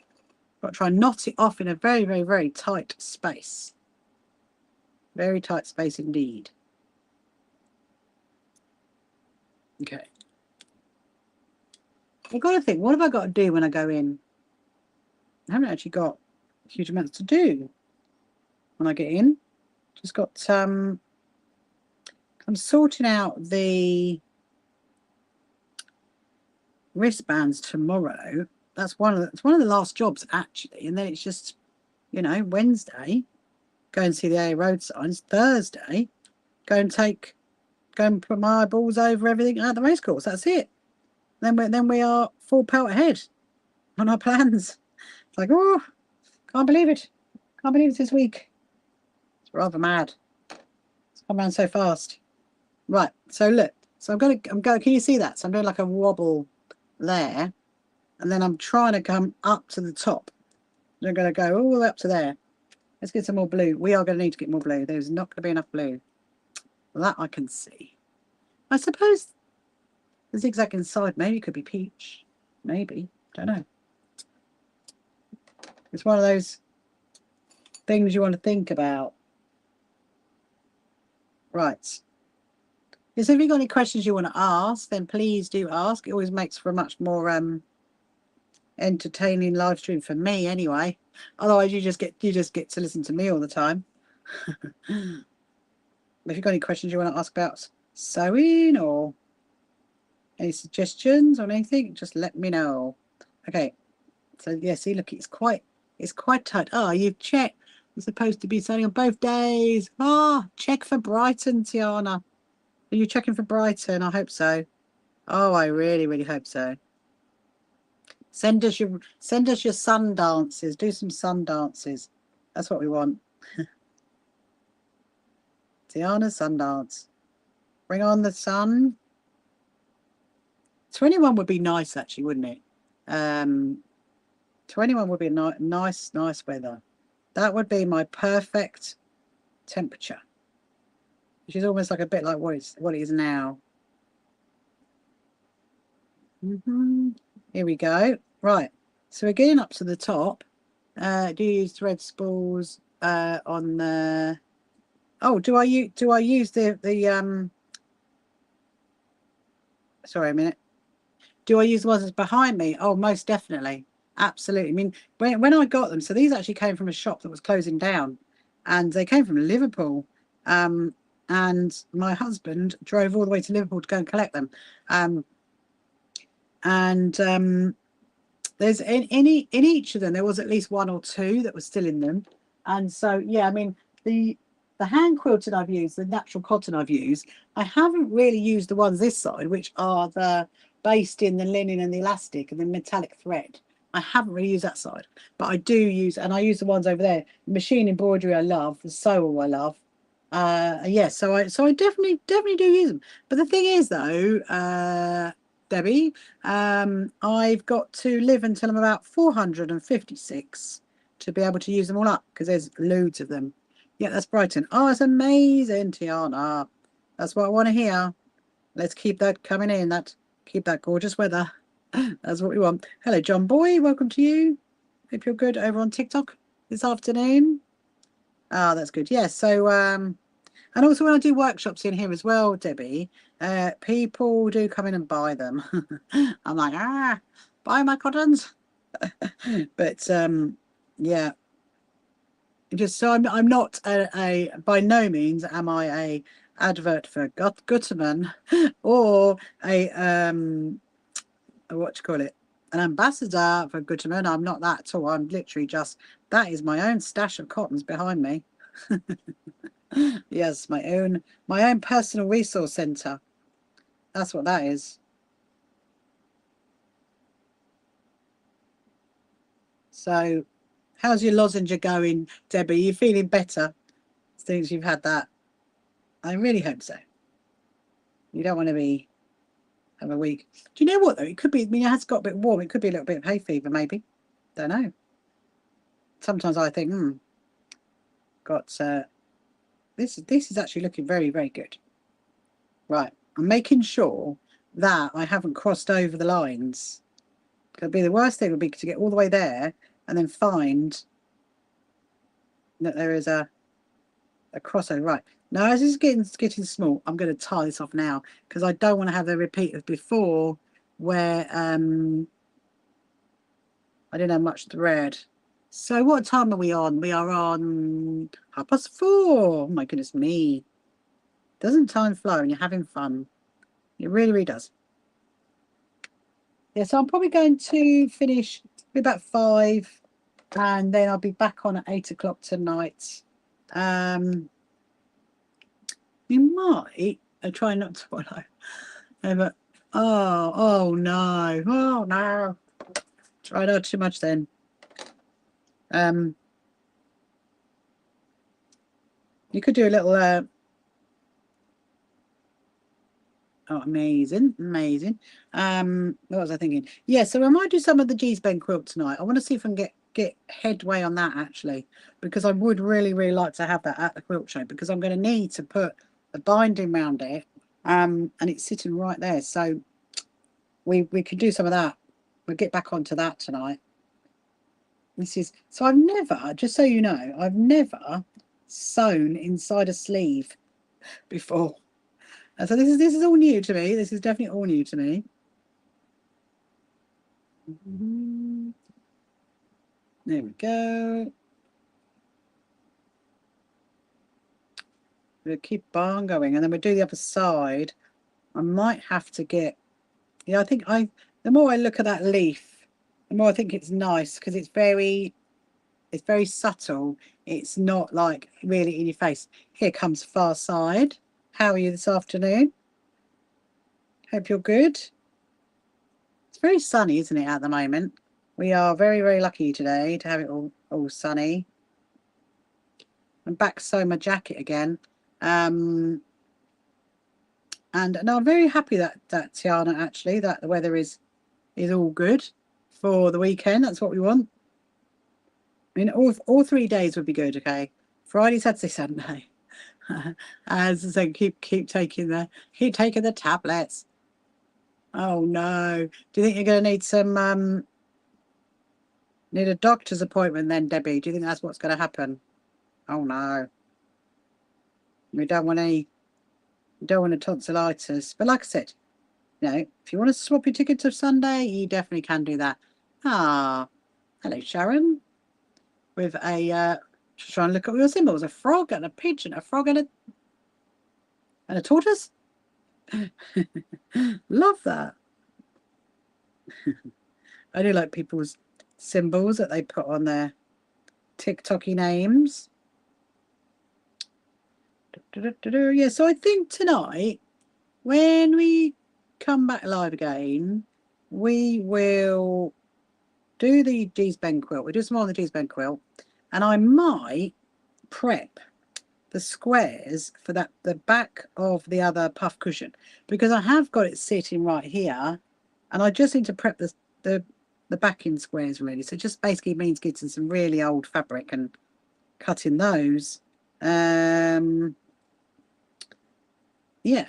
to try and knot it off in a very, very, very tight space. Very tight space indeed. Okay. I've got to think, what have I got to do when I go in? I haven't actually got huge amounts to do when I get in. Just got I'm sorting out the wristbands tomorrow. It's one of the last jobs actually, and then it's just, you know, Wednesday go and see the AA road signs. Thursday go and put my eyeballs over everything at the racecourse. That's it. Then we are full pelt ahead on our plans. It's like, oh, can't believe it. Can't believe it's this week. It's rather mad. It's come around so fast. Right, so look. So I'm going, can you see that? So I'm doing like a wobble there. And then I'm trying to come up to the top. I'm going to go all the way up to there. Let's get some more blue. We are going to need to get more blue. There's not going to be enough blue. Well, that I can see. I suppose the zigzag inside maybe could be peach. Maybe. Don't know. It's one of those things you want to think about. Right. If you've got any questions you want to ask, then please do ask. It always makes for a much more entertaining live stream for me anyway. Otherwise you just get to listen to me all the time. If you've got any questions you want to ask about sewing or any suggestions on anything, just let me know. Okay. So yeah, see, look, it's quite tight. Oh, you've checked. You're supposed to be sewing on both days. Ah, check for Brighton, Tiana. Are you checking for Brighton? I hope so. Oh, I really, really hope so. Send us your sun dances. Do some sun dances. That's what we want. Tiana sun dance. Bring on the sun. 21 would be nice, actually, wouldn't it? 21 would be nice weather. That would be my perfect temperature, which is almost like a bit like what it is now. Here we go. Right, so we're getting up to the top. Do you use thread spools on the? Oh, do I use the Sorry a minute. Do I use the ones that's behind me? Oh, most definitely. Absolutely. I mean, when I got them, so these actually came from a shop that was closing down, and they came from Liverpool. And my husband drove all the way to Liverpool to go and collect them. There's in each of them there was at least one or two that were still in them, and so yeah, I mean the hand quilted I've used, the natural cotton I've used, I haven't really used the ones this side, which are the based in the linen and the elastic and the metallic thread. I haven't really used that side, but I do use, and I use the ones over there. Machine embroidery I love, the sewell I love. Yeah, so I definitely do use them. But the thing is though, Debbie, I've got to live until I'm about 456 to be able to use them all up, because there's loads of them. Yeah, that's Brighton. Oh, it's amazing, Tiana. That's what I want to hear. Let's keep that coming in. Keep that gorgeous weather. That's what we want. Hello, John Boy. Welcome to you. Hope you're good over on TikTok this afternoon. Oh, that's good. Yes. Yeah, so, and also when I do workshops in here as well, Debbie, people do come in and buy them. I'm like, buy my cottons. But yeah, just so I'm not a by no means am I a advert for Guterman or a what do you call it, an ambassador for Guterman. I'm not that at all. I'm literally just, that is my own stash of cottons behind me. Yes, my own personal resource center. That's what that is. So how's your lozenge going, Debbie? Are you feeling better since you've had that? I really hope so. You don't want to have a week. Do you know what though? It could be, I mean, it has got a bit warm. It could be a little bit of hay fever, maybe. Don't know. Sometimes I think, got this is actually looking very, very good. Right, I'm making sure that I haven't crossed over the lines. It'd be the worst thing would be to get all the way there and then find that there is a crossover. Right, now as it's getting small, I'm going to tie this off now, because I don't want to have the repeat of before where I didn't have much thread. So what time are we on? We are on 4:30. Oh my goodness me. Doesn't time fly when you're having fun? It really, really does. Yeah, so I'm probably going to finish about 5, and then I'll be back on at 8 o'clock tonight. You might try not to follow. But oh no. Try not too much then. You could do a little oh, amazing. What was I thinking? Yeah, so I might do some of the G's Ben quilt tonight. I want to see if I can get headway on that actually, because I would really, really like to have that at the quilt show, because I'm going to need to put the binding around it, and it's sitting right there. So we can do some of that. We'll get back onto that tonight. This is, so I've never, just so you know, I've never sewn inside a sleeve before. And so this is all new to me. This is definitely all new to me. There we go. We'll keep on going, and then we'll do the other side. I might have to get, yeah, I think the more I look at that leaf, the more I think it's nice, because it's very subtle. It's not like really in your face. Here comes Far Side. How are you this afternoon? Hope you're good. It's very sunny, isn't it, at the moment? We are very, very lucky today to have it all sunny. I'm back sewing my jacket again. And I'm very happy that Tiana, actually, that the weather is all good for the weekend. That's what we want. I mean, all 3 days would be good. Okay, Friday, Saturday, Sunday. As I say, keep taking the tablets. Oh no! Do you think you're going to need some need a doctor's appointment then, Debbie? Do you think that's what's going to happen? Oh no! We don't want any. We don't want a tonsillitis. But like I said, you know, if you want to swap your ticket to Sunday, you definitely can do that. Ah, hello, Sharon. With a just trying to look at your symbols: a frog and a pigeon, a frog and a tortoise. Love that. I do like people's symbols that they put on their TikToky names. Yeah, so I think tonight, when we come back live again, we will do the G's Ben quilt. We'll do some more on the G's Ben quilt, and I might prep the squares for the back of the other puff cushion, because I have got it sitting right here, and I just need to prep the backing squares really. So it just basically means getting some really old fabric and cutting those. Yeah.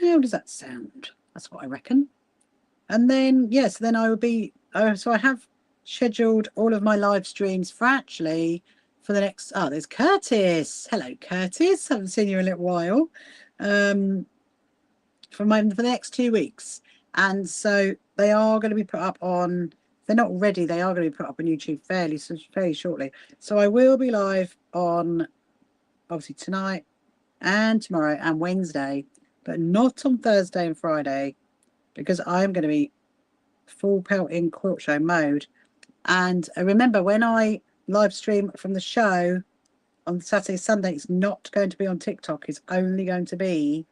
How does that sound? That's what I reckon. And then, yes, then I will be, so I have scheduled all of my live streams for actually for the next, there's Curtis. Hello, Curtis. Haven't seen you in a little while. For the next 2 weeks. And so they are going to be put up on, if they're not ready, they are going to be put up on YouTube fairly shortly. So I will be live on, obviously, tonight and tomorrow and Wednesday, but not on Thursday and Friday, because I'm going to be full pelt in quilt show mode. And remember, when I live stream from the show on Saturday, Sunday, it's not going to be on TikTok. It's only going to be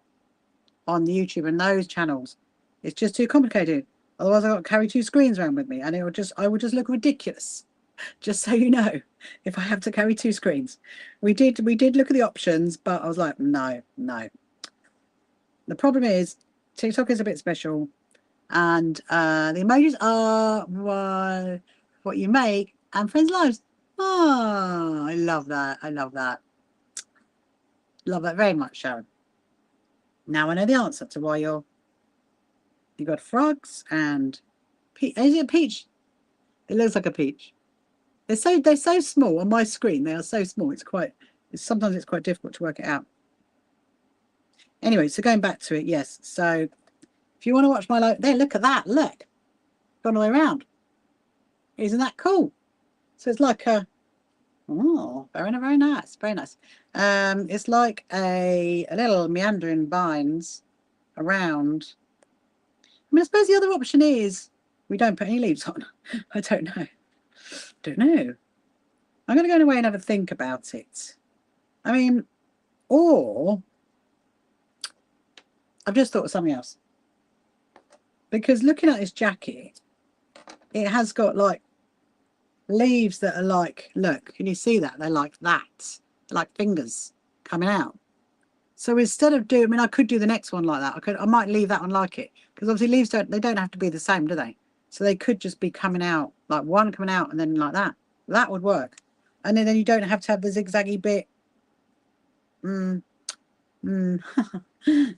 on YouTube and those channels. It's just too complicated. Otherwise, I've got to carry 2 screens around with me, and I would just look ridiculous. Just so you know, if I have to carry 2 screens. We did look at the options, but I was like, no. The problem is TikTok is a bit special, and the emojis are what you make, and friends' lives. Oh, I love that. Love that very much, Sharon. Now I know the answer to why you got frogs and is it a peach? It looks like a peach. They're so small on my screen. They are so small. Sometimes it's quite difficult to work it out. Anyway, so going back to it, yes. So if you want to watch my live, there, look at that. Look, gone all the way around. Isn't that cool? So it's like a, oh, very nice, very nice. It's like a little meandering vines around. I mean, I suppose the other option is we don't put any leaves on. I don't know. I'm going to go away and have a think about it. I mean, or I've just thought of something else. Because looking at this jacket, it has got like leaves that are like, look, can you see that? They're like that. They're like fingers coming out. So instead of I could do the next one like that. I might leave that one like it. Because obviously leaves don't have to be the same, do they? So they could just be coming out, like one coming out and then like that. That would work. And then you don't have to have the zigzaggy bit.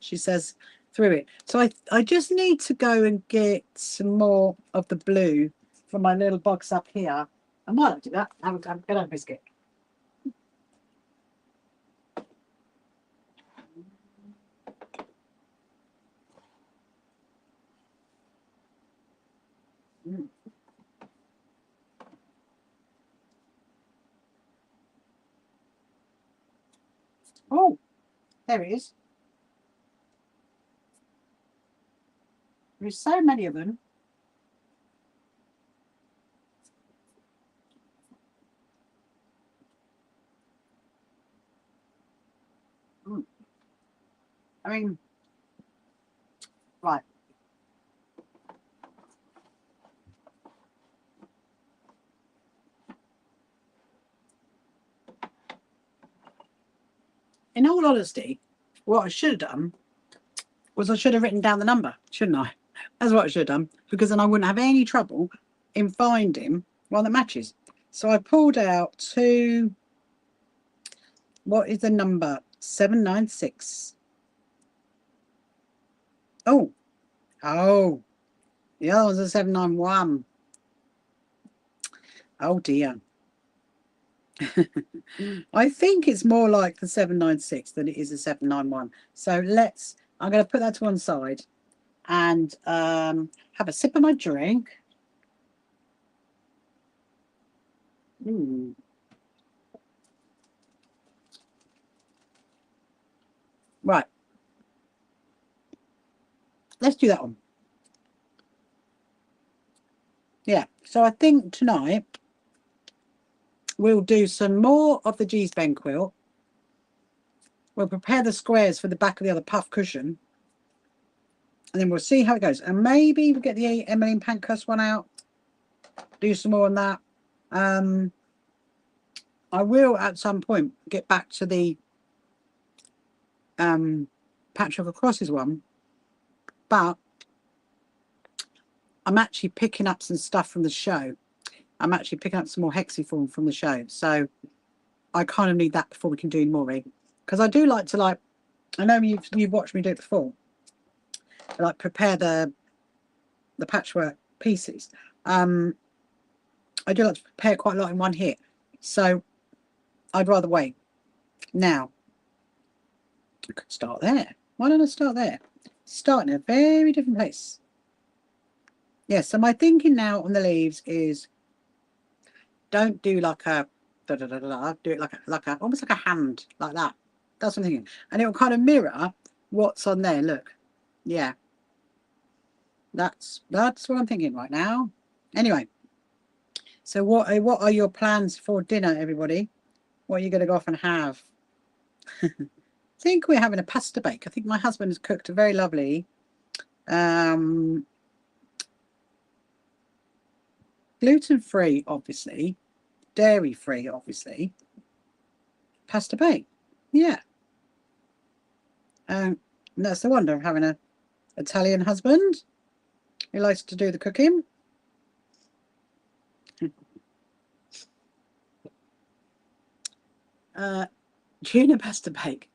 She says through it. So I just need to go and get some more of the blue from my little box up here. And while I do that, I'm going to have a biscuit. Oh, there it is. There's so many of them. I mean, right. In all honesty, what I should have done was I should have written down the number, shouldn't I? That's what I should have done, because then I wouldn't have any trouble in finding one that matches. So I pulled out two. What is the number? 796. Oh, the other one's a 791. Oh dear. I think it's more like the 796 than it is a 791. So I'm going to put that to one side and have a sip of my drink. Right. Let's do that one. Yeah. So I think tonight we'll do some more of the G-Spen quilt. We'll prepare the squares for the back of the other puff cushion. And then we'll see how it goes. And maybe we'll get the Emmeline Pankhurst one out. Do some more on that. I will at some point get back to the Patchwork of Crosses one. But I'm actually picking up some stuff from the show. I'm actually picking up some more hexiform from the show. So I kind of need that before we can do more. Because I do like to I know you've watched me do it before. I prepare the patchwork pieces. I do like to prepare quite a lot in one hit. So I'd rather wait. Now, I could start there. Why don't I start there? Start in a very different place. Yeah, so my thinking now on the leaves is don't do like a da, da, da, da, da, do it like a almost like a hand, like that. That's what I'm thinking. And it will kind of mirror what's on there. Look. Yeah. That's what I'm thinking right now. Anyway. So what are your plans for dinner, everybody? What are you going to go off and have? I think we're having a pasta bake. I think my husband has cooked a very lovely gluten-free, obviously, dairy-free, obviously, pasta bake. Yeah. That's the wonder of having an Italian husband who likes to do the cooking. Tuna pasta bake.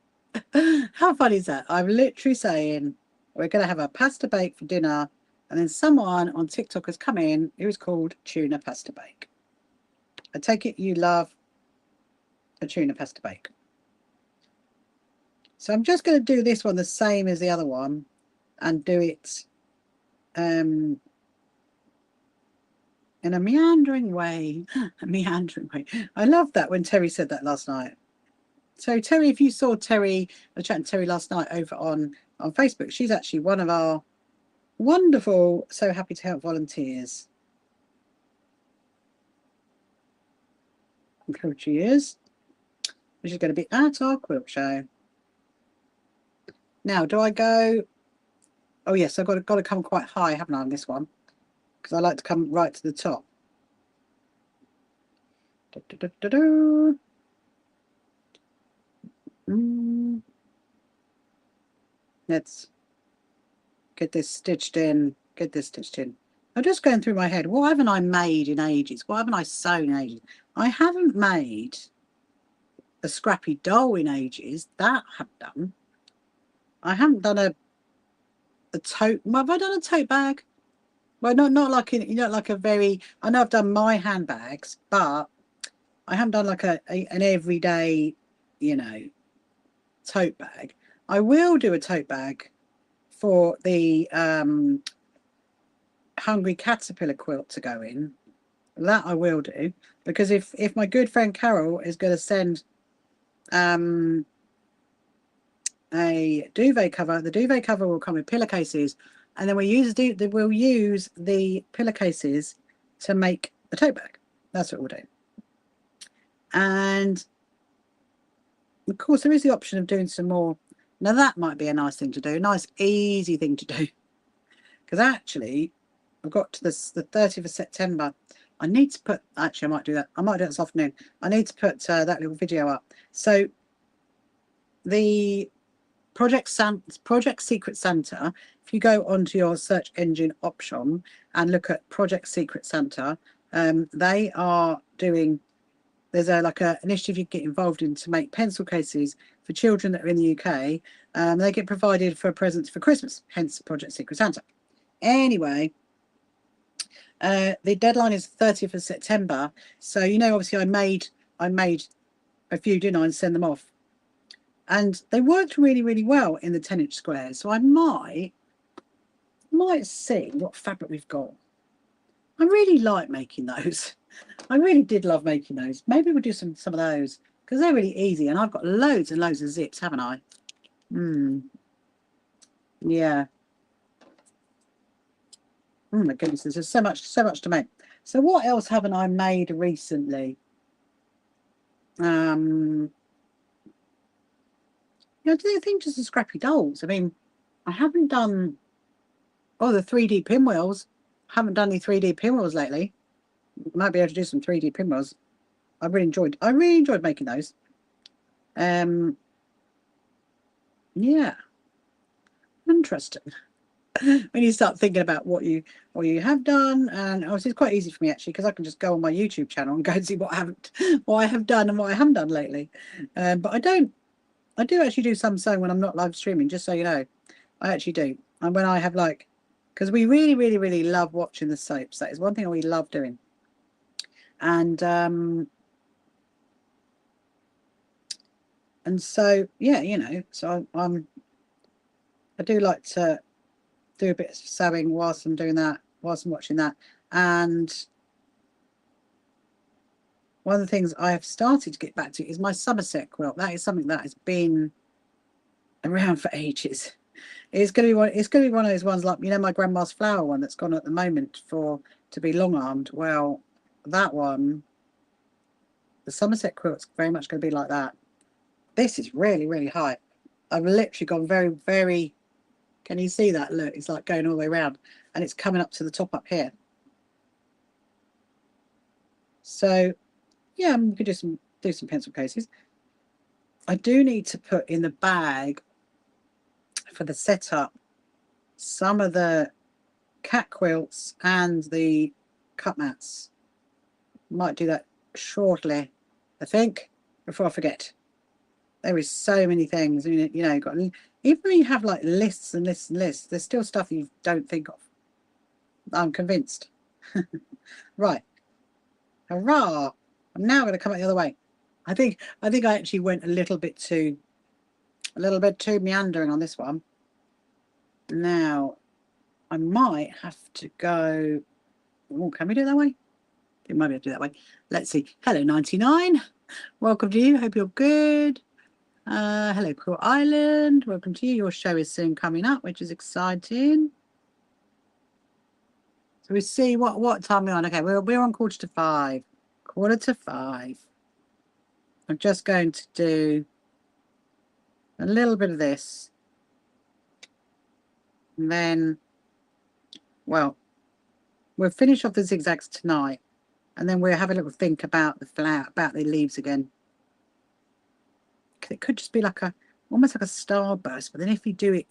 How funny is that? I'm literally saying we're going to have a pasta bake for dinner, and then someone on TikTok has come in who's called tuna pasta bake. I take it you love a tuna pasta bake. So I'm just going to do this one the same as the other one and do it in a meandering way. A meandering way. I love that when Terry said that last night. So Terry, if you saw Terry, I was chatting to Terry last night over on Facebook. She's actually one of our wonderful, so happy to help volunteers. And here she is. Which is going to be at our quilt show. Now, do I go? Oh yes, I've got to come quite high, haven't I, on this one? Because I like to come right to the top. Da, da, da, da, da. Let's get this stitched in. Get this stitched in. I'm just going through my head. What haven't I made in ages? What haven't I sewn in ages? I haven't made a scrappy doll in ages. That I have done. I haven't done a tote. Well, have I done a tote bag? Well, not like in, you know, like a very. I know I've done my handbags, but I haven't done like an everyday, you know, tote bag. I will do a tote bag for the Hungry Caterpillar quilt to go in. That I will do, because if my good friend Carol is going to send a duvet cover, the duvet cover will come with pillowcases, and then we'll use the pillowcases to make a tote bag. That's what we'll do. And of course, there is the option of doing some more. Now that might be a nice thing to do, a nice easy thing to do, because actually I've got to the 30th of September. I need to put, actually I might do that. I might do it this afternoon. I need to put that little video up. So the Project Secret Santa, if you go onto your search engine option and look at Project Secret Santa, they are doing, there's like a initiative you can get involved in to make pencil cases for children that are in the UK. They get provided for presents for Christmas, hence Project Secret Santa. Anyway, the deadline is 30th of September. So, you know, obviously I made a few, didn't I, and send them off. And they worked really, really well in the 10-inch squares. So I might see what fabric we've got. I really like making those. I really did love making those. Maybe we'll do some of those, because they're really easy. And I've got loads and loads of zips, haven't I? Yeah. Oh my goodness, there's just so much to make. So what else haven't I made recently? Yeah, I think just the scrappy dolls. I mean, I haven't done the 3D pinwheels. Haven't done any 3D pinwheels lately. Might be able to do some 3D pinwheels. I really enjoyed making those. Yeah. Interesting. When you start thinking about what you have done, and obviously it's quite easy for me actually, because I can just go on my YouTube channel and go and see what I have done and what I haven't done lately. But I do actually do some sewing when I'm not live streaming, just so you know. I actually do. And when I have, like, because we really, really, really love watching the soaps. That is one thing we love doing. And so yeah, you know, so I do like to do a bit of sewing whilst I'm doing that, whilst I'm watching that. And one of the things I have started to get back to is my Somerset quilt. That is something that has been around for ages. It's going to be one of those ones, like, you know, my grandma's flower one that's gone at the moment to be long armed. Well, that one, the Somerset quilt's very much going to be like that. This is really, really high. I've literally gone very, very. Can you see that? Look, it's like going all the way around, and it's coming up to the top up here. So yeah, we could do some pencil cases. I do need to put in the bag for the setup some of the cat quilts and the cut mats. Might do that shortly, I think, before I forget. There is so many things, you know, you've got, even when you have like lists and lists and lists, there's still stuff you don't think of. I'm convinced. Right. Hurrah. I'm now going to come out the other way. I think I actually went a little bit too meandering on this one. Now, I might have to go. Oh, can we do it that way? It might be able to do it that way. Let's see. Hello, 99. Welcome to you. Hope you're good. Hello, Cool Island. Welcome to you. Your show is soon coming up, which is exciting. So we see what time we're on. Okay, we're on 4:45. 4:45. I'm just going to do a little bit of this, and then, well, we'll finish off the zigzags tonight, and then we'll have a little think about the leaves again. It could just be like almost like a starburst, but then if you do it,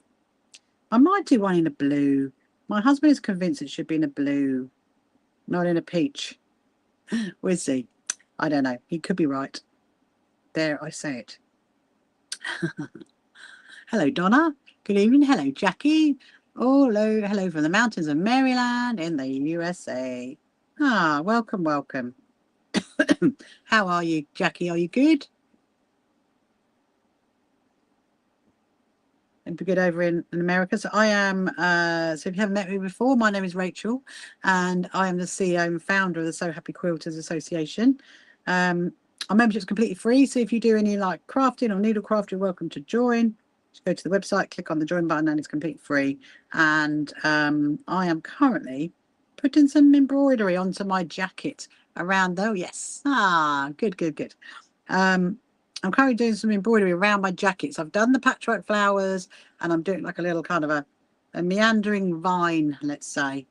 I might do one in a blue. My husband is convinced it should be in a blue, not in a peach. We'll see. I don't know. He could be right. There, I say it. Hello, Donna. Good evening. Hello, Jackie. Oh, hello from the mountains of Maryland in the USA. Ah, welcome, welcome. How are you, Jackie? Are you good? And be good over in America. So I am, so if you haven't met me before, my name is Rachel, and I am the CEO and founder of the So Happy Quilters Association. Our membership is completely free, so if you do any like crafting or needlecraft, you're welcome to join. Just go to the website, click on the join button, and it's completely free. And I am currently putting some embroidery onto my jacket around though. Yes. Ah, good, good, good. I'm currently doing some embroidery around my jackets. I've done the patchwork flowers, and I'm doing like a little kind of a meandering vine, let's say.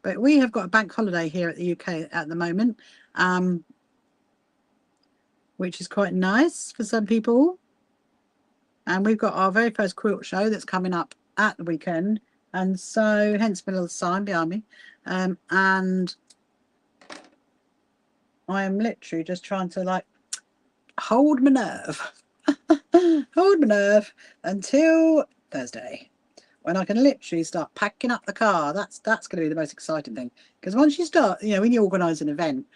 But we have got a bank holiday here at the UK at the moment, which is quite nice for some people. And we've got our very first quilt show that's coming up at the weekend. And so, hence my little sign behind me. And I am literally just trying to like hold my nerve. Hold my nerve until Thursday, when I can literally start packing up the car. That's going to be the most exciting thing, because once you start, you know, when you organise an event,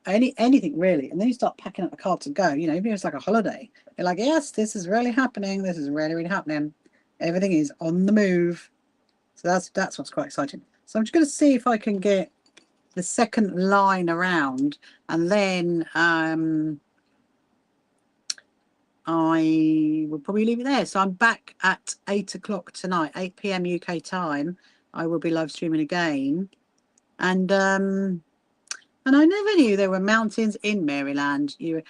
anything really, and then you start packing up the car to go, you know, even if it's like a holiday, you're like, yes, this is really happening. This is really, really happening. Everything is on the move. So that's what's quite exciting. So I'm just going to see if I can get the second line around, and then I will probably leave it there. So I'm back at 8 o'clock tonight, 8 p.m. UK time. I will be live streaming again. And I never knew there were mountains in Maryland. You,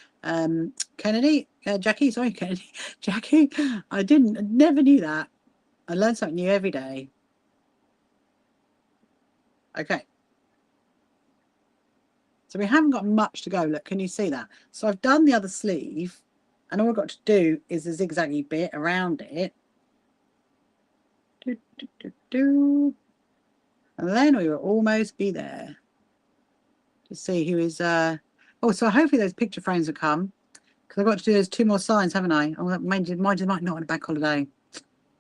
Kennedy, Jackie, sorry, Kennedy, Jackie. I never knew that. I learn something new every day. Okay. So we haven't got much to go. Look, can you see that? So I've done the other sleeve, and all I've got to do is the zigzaggy bit around it. And then we will almost be there. To see who is oh, so hopefully those picture frames will come, because I've got to do those 2 more signs, haven't I? Oh, might not on a bank holiday.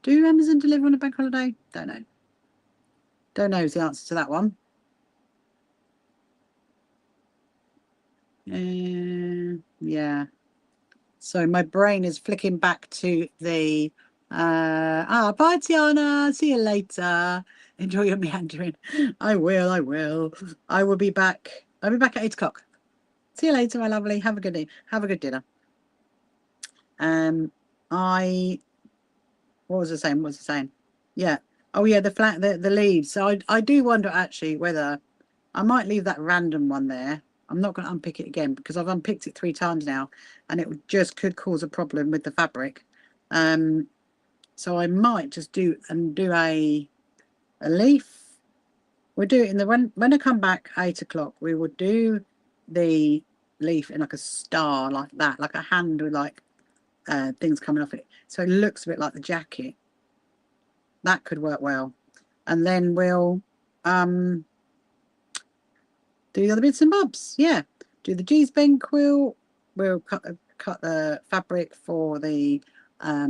Do Amazon deliver on a bank holiday? Don't know. Don't know is the answer to that one. Yeah. So my brain is flicking back to the bye Tiana, see you later. Enjoy your meandering. I will. I will be back. I'll be back at 8 o'clock. See you later, my lovely. Have a good day. Have a good dinner. What was I saying? What was I saying? Yeah. Oh yeah, the leaves. So I do wonder actually whether I might leave that random one there. I'm not going to unpick it again, because I've unpicked it 3 times now, and it could cause a problem with the fabric. So I might just do a leaf. We'll do it in the when I come back 8 o'clock. We will do the leaf in like a star, like that, like a hand with like things coming off it, so it looks a bit like the jacket. That could work well. And then we'll do the other bits and bobs. Yeah, do the G's Ben quilt. We'll cut the fabric for the I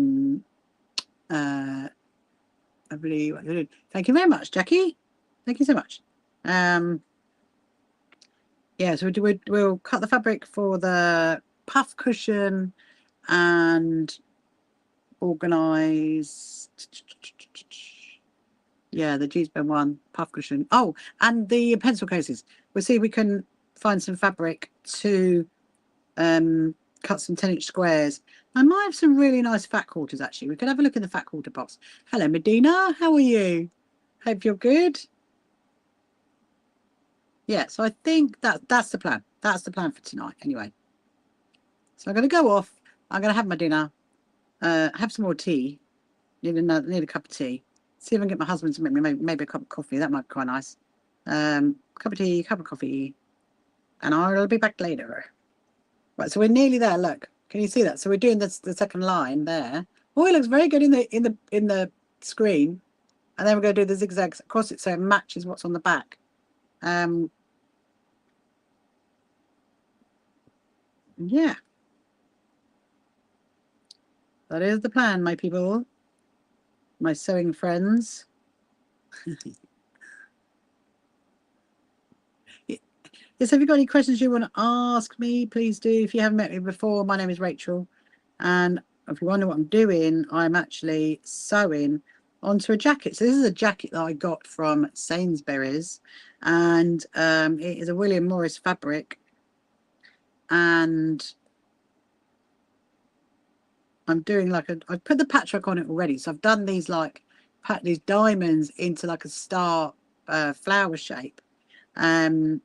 believe. Thank you very much, Jackie. Thank you so much. Yeah, so we'll cut the fabric for the puff cushion and organize. Yeah, the G-Spen one, puff cushion. Oh, and the pencil cases. We'll see if we can find some fabric to cut some 10-inch squares. I might have some really nice fat quarters, actually. We could have a look in the fat quarter box. Hello, Medina. How are you? Hope you're good. Yeah, so I think that's the plan. That's the plan for tonight, anyway. So I'm going to go off. I'm going to have my dinner, have some more tea. Need a cup of tea. See if I can get my husband to make me maybe a cup of coffee. That might be quite nice. Cup of tea, cup of coffee, and I'll be back later. Right, so we're nearly there. Look, can you see that? So we're doing the second line there. Oh, it looks very good in the screen. And then we're going to do the zigzags across it so it matches what's on the back. Yeah. That is the plan, my people. My sewing friends. Yes, have you got any questions you want to ask me? Please do. If you haven't met me before, my name is Rachel. And if you wonder what I'm doing, I'm actually sewing onto a jacket. So this is a jacket that I got from Sainsbury's. And it is a William Morris fabric. And I'm doing like I've put the patchwork on it already. So I've done these like, these diamonds into like a star flower shape. And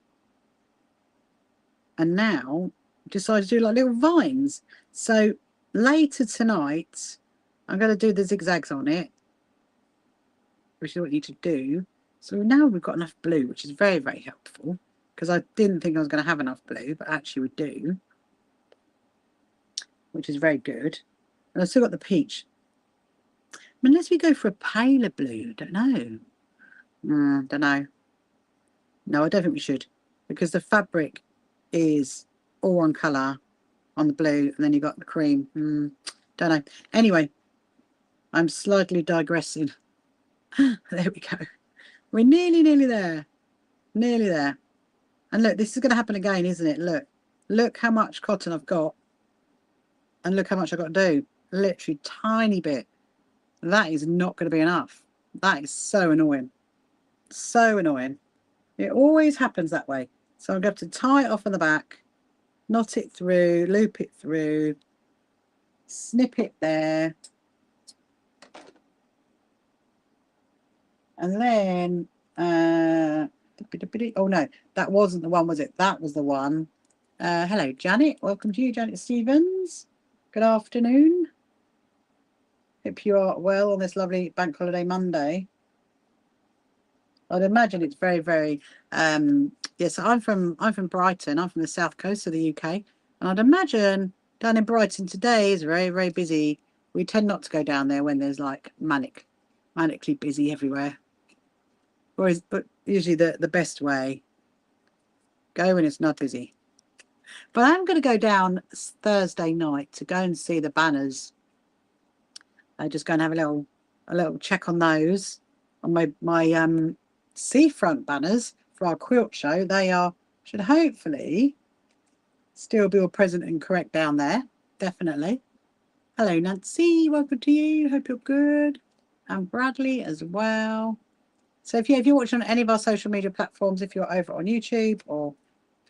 now decided to do like little vines. So later tonight, I'm going to do the zigzags on it, which is what you need to do. So now we've got enough blue, which is very, very helpful, because I didn't think I was going to have enough blue, but actually we do, which is very good. And I've still got the peach. I mean, unless we go for a paler blue, don't know. Don't know. No, I don't think we should, because the fabric is all one colour on the blue, and then you got the cream. Don't know. Anyway, I'm slightly digressing. There we go. We're nearly there. Nearly there. And look, this is going to happen again, isn't it? Look how much cotton I've got, and look how much I've got to do. Literally tiny bit. That is not going to be enough. That is so annoying. So annoying. It always happens that way. So I'm going to have to tie it off on the back, knot it through, loop it through, snip it there, and then oh no, that wasn't the one, was it? That was the one. Hello Janet, welcome to you, Janet Stevens. Good afternoon. Hope you are well on this lovely bank holiday Monday. I'd imagine it's very, very yes, I'm from Brighton. I'm from the south coast of the UK, and I'd imagine down in Brighton today is very, very busy. We tend not to go down there when there's like manically busy everywhere. But usually the best way, go when it's not busy. But I'm going to go down Thursday night to go and see the banners. I just go and have a little check on those, on my seafront banners for our quilt show. They should hopefully still be all present and correct down there. Definitely. Hello Nancy, welcome to you. Hope you're good. And Bradley as well. So if you're watching on any of our social media platforms, if you're over on YouTube or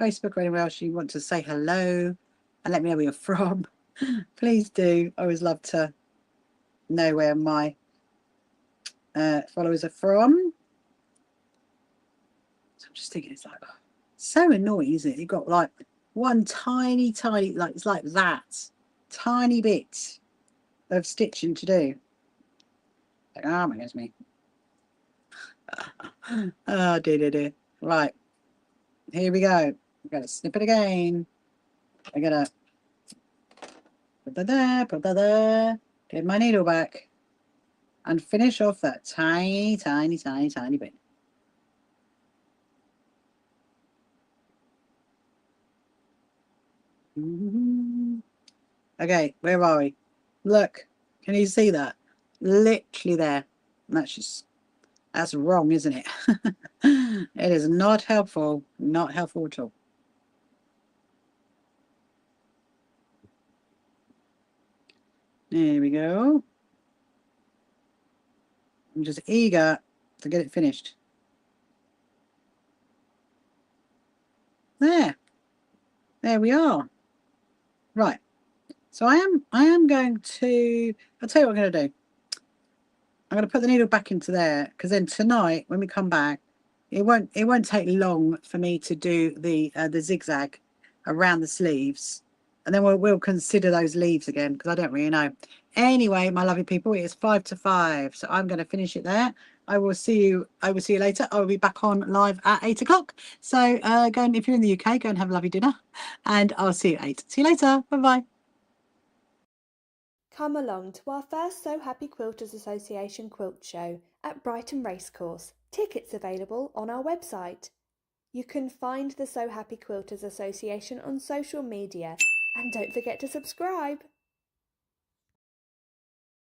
Facebook or anywhere else, you want to say hello and let me know where you're from, please do. I always love to know where my followers are from. So I'm just thinking, it's like so annoying, isn't it? You've got like one tiny, like it's like that tiny bit of stitching to do. Like, oh my goodness me. Oh dear. Right, here we go. I'm going to snip it again. I'm going to put that there, get my needle back, and finish off that tiny bit. Okay, where are we? Look, can you see that? Literally there. That's wrong, isn't it? It is not helpful. Not helpful at all. There we go. I'm just eager to get it finished. There we are. Right. So I am going to, I'll tell you what I'm going to do. I'm going to put the needle back into there, because then tonight when we come back, it won't take long for me to do the zigzag around the sleeves, and then we'll consider those leaves again, because I don't really know. Anyway, my lovely people, it is 5 to 5, so I'm going to finish it there. I will see you later. I will be back on live at 8 o'clock. So go and, if you're in the UK, go and have a lovely dinner, and I'll see you at 8. See you later. Bye bye. Come along to our first So Happy Quilters Association quilt show at Brighton Racecourse. Tickets available on our website. You can find the So Happy Quilters Association on social media, and don't forget to subscribe.